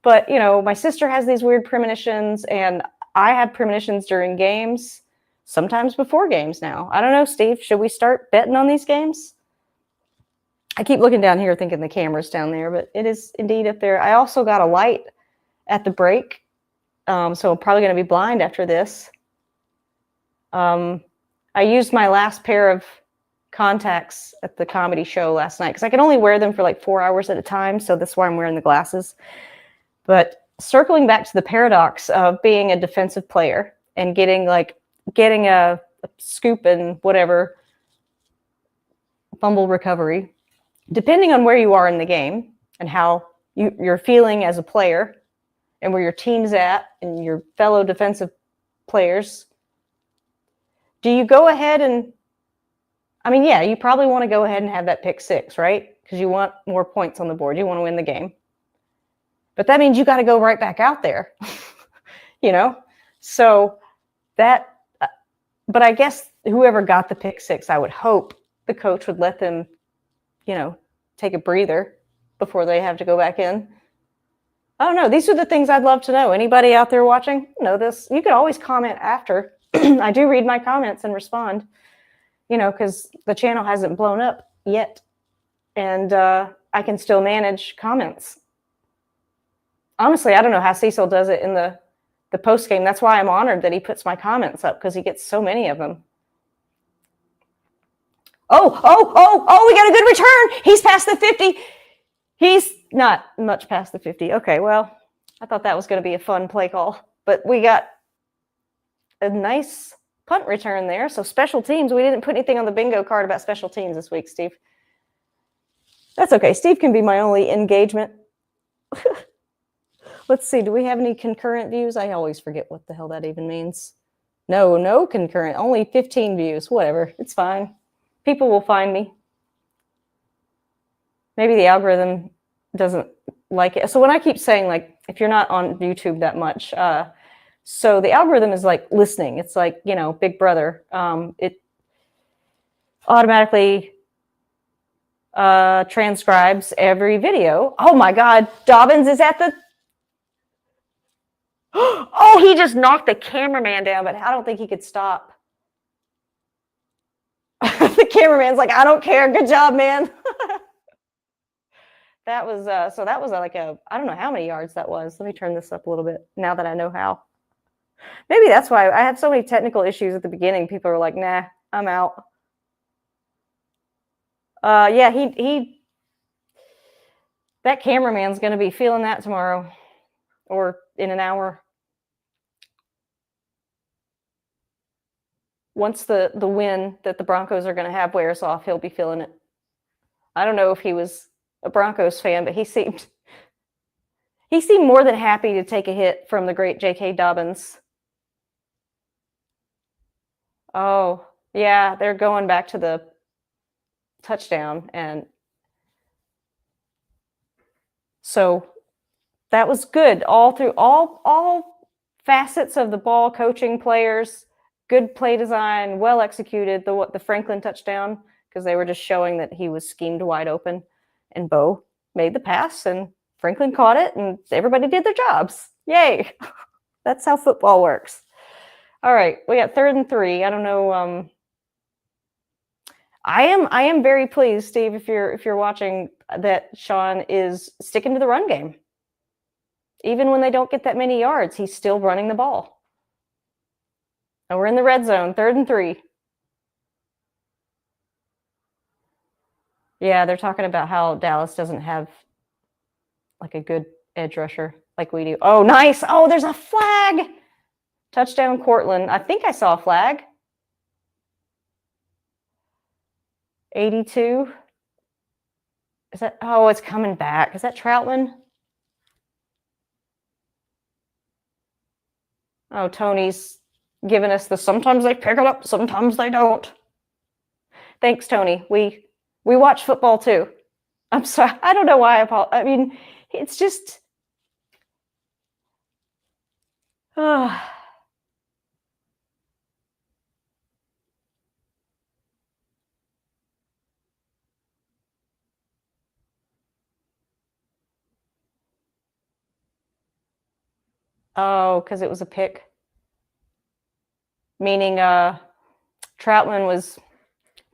But, my sister has these weird premonitions, and I have premonitions during games, sometimes before games now. I don't know, Steve, should we start betting on these games? I keep looking down here thinking the camera's down there, but it is indeed up there. I also got a light at the break, so I'm probably going to be blind after this. I used my last pair of contacts at the comedy show last night because I could only wear them for 4 hours at a time, so that's why I'm wearing the glasses. But circling back to the paradox of being a defensive player and getting a scoop and whatever, fumble recovery, depending on where you are in the game and how you're feeling as a player and where your team's at and your fellow defensive players, do you go ahead and, you probably want to go ahead and have that pick six, right? Because you want more points on the board. You want to win the game. But that means you got to go right back out there, So that, but I guess whoever got the pick six, I would hope the coach would let them, take a breather before they have to go back in. I don't know. These are the things I'd love to know. Anybody out there watching know this? You could always comment after. I do read my comments and respond, because the channel hasn't blown up yet. And I can still manage comments. Honestly, I don't know how Cecil does it in the post game. That's why I'm honored that he puts my comments up, because he gets so many of them. Oh, we got a good return. He's past the 50. He's not much past the 50. Okay, well, I thought that was going to be a fun play call. But we got a nice punt return there. So special teams, we didn't put anything on the bingo card about special teams this week, Steve. That's okay. Steve can be my only engagement. Let's see. Do we have any concurrent views? I always forget what the hell that even means. No concurrent. Only 15 views. Whatever. It's fine. People will find me. Maybe the algorithm doesn't like it. So when I keep saying, like, if you're not on YouTube that much, so the algorithm is like listening. It's like, you know, Big Brother. It automatically transcribes every video. Oh my God. Dobbins is at the... Oh, he just knocked the cameraman down, but I don't think he could stop. The cameraman's like, I don't care. Good job, man. That was, so that was like a, I don't know how many yards that was. Let me turn this up a little bit now that I know how. Maybe that's why I had so many technical issues at the beginning. People were like, nah, I'm out. Yeah, that cameraman's going to be feeling that tomorrow or in an hour. Once the win that the Broncos are going to have wears off, he'll be feeling it. I don't know if he was a Broncos fan, but he seemed more than happy to take a hit from the great J.K. Dobbins. Oh, yeah, they're going back to the touchdown. And so that was good all through all facets of the ball, coaching, players, good play design, well executed. The Franklin touchdown, because they were just showing that he was schemed wide open, and Bo made the pass and Franklin caught it and everybody did their jobs. Yay. That's how football works. All right, we got 3rd and 3. I don't know. I am very pleased, Steve, if you're watching, that Sean is sticking to the run game. Even when they don't get that many yards, he's still running the ball. And we're in the red zone, 3rd and 3. Yeah, they're talking about how Dallas doesn't have like a good edge rusher like we do. Oh, nice. Oh, there's a flag. Touchdown, Cortland. I think I saw a flag. 82. Is that? Oh, it's coming back. Is that Troutman? Oh, Tony's giving us the sometimes they pick it up, sometimes they don't. Thanks, Tony. We watch football too. I'm sorry. I don't know why I mean, it's just... Oh, because it was a pick. Meaning Troutman was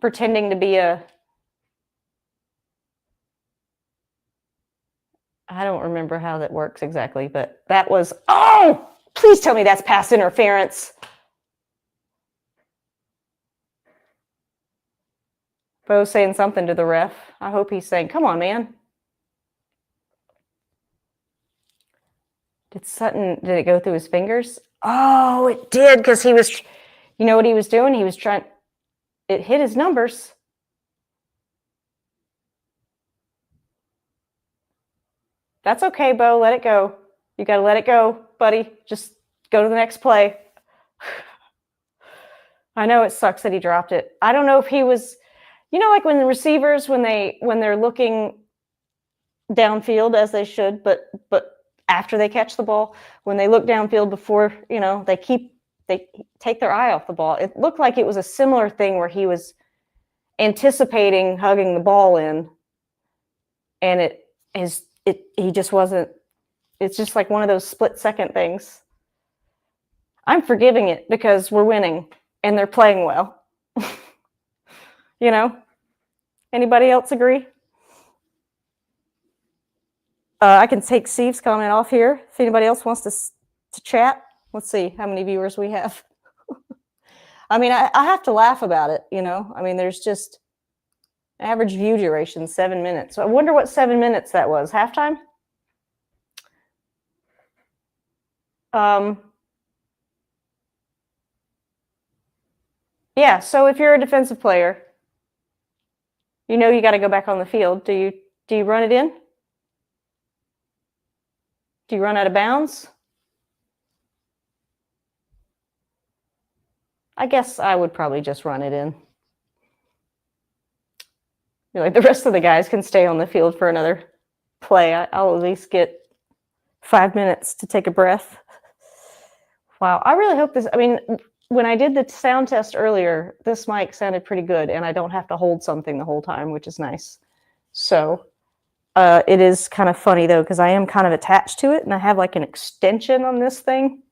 pretending to be a... I don't remember how that works exactly, but that was... Oh! Please tell me that's pass interference. Bo's saying something to the ref. I hope he's saying, come on, man. Did it go through his fingers? Oh, it did, because he was... You know what he was doing? He was trying... It hit his numbers. That's okay, Bo. Let it go. You got to let it go, buddy. Just go to the next play. I know it sucks that he dropped it. I don't know if he was... You know, like when the receivers, when they're looking downfield, as they should, but after they catch the ball, when they look downfield before, you know, they take their eye off the ball. It looked like it was a similar thing where he was anticipating hugging the ball in, and he just wasn't. It's just like one of those split-second things. I'm forgiving it because we're winning and they're playing well. You know? Anybody else agree? I can take Steve's comment off here. If anybody else wants to chat, let's see how many viewers we have. I mean, I have to laugh about it, you know? I mean, there's just average view duration, 7 minutes. So I wonder what 7 minutes that was. Halftime? Yeah, so if you're a defensive player, you know you got to go back on the field. Do you run it in? Do you run out of bounds? I guess I would probably just run it in. You know, like the rest of the guys can stay on the field for another play. I'll at least get 5 minutes to take a breath. Wow, I really hope this. I mean, when I did the sound test earlier, this mic sounded pretty good, and I don't have to hold something the whole time, which is nice. So it is kind of funny though, because I am kind of attached to it, and I have like an extension on this thing.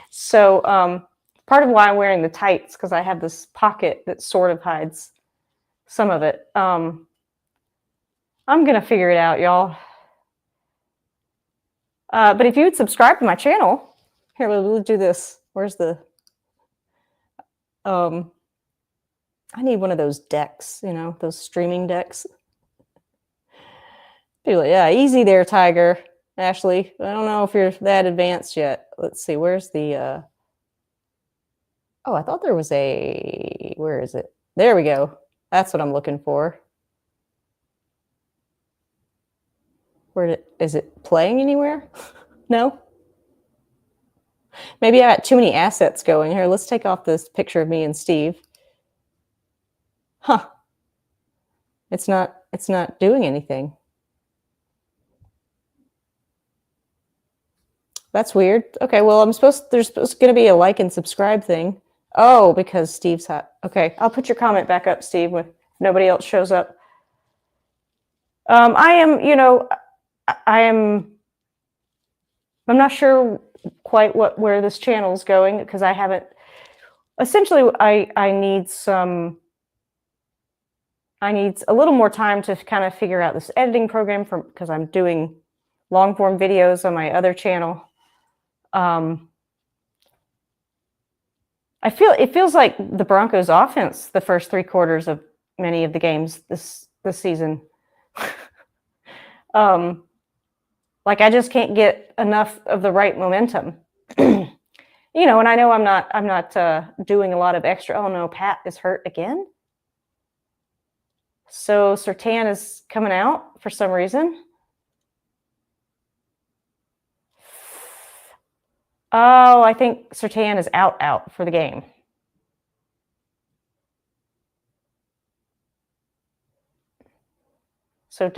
So part of why I'm wearing the tights, because I have this pocket that sort of hides some of it. I'm gonna figure it out, y'all. But if you would subscribe to my channel, here, we'll do this. Where's the, I need one of those decks, you know, those streaming decks. Be like, yeah, easy there, Tiger. Ashley, I don't know if you're that advanced yet. Let's see, where's the, oh, I thought there was a, where is it? There we go. That's what I'm looking for. Is it playing anywhere? No? Maybe I got too many assets going. Here, let's take off this picture of me and Steve. Huh. It's not doing anything. That's weird. Okay, well, there's supposed to be a like and subscribe thing. Oh, because Steve's hot. Okay, I'll put your comment back up, Steve, when nobody else shows up. I am, you know, I'm not sure quite where this channel is going, because I haven't, essentially, I need a little more time to kind of figure out this editing program because I'm doing long form videos on my other channel. It feels like the Broncos offense the first 3 quarters of many of the games this season. Like I just can't get enough of the right momentum. You know, and I know I'm not doing a lot of extra. Oh no, Pat is hurt again. So Surtain is coming out for some reason. Oh, I think Surtain is out for the game. So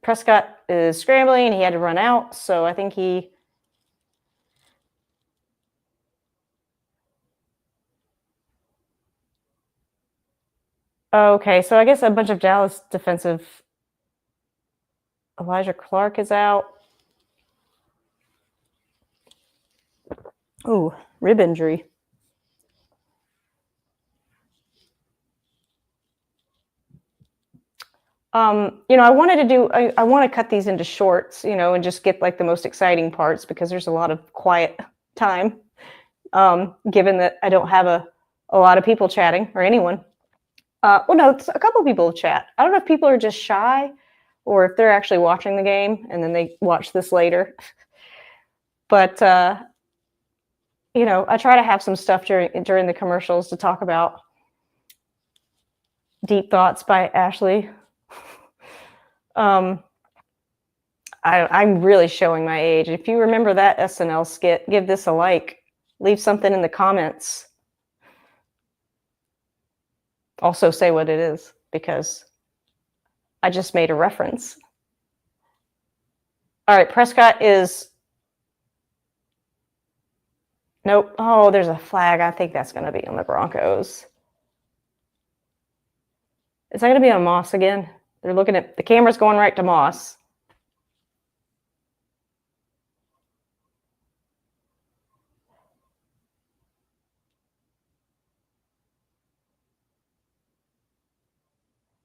Prescott is scrambling, and he had to run out. So I think he. Okay, so I guess a bunch of Dallas defensive. Elijah Clark is out. Ooh, rib injury. You know, I want to cut these into shorts, you know, and just get like the most exciting parts, because there's a lot of quiet time, given that I don't have a lot of people chatting or anyone. Well, no, it's a couple people chat. I don't know if people are just shy or if they're actually watching the game and then they watch this later. But, you know, I try to have some stuff during the commercials to talk about. Deep Thoughts by Ashley. I'm really showing my age. If you remember that SNL skit, give this a like. Leave something in the comments. Also say what it is, because I just made a reference. All right, Prescott is... Nope. Oh, there's a flag. I think that's going to be on the Broncos. Is that going to be on Moss again? They're looking at... The camera's going right to Moss.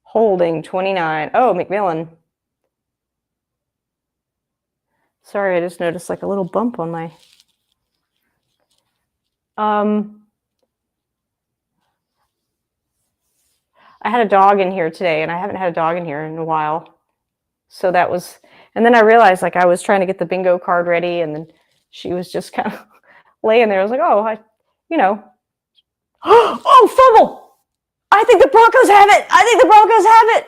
Holding 29. Oh, McMillan. Sorry, I just noticed like a little bump on my... I had a dog in here today, and I haven't had a dog in here in a while. So that was... And then I realized, like, I was trying to get the bingo card ready, and then she was just kind of laying there. I was like, oh, you know, Oh, fumble! I think the Broncos have it. I think the Broncos have it.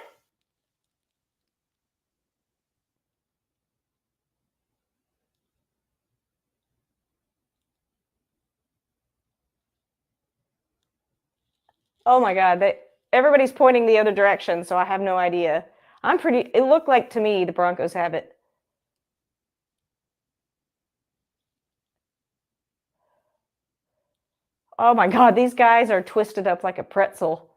Oh my God. Everybody's pointing the other direction, so I have no idea. It looked like to me the Broncos have it. Oh my God, these guys are twisted up like a pretzel.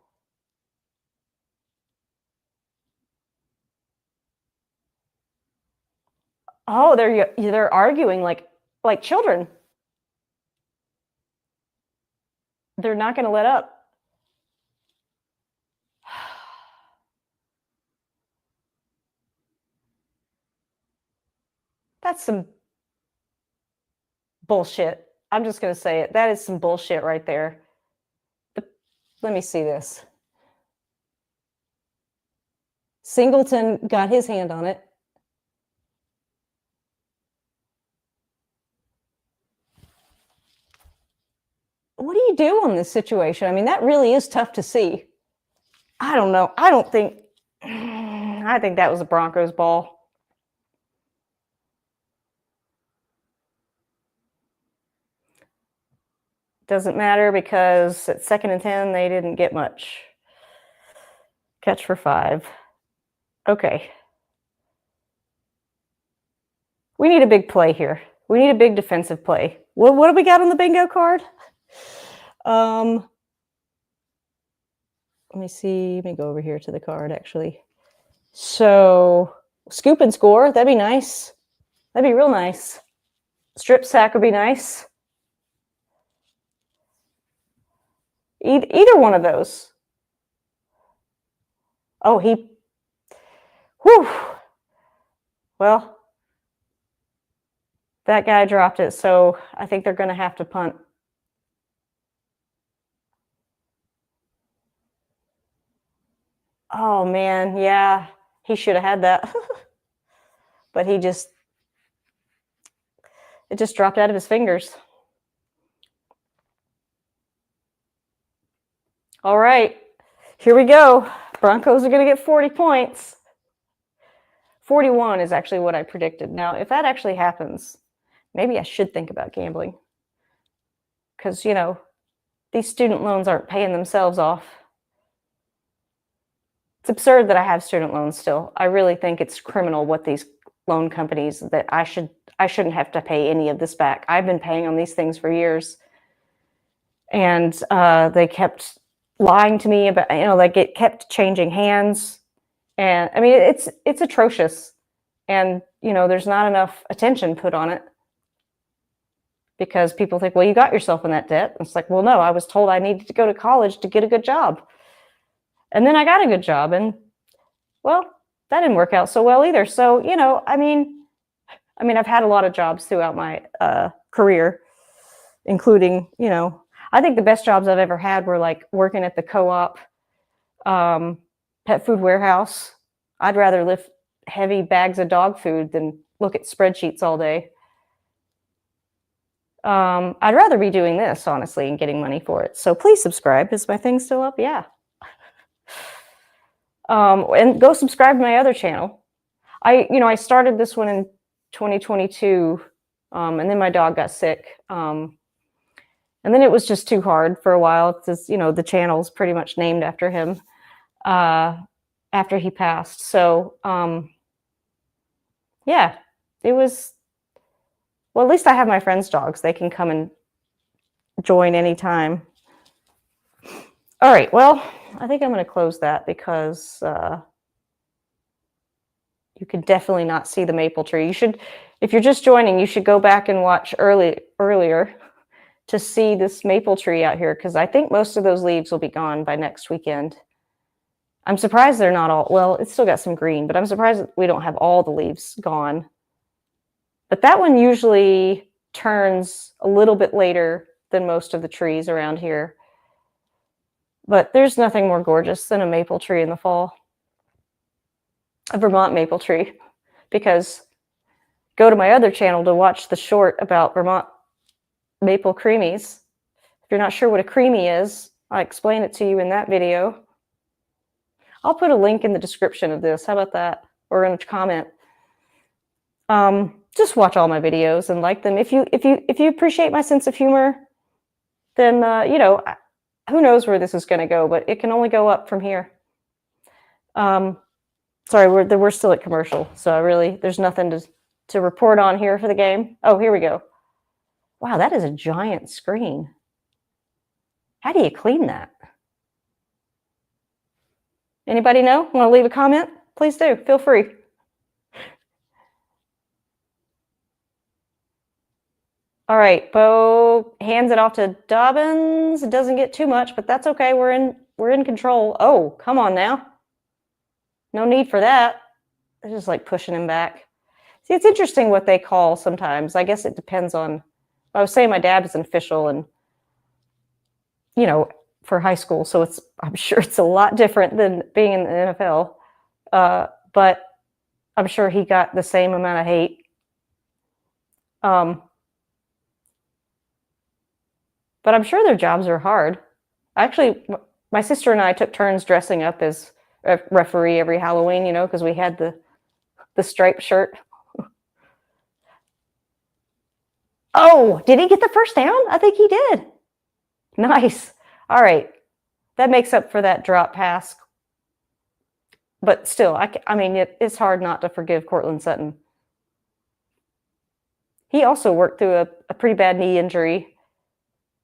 Oh, they're arguing like children. They're not going to let up. That's some bullshit. I'm just going to say it. That is some bullshit right there. Let me see this. Singleton got his hand on it. What do you do in this situation? I mean, that really is tough to see. I don't know. I think that was a Broncos ball. Doesn't matter because at 2nd and 10, they didn't get much. Catch for 5. Okay. We need a big play here. We need a big defensive play. What do we got on the bingo card? Let me see. Let me go over here to the card, actually. So, scoop and score. That'd be nice. That'd be real nice. Strip sack would be nice. Either one of those. Oh, whew. Well, that guy dropped it, so I think they're going to have to punt. Oh, man, yeah. He should have had that. But it just dropped out of his fingers. All right, here we go. Broncos are going to get 40 points. 41 is actually what I predicted. Now, if that actually happens, maybe I should think about gambling. Because, these student loans aren't paying themselves off. It's absurd that I have student loans still. I really think it's criminal what these loan companies, that I shouldn't have to pay any of this back. I've been paying on these things for years. And they kept lying to me about, like it kept changing hands. And I mean, it's atrocious. And, there's not enough attention put on it because people think, well, you got yourself in that debt. And it's like, well, no, I was told I needed to go to college to get a good job. And then I got a good job and, well, that didn't work out so well either. So, I mean, I've had a lot of jobs throughout my career, including, I think the best jobs I've ever had were like working at the co-op, pet food warehouse. I'd rather lift heavy bags of dog food than look at spreadsheets all day. I'd rather be doing this, honestly, and getting money for it. So please subscribe. Is my thing still up? Yeah. And go subscribe to my other channel. I started this one in 2022, and then my dog got sick. And then it was just too hard for a while because, the channel's pretty much named after him after he passed. So, yeah, it was, well, at least I have my friends' dogs. They can come and join anytime. All right, well, I think I'm going to close that because you can definitely not see the maple tree. You should, if you're just joining, you should go back and watch earlier to see this maple tree out here because I think most of those leaves will be gone by next weekend. I'm surprised they're not all, well, it's still got some green, but I'm surprised that we don't have all the leaves gone. But that one usually turns a little bit later than most of the trees around here. But there's nothing more gorgeous than a maple tree in the fall. A Vermont maple tree. Because go to my other channel to watch the short about Vermont maple creamies. If you're not sure what a creamy is, I explain it to you in that video. I'll put a link in the description of this. How about that? Or in a comment. Just watch all my videos and like them. If you appreciate my sense of humor, then you know, who knows where this is going to go, but it can only go up from here. Sorry, we're still at commercial, so there's nothing to report on here for the game. Oh, here we go. Wow, that is a giant screen. How do you clean that? Anybody know? Want to leave a comment? Please do. Feel free. All right, Bo hands it off to Dobbins. It doesn't get too much, but that's okay. We're in control. Oh, come on now. No need for that. They're just like pushing him back. See, it's interesting what they call sometimes. I guess it depends on. I was saying my dad is an official, and you know, for high school, so I'm sure it's a lot different than being in the NFL. But I'm sure he got the same amount of hate. But I'm sure their jobs are hard. Actually, my sister and I took turns dressing up as a referee every Halloween, you know, because we had the striped shirt. Oh, did he get the first down? I think he did. Nice. All right. That makes up for that drop pass. But still, I mean, it's hard not to forgive Cortland Sutton. He also worked through a pretty bad knee injury.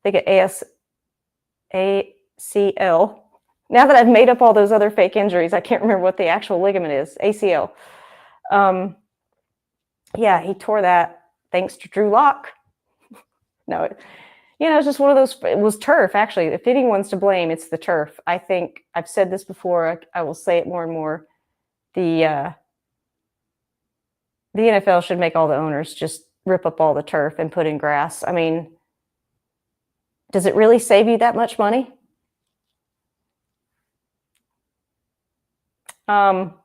I think ACL. Now that I've made up all those other fake injuries, I can't remember what the actual ligament is. ACL. Yeah, he tore that thanks to Drew Lock. No, it's just one of those. It was turf, actually. If anyone's to blame, it's the turf. I think I've said this before. I will say it more and more. The NFL should make all the owners just rip up all the turf and put in grass. I mean, does it really save you that much money? So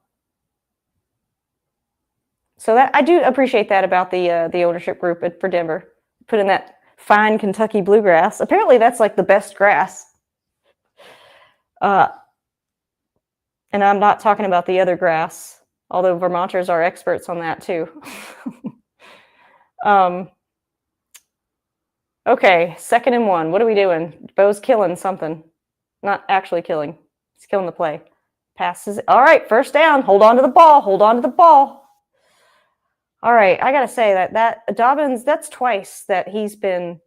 that I do appreciate that about the ownership group for Denver. Put in that fine Kentucky bluegrass. Apparently, that's like the best grass. And I'm not talking about the other grass, although Vermonters are experts on that too. Okay, 2nd and 1. What are we doing? Bo's killing something. Not actually killing. He's killing the play. Passes. All right, 1st down. Hold on to the ball. Hold on to the ball. All right, I got to say that Dobbins, that's twice that he's been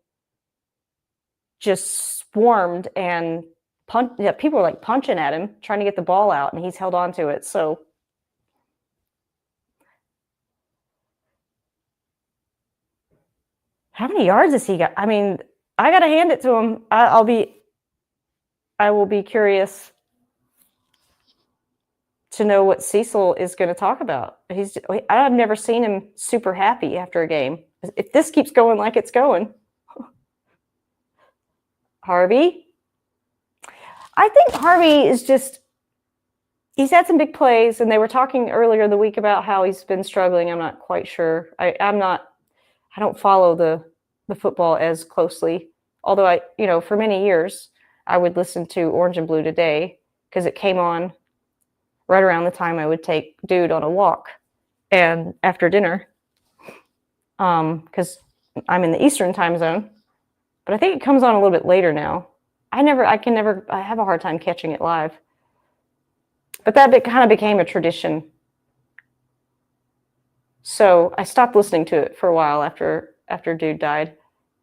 just swarmed and people are like punching at him, trying to get the ball out, and he's held on to it. So how many yards has he got? I mean, I got to hand it to him. I will be curious to know what Cecil is going to talk about. I've never seen him super happy after a game. If this keeps going like it's going. Harvey. I think Harvey is he's had some big plays, and they were talking earlier in the week about how he's been struggling. I'm not quite sure. I don't follow the football as closely. Although for many years, I would listen to Orange and Blue Today because it came on right around the time I would take Dude on a walk and after dinner, because I'm in the Eastern time zone. But I think it comes on a little bit later now. I have a hard time catching it live. But that kind of became a tradition. So I stopped listening to it for a while after Dude died.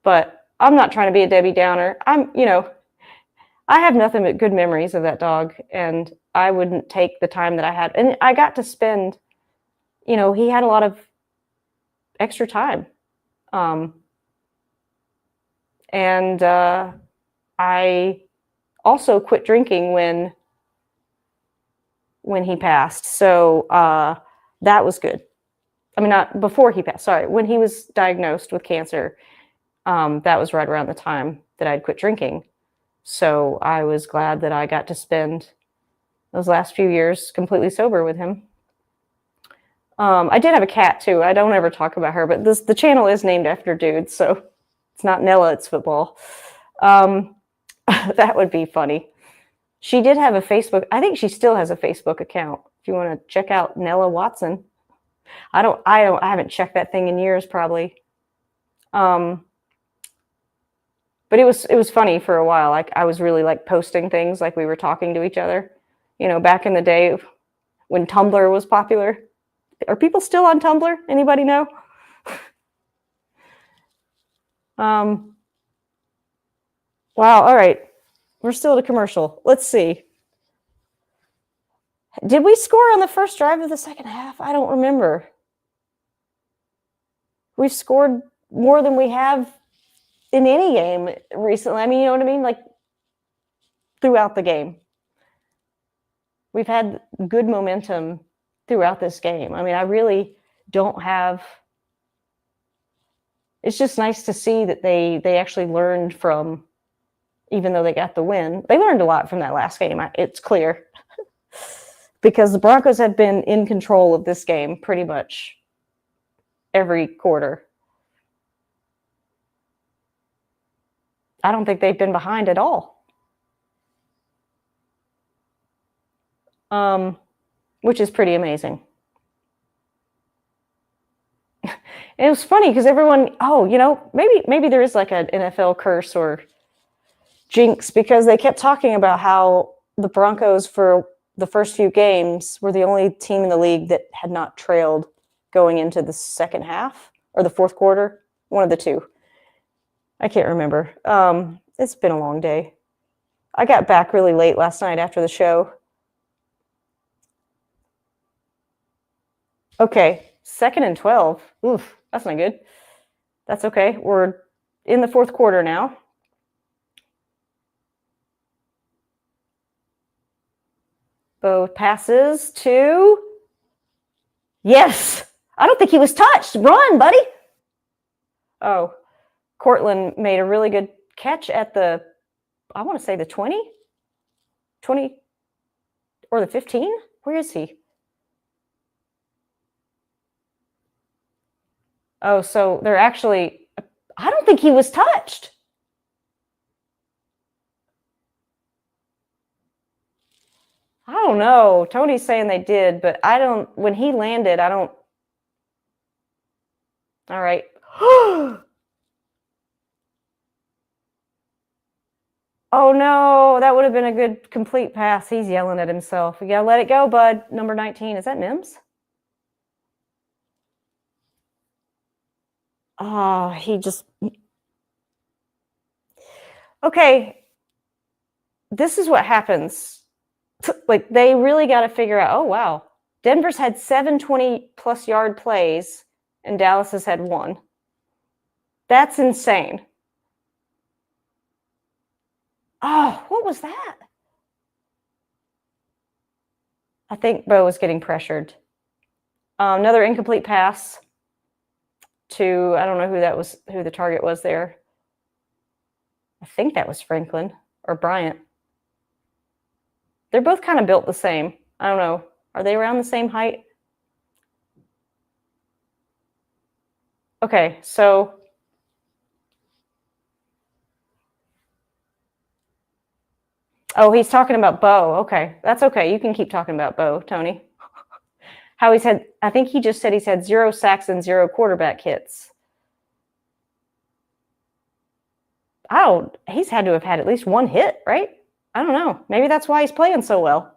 But I'm not trying to be a Debbie Downer. I have nothing but good memories of that dog, and I wouldn't take the time that I had. And I got to spend, he had a lot of extra time. And I also quit drinking when he passed. So that was good. I mean, not before he passed, sorry. When he was diagnosed with cancer, that was right around the time that I'd quit drinking. So I was glad that I got to spend those last few years completely sober with him. I did have a cat too. I don't ever talk about her, but the channel is named after Dude, so it's not Nella, it's football. That would be funny. She did have a Facebook. I think she still has a Facebook account. If you want to check out Nella Watson. I haven't checked that thing in years probably. But it was funny for a while. Like I was really like posting things like we were talking to each other. You know, back in the day when Tumblr was popular. Are people still on Tumblr? Anybody know? Wow, all right. We're still at a commercial. Let's see. Did we score on the first drive of the second half? I don't remember. We've scored more than we have in any game recently. I mean, you know what I mean? Like throughout the game. We've had good momentum throughout this game. I mean, I really don't have. It's just nice to see that they actually learned from, even though they got the win. They learned a lot from that last game. It's clear. Because the Broncos have been in control of this game pretty much every quarter. I don't think they've been behind at all. Which is pretty amazing. It was funny because everyone, maybe there is like an NFL curse or jinx, because they kept talking about how the Broncos for the first few games were the only team in the league that had not trailed going into the second half or the fourth quarter. One of the two. I can't remember. It's been a long day. I got back really late last night after the show. Okay, 2nd and 12. Oof, that's not good. That's okay. We're in the fourth quarter now. Both passes to... Yes! I don't think he was touched. Run, buddy! Oh, Cortland made a really good catch at the, I want to say the 20? 20 or the 15? Where is he? Oh, so they're actually, I don't think he was touched. I don't know. Tony's saying they did, but when he landed, I don't. All right. Oh no, that would have been a good complete pass. He's yelling at himself. You gotta let it go, bud. Number 19. Is that Mims? Oh, he just. Okay. This is what happens. Like, they really got to figure out, oh, wow. Denver's had 7 20-plus yard plays, and Dallas has had 1. That's insane. Oh, what was that? I think Bo was getting pressured. Another incomplete pass to, I don't know who the target was there. I think that was Franklin or Bryant. They're both kind of built the same. I don't know. Are they around the same height? Okay, so oh, he's talking about Bo. Okay, that's okay. You can keep talking about Bo, Tony. How I think he just said he's had 0 sacks and 0 quarterback hits. He's had to have had at least 1 hit, right? I don't know. Maybe that's why he's playing so well.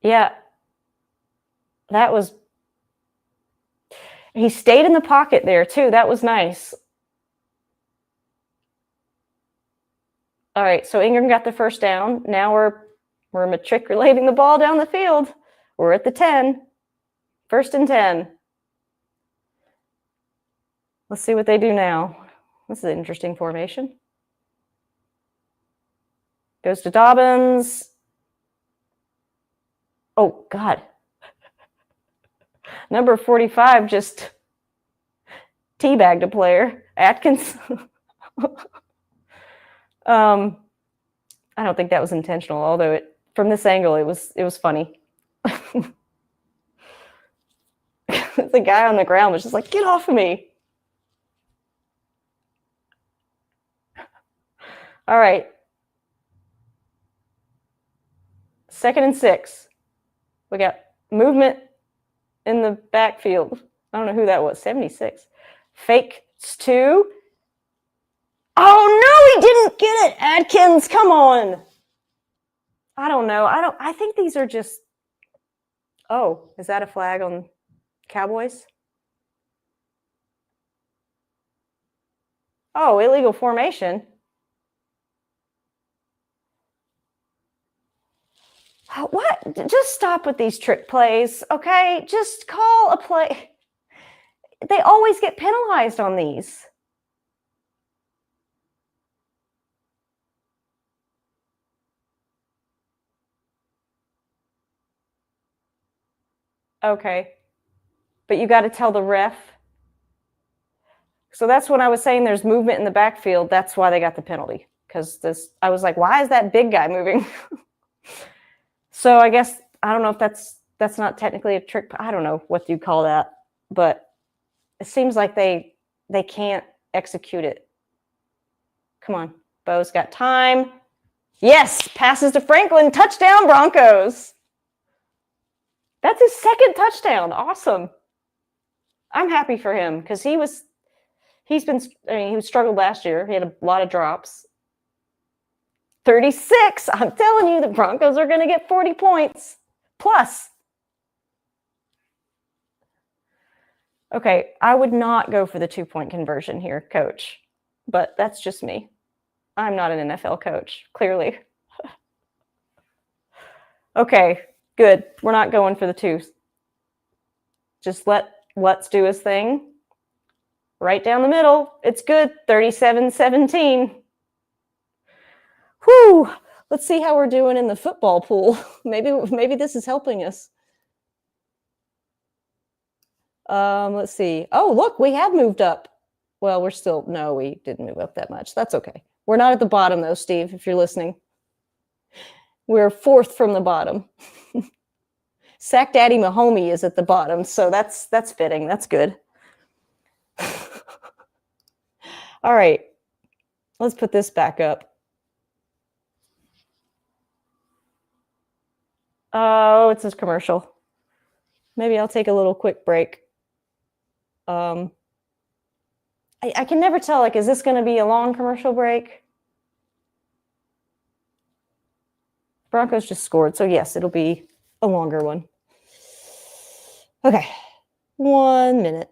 Yeah. He stayed in the pocket there too. That was nice. All right, so Ingram got the first down. Now we're matriculating the ball down the field. We're at the 10. 1st and 10. Let's see what they do now. This is an interesting formation. Goes to Dobbins. Oh, God. Number 45 just teabagged a player. Atkins. I don't think that was intentional, although from this angle it was funny. The guy on the ground was just like, get off of me. All right. 2nd and 6. We got movement in the backfield. I don't know who that was. 76. Fakes 2. Oh, no, he didn't get it. Adkins, come on. I don't know. I think these are just. Oh, is that a flag on Cowboys? Oh, illegal formation. What? Just stop with these trick plays, okay? Just call a play. They always get penalized on these. Okay. But you got to tell the ref. So that's when I was saying there's movement in the backfield. That's why they got the penalty. Because I was like, why is that big guy moving? So I guess, I don't know if that's not technically a trick. I don't know what you call that. But it seems like they can't execute it. Come on. Bo's got time. Yes, passes to Franklin. Touchdown, Broncos. That's his 2nd touchdown. Awesome. I'm happy for him because he struggled last year. He had a lot of drops. 36. I'm telling you, the Broncos are going to get 40 points plus. Okay, I would not go for the 2-point conversion here, coach, but that's just me. I'm not an NFL coach, clearly. Okay, good. We're not going for the 2s. Just let's do his thing. Right down the middle. It's good. 37-17. Whew. Let's see how we're doing in the football pool. Maybe this is helping us. Let's see. Oh, look, we have moved up. Well, no, we didn't move up that much. That's okay. We're not at the bottom though, Steve, if you're listening. We're 4th from the bottom. Sack Daddy Mahomey is at the bottom, so that's fitting. That's good. All right. Let's put this back up. Oh, it's a commercial. Maybe I'll take a little quick break. I can never tell, like, is this going to be a long commercial break? Broncos just scored, so yes, it'll be a longer one. Okay, 1 minute.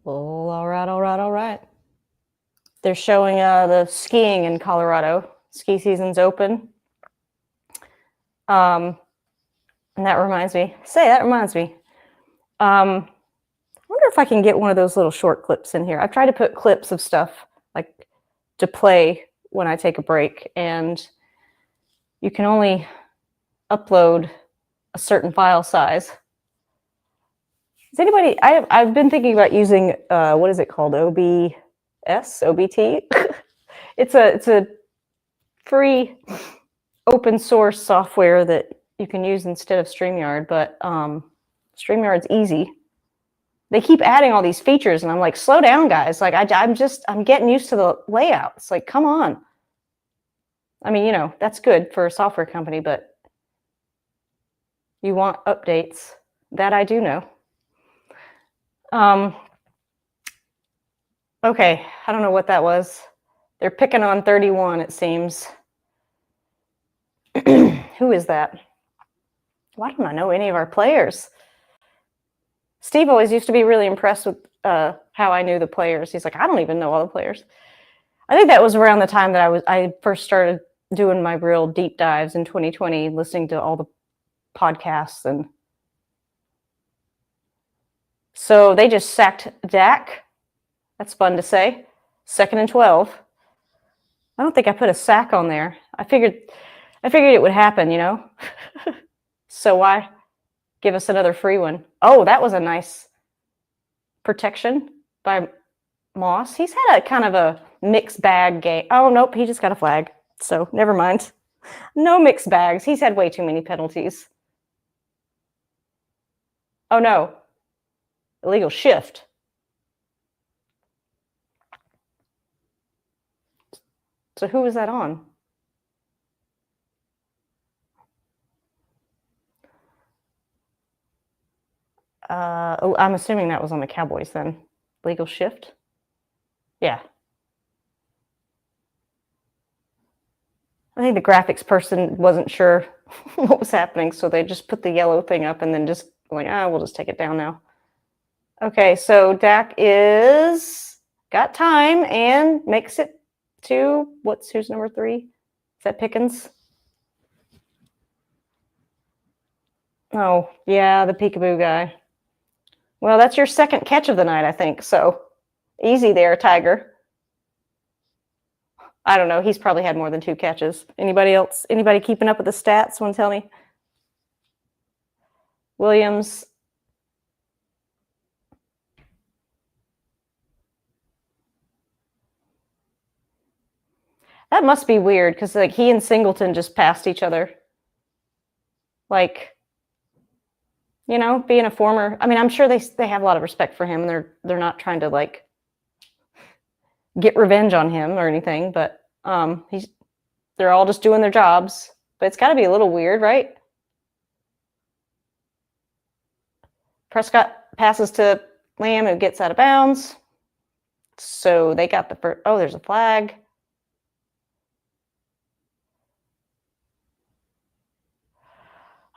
Oh, all right, all right, all right. They're showing the skiing in Colorado. Ski season's open. And that reminds me. I wonder if I can get one of those little short clips in here. I've tried to put clips of stuff like to play when I take a break, and you can only upload a certain file size. Is anybody? I've been thinking about using what is it called? OBT. It's a free open source software that you can use instead of StreamYard, but StreamYard's easy. They keep adding all these features, and I'm like, slow down, guys. Like I'm getting used to the layout. It's like, come on. I mean, that's good for a software company, but you want updates. That I do know. Okay, I don't know what that was. They're picking on 31, it seems. Who is that? Why don't I know any of our players? Steve always used to be really impressed with how I knew the players. He's like, I don't even know all the players. I think that was around the time that I first started doing my real deep dives in 2020, listening to all the podcasts. And so they just sacked Dak. That's fun to say. 2nd and 12. I don't think I put a sack on there. I figured it would happen, So why give us another free one? Oh, that was a nice protection by Moss. He's had a kind of a mixed bag game. Oh, nope, he just got a flag. So never mind. No mixed bags. He's had way too many penalties. Oh, no. Illegal shift. So who was that on? I'm assuming that was on the Cowboys then. Legal shift? Yeah. I think the graphics person wasn't sure what was happening, so they just put the yellow thing up and then just like, we'll just take it down now. Okay, so Dak got time and makes it to, who's number 3? Is that Pickens? Oh, yeah, the peekaboo guy. Well, that's your second catch of the night, I think, so easy there, Tiger. I don't know. He's probably had more than 2 catches. Anybody else? Anybody keeping up with the stats? Want to tell me? Williams. That must be weird because like he and Singleton just passed each other. Like, being a former. I mean, I'm sure they have a lot of respect for him, and they're not trying to like get revenge on him or anything. But they're all just doing their jobs. But it's got to be a little weird, right? Prescott passes to Lamb, who gets out of bounds. So they got the first. Oh, there's a flag.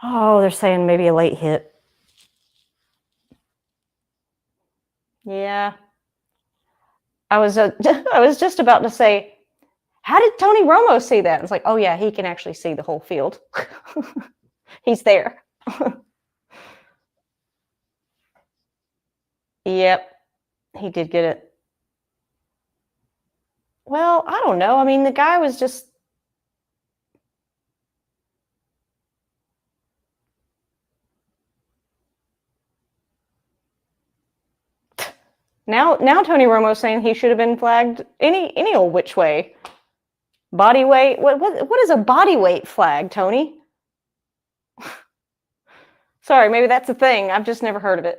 Oh, they're saying maybe a late hit. Yeah. I was just about to say, how did Tony Romo see that? It's like, oh yeah, he can actually see the whole field. He's there. Yep, he did get it. Well, I don't know. I mean, the guy was just. Now Tony Romo's saying he should have been flagged any old which way. Body weight. What is a body weight flag, Tony? Sorry, maybe that's a thing. I've just never heard of it.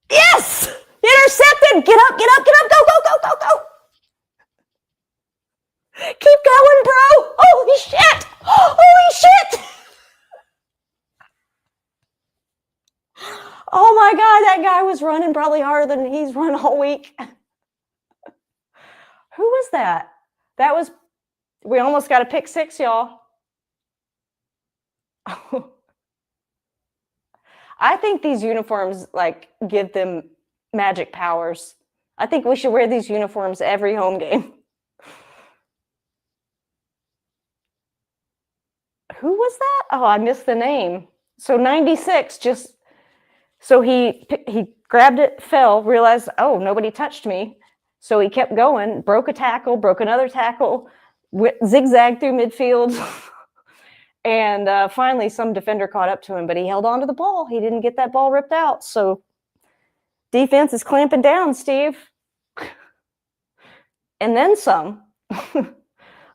Yes! Intercepted! Get up, go! Keep going, bro! Holy shit! Holy shit! Oh my God, that guy was running probably harder than he's run all week. Who was that? We almost got a pick 6, y'all. I think these uniforms like give them magic powers. I think we should wear these uniforms every home game. Who was that? Oh, I missed the name. So 96 just, so he grabbed it, fell, realized, oh, nobody touched me. So he kept going, broke a tackle, broke another tackle, zigzagged through midfield. And finally, some defender caught up to him, but he held on to the ball. He didn't get that ball ripped out. So defense is clamping down, Steve. And then some.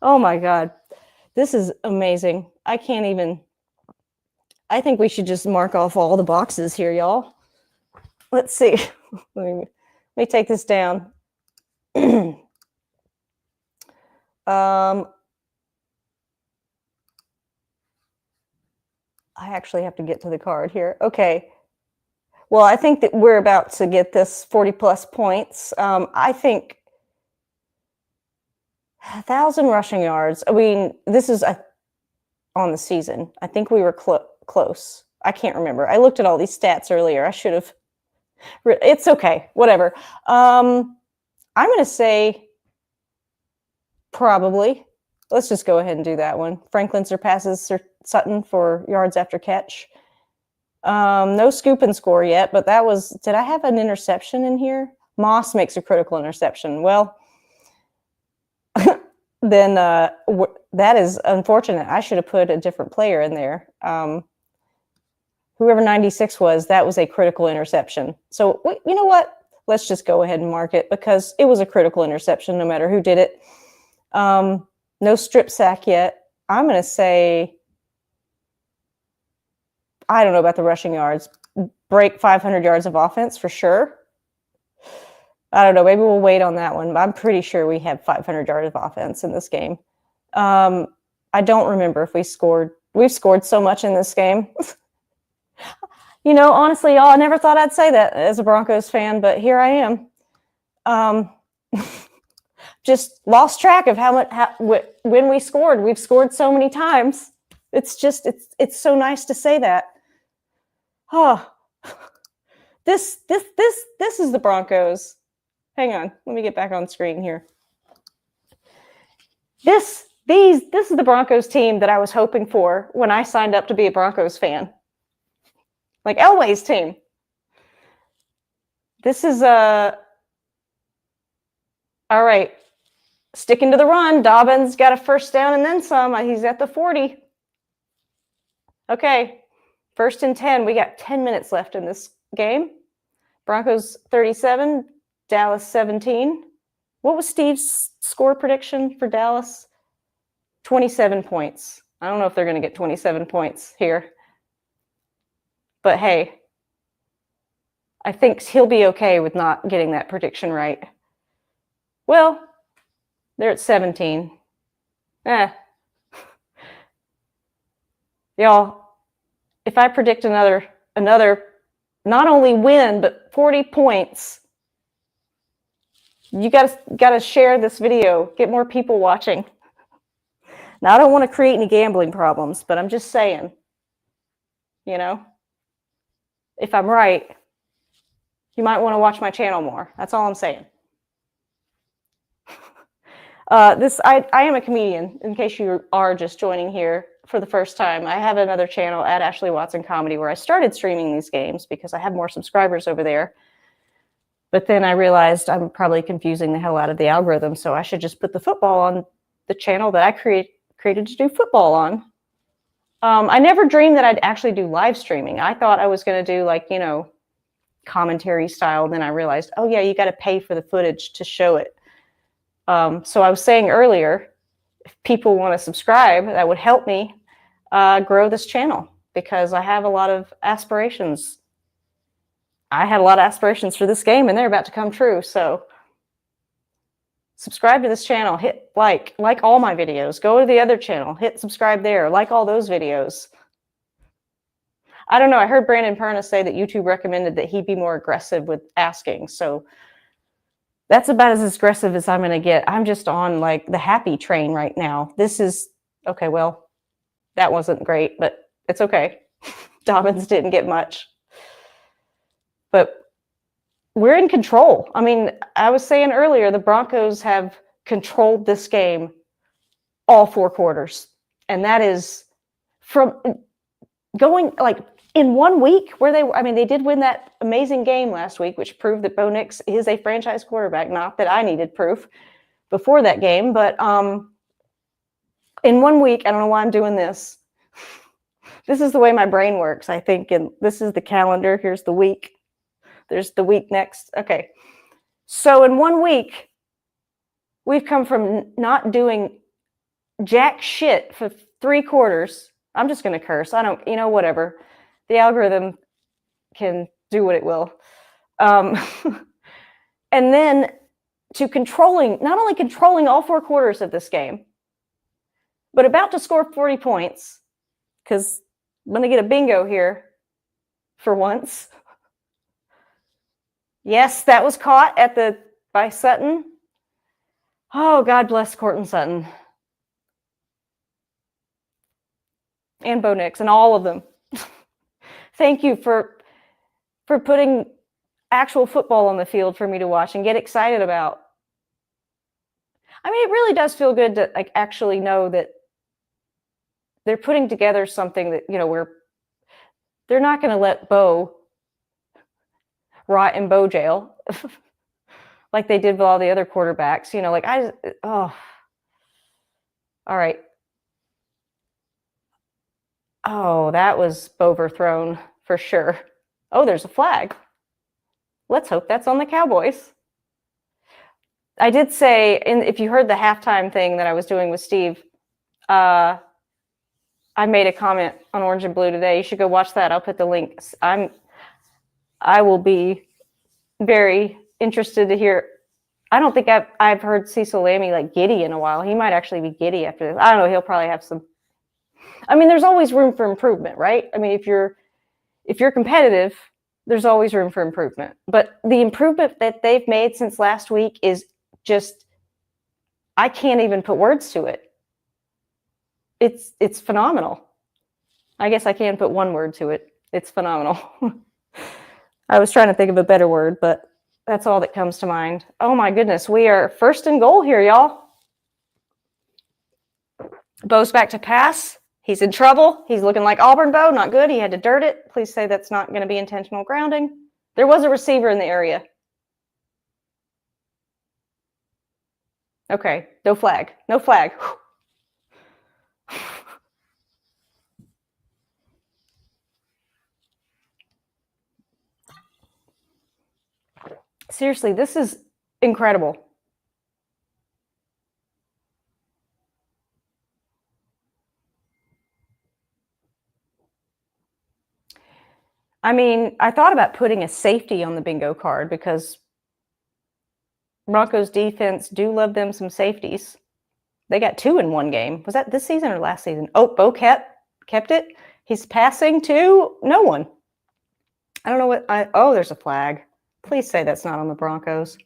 Oh, my God. This is amazing. I can't even. I think we should just mark off all the boxes here, y'all. Let's see. Let me take this down. I actually have to get to the card here. Okay. Well, I think that we're about to get this 40-plus points. I think 1,000 rushing yards. I mean, this is on the season. I think we were close. I can't remember. I looked at all these stats earlier. I should have. It's okay. Whatever. I'm going to say probably. Let's just go ahead and do that one. Franklin surpasses Sutton for yards after catch. No scoop and score yet, but that was. Did I have an interception in here? Moss makes a critical interception. Well, then that is unfortunate. I should have put a different player in there. Whoever 96 was, that was a critical interception. So you know what? Let's just go ahead and mark it because it was a critical interception no matter who did it. No strip sack yet. I'm going to say, I don't know about the rushing yards. Break 500 yards of offense for sure. I don't know. Maybe we'll wait on that one. But I'm pretty sure we have 500 yards of offense in this game. I don't remember if we scored. We've scored so much in this game. You know, honestly, y'all, I never thought I'd say that as a Broncos fan, but here I am. Just lost track of when we scored. We've scored so many times. It's it's so nice to say that. Oh, this is the Broncos. Hang on, let me get back on screen here. This is the Broncos team that I was hoping for when I signed up to be a Broncos fan. Like Elway's team. This is all right. Sticking to the run. Dobbins got a first down and then some. He's at the 40. Okay. 1st and 10. We got 10 minutes left in this game. Broncos 37, Dallas 17. What was Steve's score prediction for Dallas? 27 points. I don't know if they're going to get 27 points here. But hey, I think he'll be okay with not getting that prediction right. Well, they're at 17. Y'all, if I predict another not only win, but 40 points, you gotta share this video, get more people watching. Now, I don't want to create any gambling problems, but I'm just saying, you know, if I'm right, you might want to watch my channel more. That's all I'm saying. I am a comedian, in case you are just joining here for the first time. I have another channel at Ashley Watson Comedy where I started streaming these games because I have more subscribers over there. But then I realized I'm probably confusing the hell out of the algorithm, so I should just put the football on the channel that I created to do football on. I never dreamed that I'd actually do live streaming. I thought I was going to do like, you know, commentary style. And then I realized, oh yeah, you got to pay for the footage to show it. So I was saying earlier, if people want to subscribe, that would help me grow this channel because I have a lot of aspirations. I had a lot of aspirations for this game and they're about to come true. So subscribe to this channel, hit like all my videos, go to the other channel, hit subscribe there, like all those videos. I don't know. I heard Brandon Perna say that YouTube recommended that he be more aggressive with asking. So that's about as aggressive as I'm going to get. I'm just on like the happy train right now. This is okay. Well, that wasn't great, but it's okay. Dobbins didn't get much. But we're in control. I mean, I was saying earlier, the Broncos have controlled this game all 4 quarters. And that is from going like in 1 week where they did win that amazing game last week, which proved that Bo Nix is a franchise quarterback. Not that I needed proof before that game, but in 1 week, I don't know why I'm doing this. This is the way my brain works, I think. And this is the calendar. Here's the week. There's the week next. Okay. So in 1 week, we've come from not doing jack shit for 3 quarters. I'm just going to curse. I don't, whatever. The algorithm can do what it will. And then to not only controlling all 4 quarters of this game, but about to score 40 points, because I'm going to get a bingo here for once. Yes, that was caught by Sutton. Oh, God bless Courtland Sutton. And Bo Nix and all of them. Thank you for putting actual football on the field for me to watch and get excited about. I mean, it really does feel good to actually know that they're putting together something that, where they're not going to let Bo rot in Bo jail like they did with all the other quarterbacks. All right. Oh, that was overthrown for sure. Oh, there's a flag. Let's hope that's on the Cowboys. I did say, if you heard the halftime thing that I was doing with Steve, I made a comment on Orange and Blue today. You should go watch that. I'll put the link. I will be very interested to hear. I don't think I've heard Cecil Lammey giddy in a while. He might actually be giddy after this. I don't know. He'll probably have some. I mean, there's always room for improvement, right? I mean, if you're competitive, there's always room for improvement. But the improvement that they've made since last week is just, I can't even put words to it. It's phenomenal. I guess I can put one word to it. It's phenomenal. I was trying to think of a better word, but that's all that comes to mind. Oh my goodness, we are 1st and goal here, y'all. Bo's back to pass. He's in trouble. He's looking like Auburn Bo. Not good. He had to dirt it. Please say that's not going to be intentional grounding. There was a receiver in the area. Okay, no flag. No flag. Seriously, this is incredible. I mean, I thought about putting a safety on the bingo card because Broncos defense do love them some safeties. They got 2 in 1 game. Was that this season or last season? Oh, Bo kept it. He's passing to no one. I don't know what oh, there's a flag. Please say that's not on the Broncos.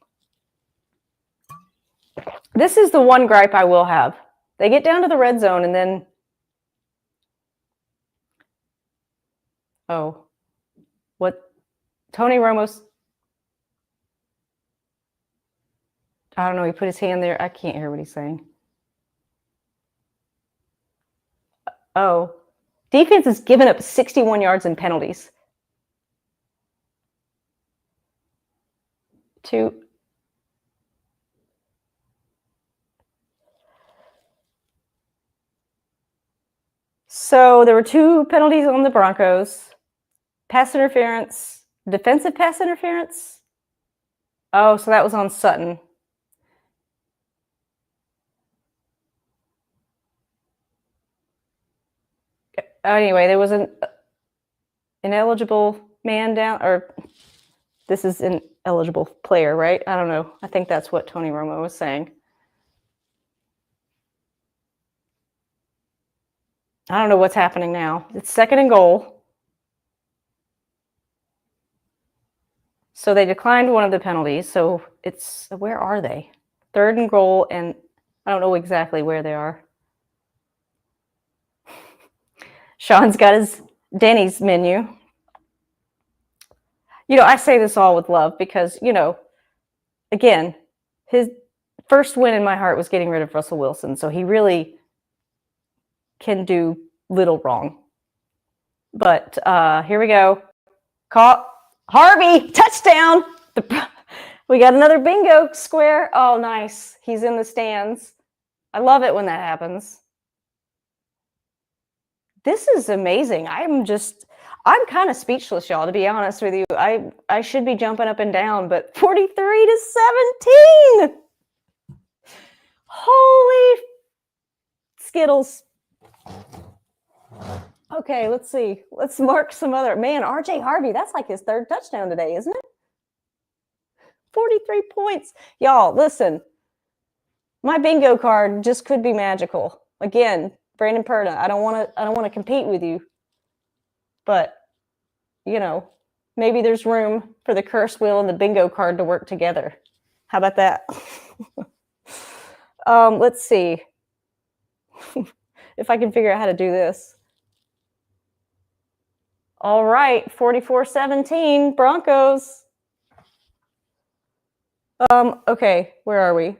This is the one gripe I will have. They get down to the red zone and then, oh, what Tony Romo's, I don't know, he put his hand there. I can't hear what he's saying. Oh, defense has given up 61 yards in penalties. So there were 2 penalties on the Broncos. Pass interference, defensive pass interference. Oh, so that was on Sutton. Anyway, there was an ineligible man down, or this is an eligible player, right? I don't know. I think that's what Tony Romo was saying. I don't know what's happening now. It's 2nd and goal. So they declined one of the penalties. So it's, where are they? 3rd and goal, and I don't know exactly where they are. Sean's got his Denny's menu. I say this all with love because, again, his first win in my heart was getting rid of Russell Wilson. So he really can do little wrong. But here we go. Caught Harvey, touchdown. We got another bingo square. Oh, nice. He's in the stands. I love it when that happens. This is amazing. I'm kind of speechless, y'all, to be honest with you. I should be jumping up and down, but 43-17. Holy Skittles. Okay, let's see. Let's mark some other. Man, RJ Harvey, that's like his third touchdown today, isn't it? 43 points. Y'all, listen. My bingo card just could be magical. Again, Brandon Perna, I don't want to compete with you. But, maybe there's room for the curse wheel and the bingo card to work together. How about that? Let's see if I can figure out how to do this. All right, 44-17, Broncos. Okay, where are we?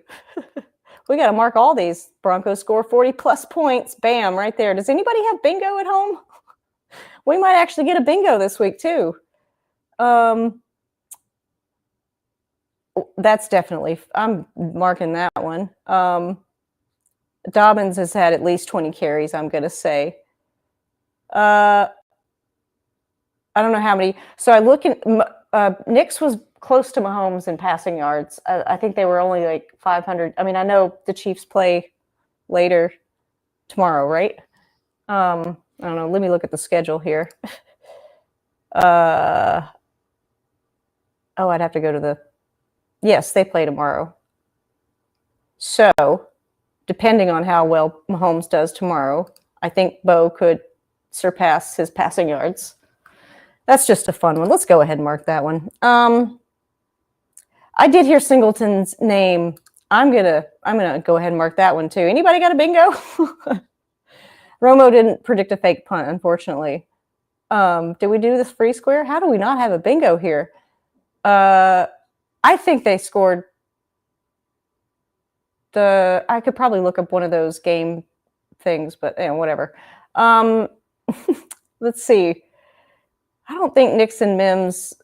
We got to mark all these. Broncos score 40+ points. Bam, right there. Does anybody have bingo at home? We might actually get a bingo this week, too. That's definitely, I'm marking that one. Dobbins has had at least 20 carries, I'm going to say. I don't know how many. So I look at, Knicks was close to Mahomes in passing yards. I think they were only like 500. I mean, I know the Chiefs play later tomorrow, right? I don't know. Let me look at the schedule here. I'd have to go to yes, they play tomorrow. So depending on how well Mahomes does tomorrow, I think Bo could surpass his passing yards. That's just a fun one. Let's go ahead and mark that one. I did hear Singleton's name. I'm gonna go ahead and mark that one too. Anybody got a bingo? Romo didn't predict a fake punt, unfortunately. Did we do this free square? How do we not have a bingo here? I think they scored I could probably look up one of those game things, but whatever. Let's see. I don't think Nixon Mims,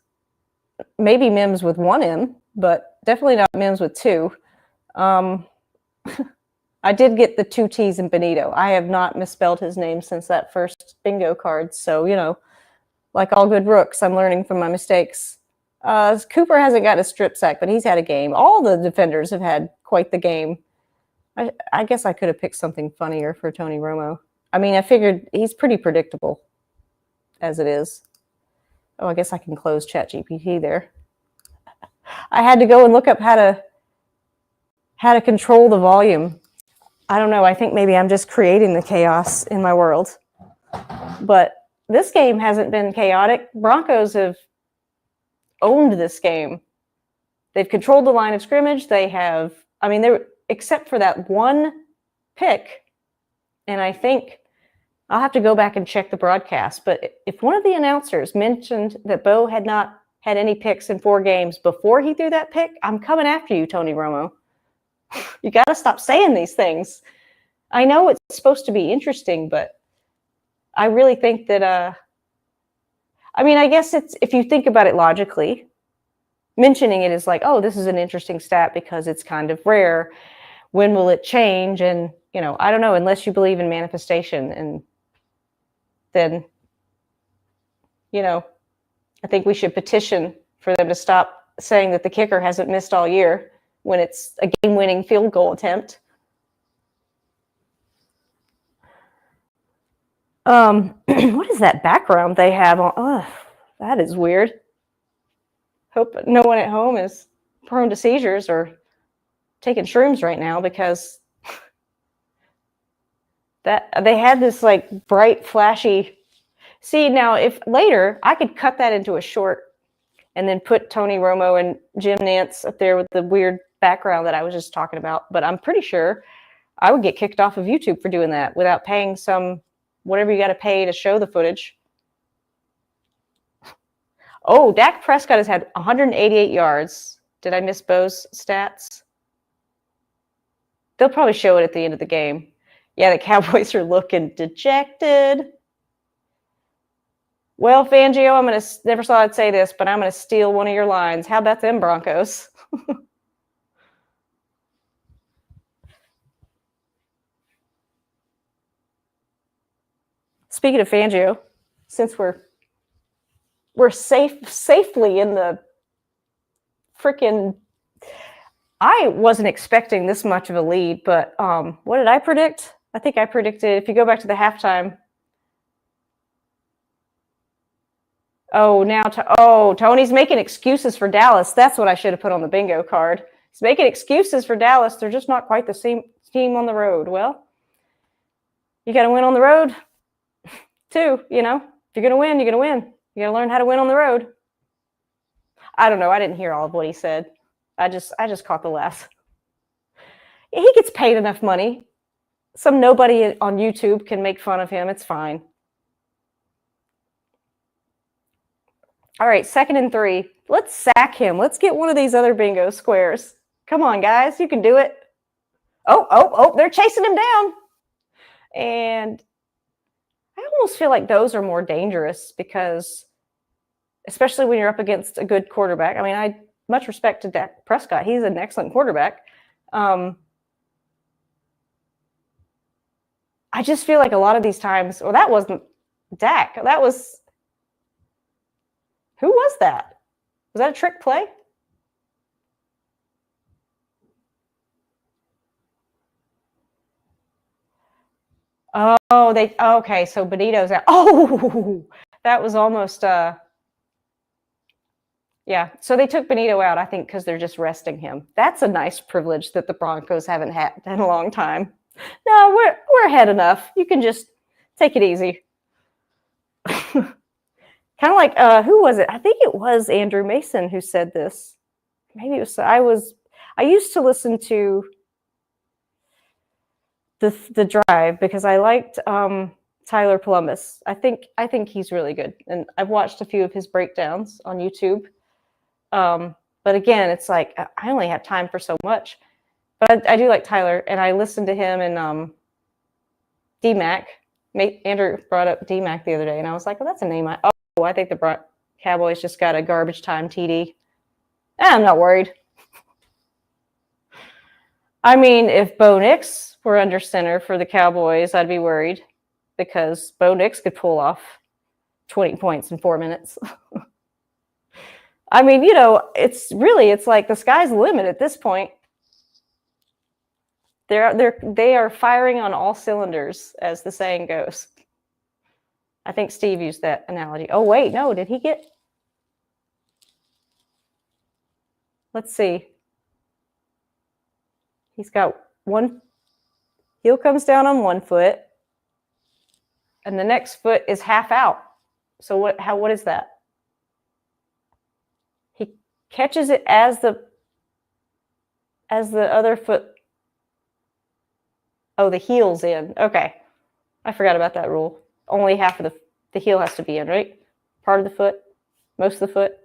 maybe Mims with one M, but definitely not Mims with two. I did get the 2 T's in Benito. I have not misspelled his name since that first bingo card. So, like all good rooks, I'm learning from my mistakes. Cooper hasn't got a strip sack, but he's had a game. All the defenders have had quite the game. I guess I could have picked something funnier for Tony Romo. I mean, I figured he's pretty predictable as it is. Oh, I guess I can close ChatGPT there. I had to go and look up how to control the volume. I don't know. I think maybe I'm just creating the chaos in my world. But this game hasn't been chaotic. Broncos have owned this game. They've controlled the line of scrimmage. They have, except for that one pick, and I think I'll have to go back and check the broadcast, but if one of the announcers mentioned that Bo had not had any picks in 4 games before he threw that pick, I'm coming after you, Tony Romo. You got to stop saying these things. I know it's supposed to be interesting, but I really think that, I guess it's, if you think about it logically, mentioning it is like, oh, this is an interesting stat because it's kind of rare. When will it change? And, I don't know, unless you believe in manifestation. And then, I think we should petition for them to stop saying that the kicker hasn't missed all year when it's a game-winning field goal attempt. What is that background they have on? Oh, that is weird. Hope no one at home is prone to seizures or taking shrooms right now, because that they had this like bright, flashy. See, now if later I could cut that into a short and then put Tony Romo and Jim Nantz up there with the weird background that I was just talking about. But I'm pretty sure I would get kicked off of YouTube for doing that without paying some whatever you got to pay to show the footage. Oh, Dak Prescott has had 188 yards. Did I miss Bo's stats? They'll probably show it at the end of the game. Yeah, the Cowboys are looking dejected. Well, Fangio, I'm going to never thought I'd say this, but I'm going to steal one of your lines. How about them Broncos? Speaking of Fangio, since we're safely in the freaking, I wasn't expecting this much of a lead, but what did I predict? I think I predicted, if you go back to the halftime, Tony's making excuses for Dallas. That's what I should have put on the bingo card. He's making excuses for Dallas. They're just not quite the same team on the road. Well, you got to win on the road too, you know. If you're going to win, you're going to win. You got to learn how to win on the road. I don't know. I didn't hear all of what he said. I just caught the last. He gets paid enough money. Some nobody on YouTube can make fun of him. It's fine. All right, 2nd and 3. Let's sack him. Let's get one of these other bingo squares. Come on, guys. You can do it. Oh, they're chasing him down. And I almost feel like those are more dangerous because, especially when you're up against a good quarterback. I mean, I much respect to Dak Prescott. He's an excellent quarterback. I just feel like a lot of these times, well, that wasn't Dak. That was, who was that? Was that a trick play? Oh, okay, so Benito's out. Oh, that was almost, yeah. So they took Benito out, I think, because they're just resting him. That's a nice privilege that the Broncos haven't had in a long time. No, we're ahead enough. You can just take it easy. Kind of like, who was it? I think it was Andrew Mason who said this. Maybe it was, I used to listen to the Drive because I liked Tyler Columbus. I think he's really good, and I've watched a few of his breakdowns on YouTube. But again, it's like I only have time for so much. But I do like Tyler, and I listened to him and D-Mac. Andrew brought up D-Mac the other day, and I was like, well, that's a name. I think the Cowboys just got a garbage time TD. I'm not worried. I mean, if Bo Nix were under center for the Cowboys, I'd be worried because Bo Nix could pull off 20 points in 4 minutes. I mean, you know, it's like the sky's the limit at this point. They are firing on all cylinders, as the saying goes. I think Steve used that analogy. Oh, wait, no, did he get? Let's see. He's got one heel comes down on one foot, and the next foot is half out. So what is that? He catches it as the other foot. Oh, the heel's in. Okay. I forgot about that rule. Only half of the heel has to be in, right? Part of the foot, most of the foot.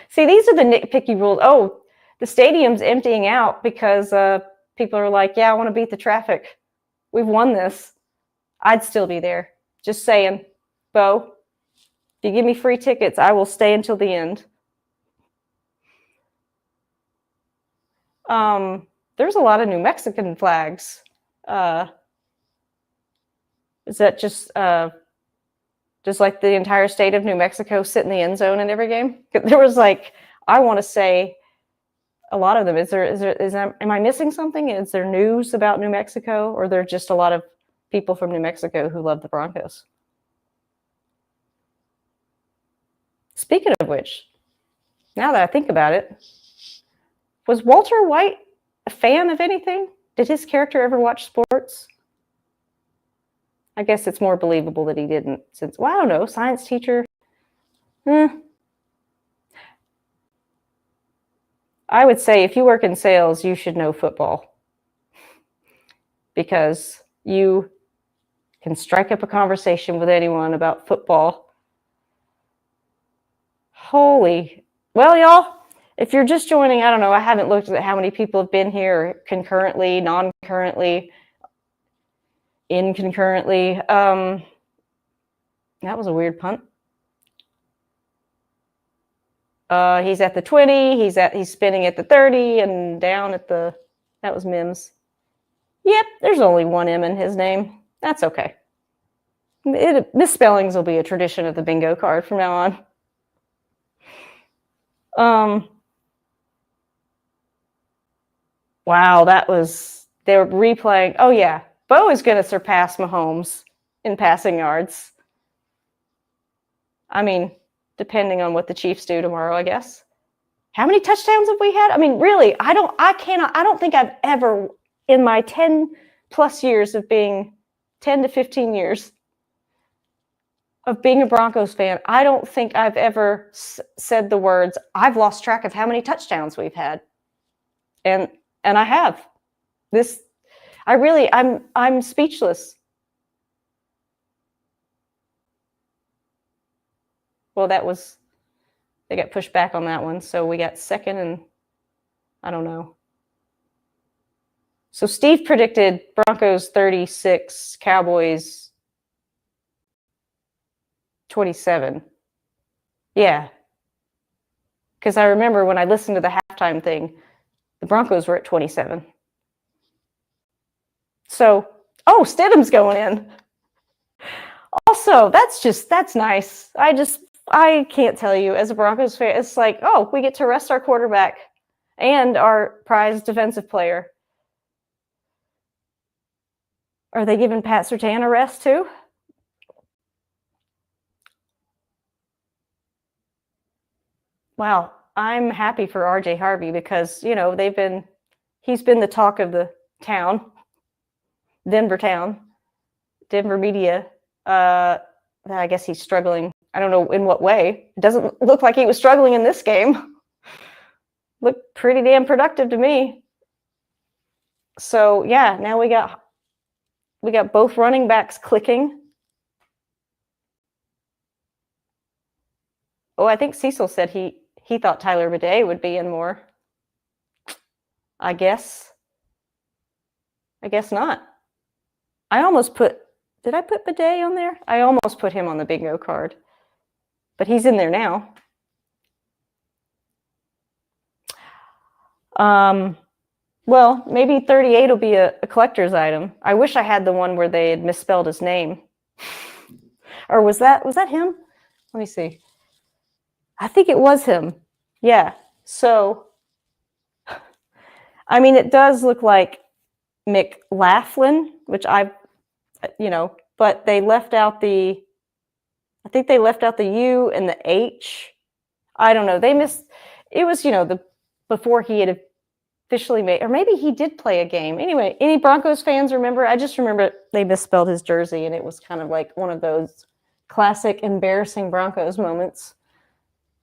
See, these are the nitpicky rules. Oh, the stadium's emptying out because people are like, yeah, I want to beat the traffic. We've won this. I'd still be there. Just saying. Bo, if you give me free tickets, I will stay until the end. There's a lot of New Mexican flags. Is that just like the entire state of New Mexico sit in the end zone in every game? There was like, I want to say a lot of them. Am I missing something? Is there news about New Mexico, or there just a lot of people from New Mexico who love the Broncos? Speaking of which, now that I think about it, was Walter White a fan of anything? Did his character ever watch sports? I guess it's more believable that he didn't, since, well, I don't know, science teacher. I would say if you work in sales, you should know football because you can strike up a conversation with anyone about football Holy. Well, y'all, if you're just joining, I don't know. I haven't looked at how many people have been here concurrently, non-concurrently, inconcurrently. That was a weird punt. He's at the 20. He's spinning at the 30 and down at the. That was Mims. Yep, there's only one M in his name. That's okay. Misspellings will be a tradition of the bingo card from now on. Wow, they were replaying. Oh yeah, Bo is going to surpass Mahomes in passing yards. I mean, depending on what the Chiefs do tomorrow, I guess. How many touchdowns have we had? I mean, really, I don't think I've ever, in my 10 plus years of being, 10 to 15 years of being a Broncos fan, I don't think I've ever said the words, I've lost track of how many touchdowns we've had. And I have. I'm speechless. Well, they got pushed back on that one. So we got second and I don't know. So Steve predicted Broncos 36, Cowboys 27. Yeah. Because I remember when I listened to the halftime thing, the Broncos were at 27. So, Stidham's going in. Also, that's nice. I can't tell you, as a Broncos fan, it's like, we get to rest our quarterback and our prized defensive player. Are they giving Pat Surtain a rest too? Wow, I'm happy for RJ Harvey because, he's been the talk of the town, Denver media. I guess he's struggling. I don't know in what way. It doesn't look like he was struggling in this game. Looked pretty damn productive to me. So yeah, now we got both running backs clicking. I think Cecil said he thought Tyler Bidet would be in more. I guess not. Did I put Bidet on there? I almost put him on the bingo card, but he's in there now. Well, maybe 38 will be a collector's item. I wish I had the one where they had misspelled his name. Or was that him? Let me see. I think it was him. Yeah. So, I mean, it does look like McLaughlin, which but they left out I think they left out the U and the H. I don't know. It was, before he had officially made, or maybe he did play a game. Anyway, any Broncos fans remember? I just remember they misspelled his jersey, and it was kind of like one of those classic embarrassing Broncos moments.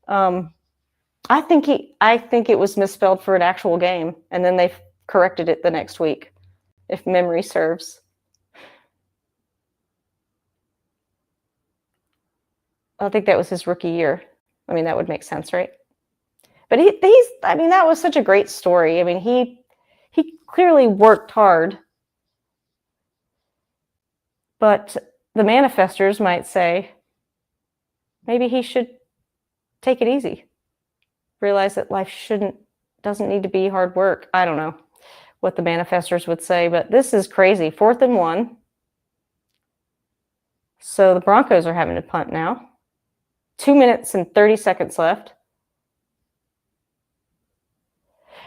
I think it was misspelled for an actual game, and then they corrected it the next week, if memory serves. I think that was his rookie year. I mean, that would make sense, right? But that was such a great story. I mean, he clearly worked hard. But the manifestors might say, maybe he should take it easy. Realize that life doesn't need to be hard work. I don't know what the manifestors would say, but this is crazy. 4th and 1. So the Broncos are having to punt now. 2 minutes and 30 seconds left.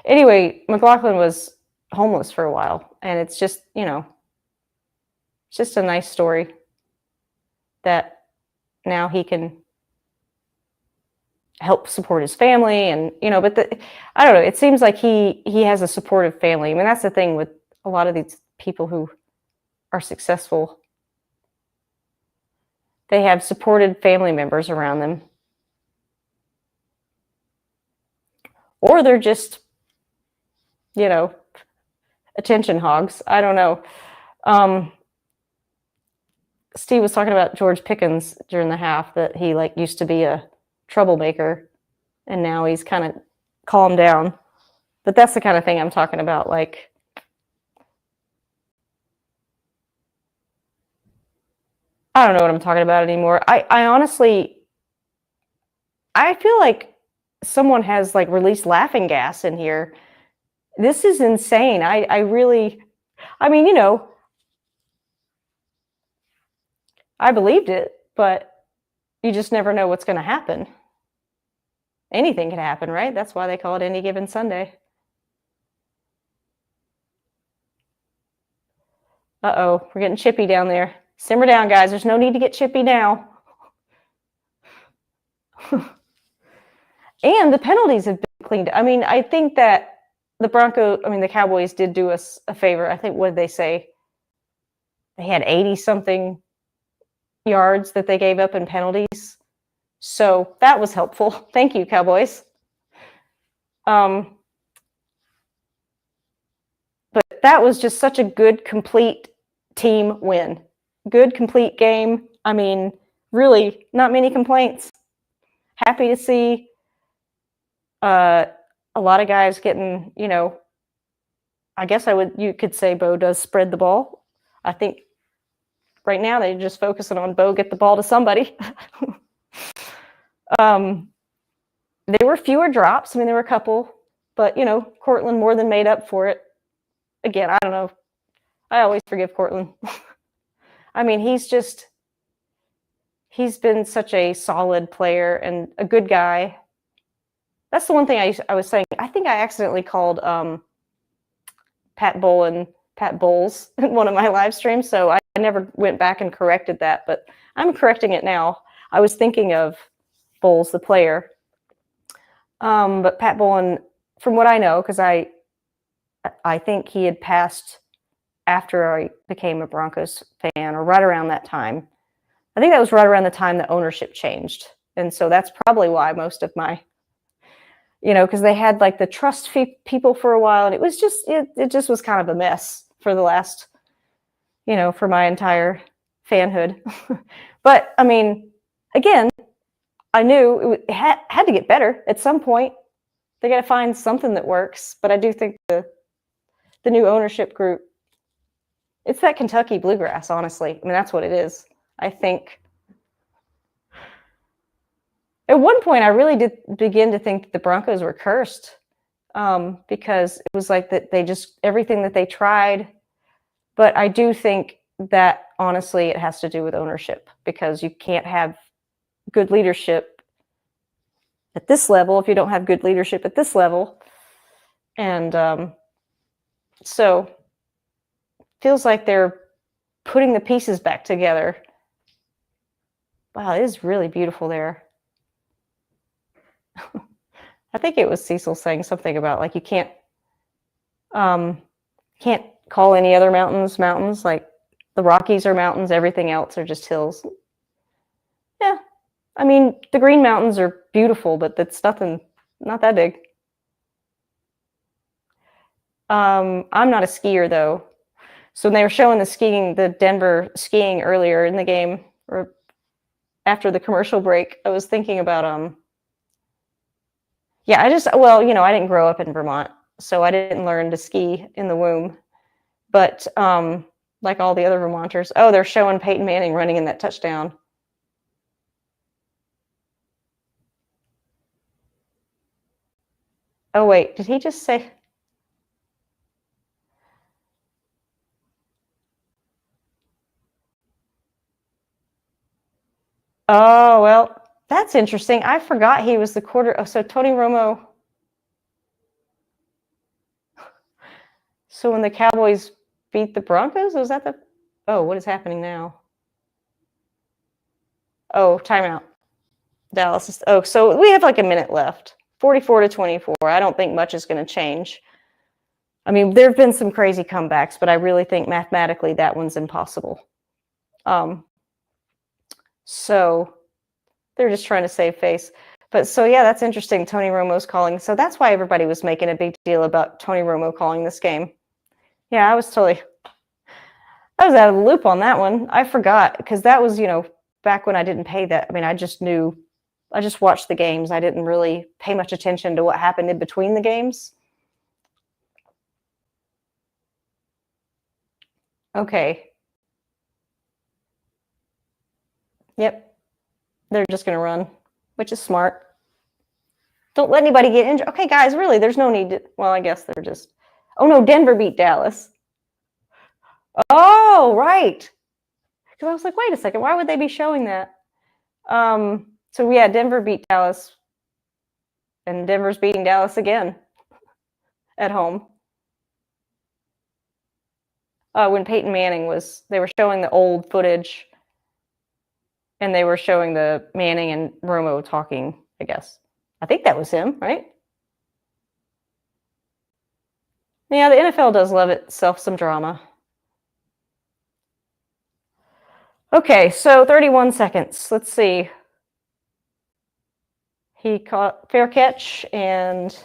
Anyway, McLaughlin was homeless for a while, and it's just, it's just a nice story that now he can help support his family, and but I don't know, it seems like he has a supportive family. I mean, that's the thing with a lot of these people who are successful. They have supported family members around them, or they're just attention hogs. I don't know. Steve was talking about George Pickens during the half, that he used to be a troublemaker, and now he's kind of calmed down. But that's the kind of thing I'm talking about. Like, I don't know what I'm talking about anymore. I honestly, I feel like someone has like released laughing gas in here. This is insane. I really, I mean, you know, I believed it, but you just never know what's going to happen. Anything can happen, right? That's why they call it Any Given Sunday. Uh-oh, we're getting chippy down there. Simmer down, guys. There's no need to get chippy now. And the penalties have been cleaned. I mean, I think that the Cowboys did do us a favor. I think, what did they say? They had 80-something yards that they gave up in penalties. So that was helpful. Thank you, Cowboys. But that was just such a good, complete team win. Good, complete game. I mean, really, not many complaints. Happy to see a lot of guys getting, you know, I guess you could say Bo does spread the ball. I think right now they're just focusing on Bo get the ball to somebody. There were fewer drops. I mean, there were a couple, but, you know, Cortland more than made up for it. Again, I don't know. I always forgive Cortland. I mean, he's been such a solid player and a good guy. That's the one thing I was saying. I think I accidentally called Pat Bowles in one of my live streams, so I never went back and corrected that, but I'm correcting it now. I was thinking of Bowles, the player. But Pat Bowles, from what I know, because I think he had passed after I became a Broncos fan, or right around that time. I think that was right around the time the ownership changed. And so that's probably why most of my, you know, because they had like the trust people for a while, and it was just, it just was kind of a mess for the last, you know, for my entire fanhood. But I mean, again, I knew it had to get better at some point. They got to find something that works. But I do think the new ownership group, it's that Kentucky bluegrass, honestly. I mean, that's what it is. I think at one point I really did begin to think that the Broncos were cursed, because it was like that they just, everything that they tried. But I do think that, honestly, it has to do with ownership, because you can't have good leadership at this level if you don't have good leadership at this level. And so feels like they're putting the pieces back together. Wow, it is really beautiful there. I think it was Cecil saying something about like you can't call any other mountains. Like the Rockies are mountains, everything else are just hills. Yeah, I mean, the Green Mountains are beautiful, but that's not that big. I'm not a skier though. So when they were showing the Denver skiing earlier in the game, or after the commercial break, I was thinking about, yeah, well, you know, I didn't grow up in Vermont, so I didn't learn to ski in the womb. But like all the other Vermonters, oh, they're showing Peyton Manning running in that touchdown. Oh, wait, did he just say? Oh, well, that's interesting. I forgot he was the quarter. Oh, so Tony Romo. So when the Cowboys beat the Broncos, was that oh, what is happening now? Oh, timeout. Dallas is, oh, so we have like a minute left. 44-24. I don't think much is going to change. I mean, there have been some crazy comebacks, but I really think mathematically that one's impossible. So they're just trying to save face. But so, yeah, that's interesting. Tony Romo's calling. So that's why everybody was making a big deal about Tony Romo calling this game. Yeah, I was out of the loop on that one. I forgot, because that was, you know, back when I didn't pay that. I mean, I just knew I just watched the games. I didn't really pay much attention to what happened in between the games. Okay. Yep. They're just going to run, which is smart. Don't let anybody get injured. Okay, guys, really, there's no need to. Well, I guess they're just. Oh, no, Denver beat Dallas. Oh, right. Because I was like, wait a second, why would they be showing that? So, yeah, Denver beat Dallas. And Denver's beating Dallas again at home. When Peyton Manning was, they were showing the old footage. And they were showing the Manning and Romo talking, I guess. I think that was him, right? Yeah, the NFL does love itself some drama. Okay, so 31 seconds. Let's see. He caught fair catch, and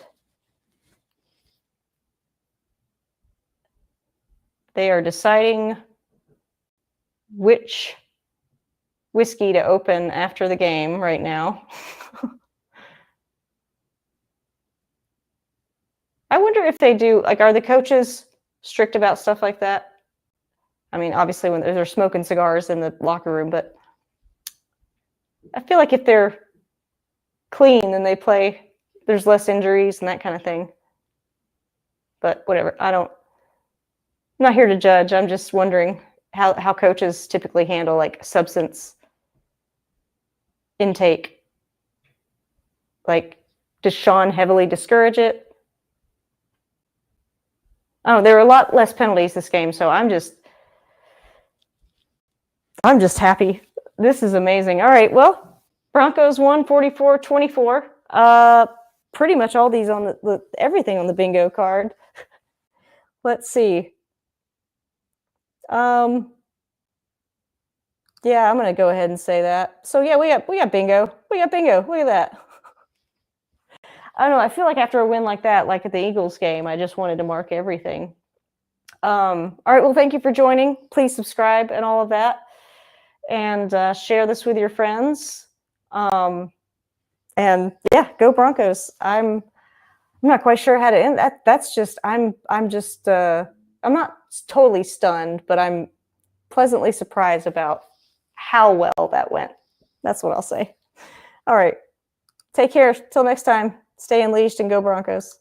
they are deciding which whiskey to open after the game right now. I wonder if they do, like, are the coaches strict about stuff like that? I mean, obviously when they're smoking cigars in the locker room, but I feel like if they're clean and they play, there's less injuries and that kind of thing. But whatever, I'm not here to judge. I'm just wondering how coaches typically handle like substance intake. Like, does Sean heavily discourage it? Oh, there were a lot less penalties this game, so I'm just happy. This is amazing. All right, well, Broncos won 44-24. Pretty much all these on everything on the bingo card. Let's see. Yeah, I'm gonna go ahead and say that. So yeah, we got bingo. We got bingo. Look at that. I don't know. I feel like after a win like that, like at the Eagles game, I just wanted to mark everything. All right. Well, thank you for joining. Please subscribe and all of that, and share this with your friends. And yeah, go Broncos. I'm not quite sure how to end that. That's just I'm not totally stunned, but I'm pleasantly surprised about how well that went. That's what I'll say. All right. Take care. Till next time. Stay unleashed and go Broncos.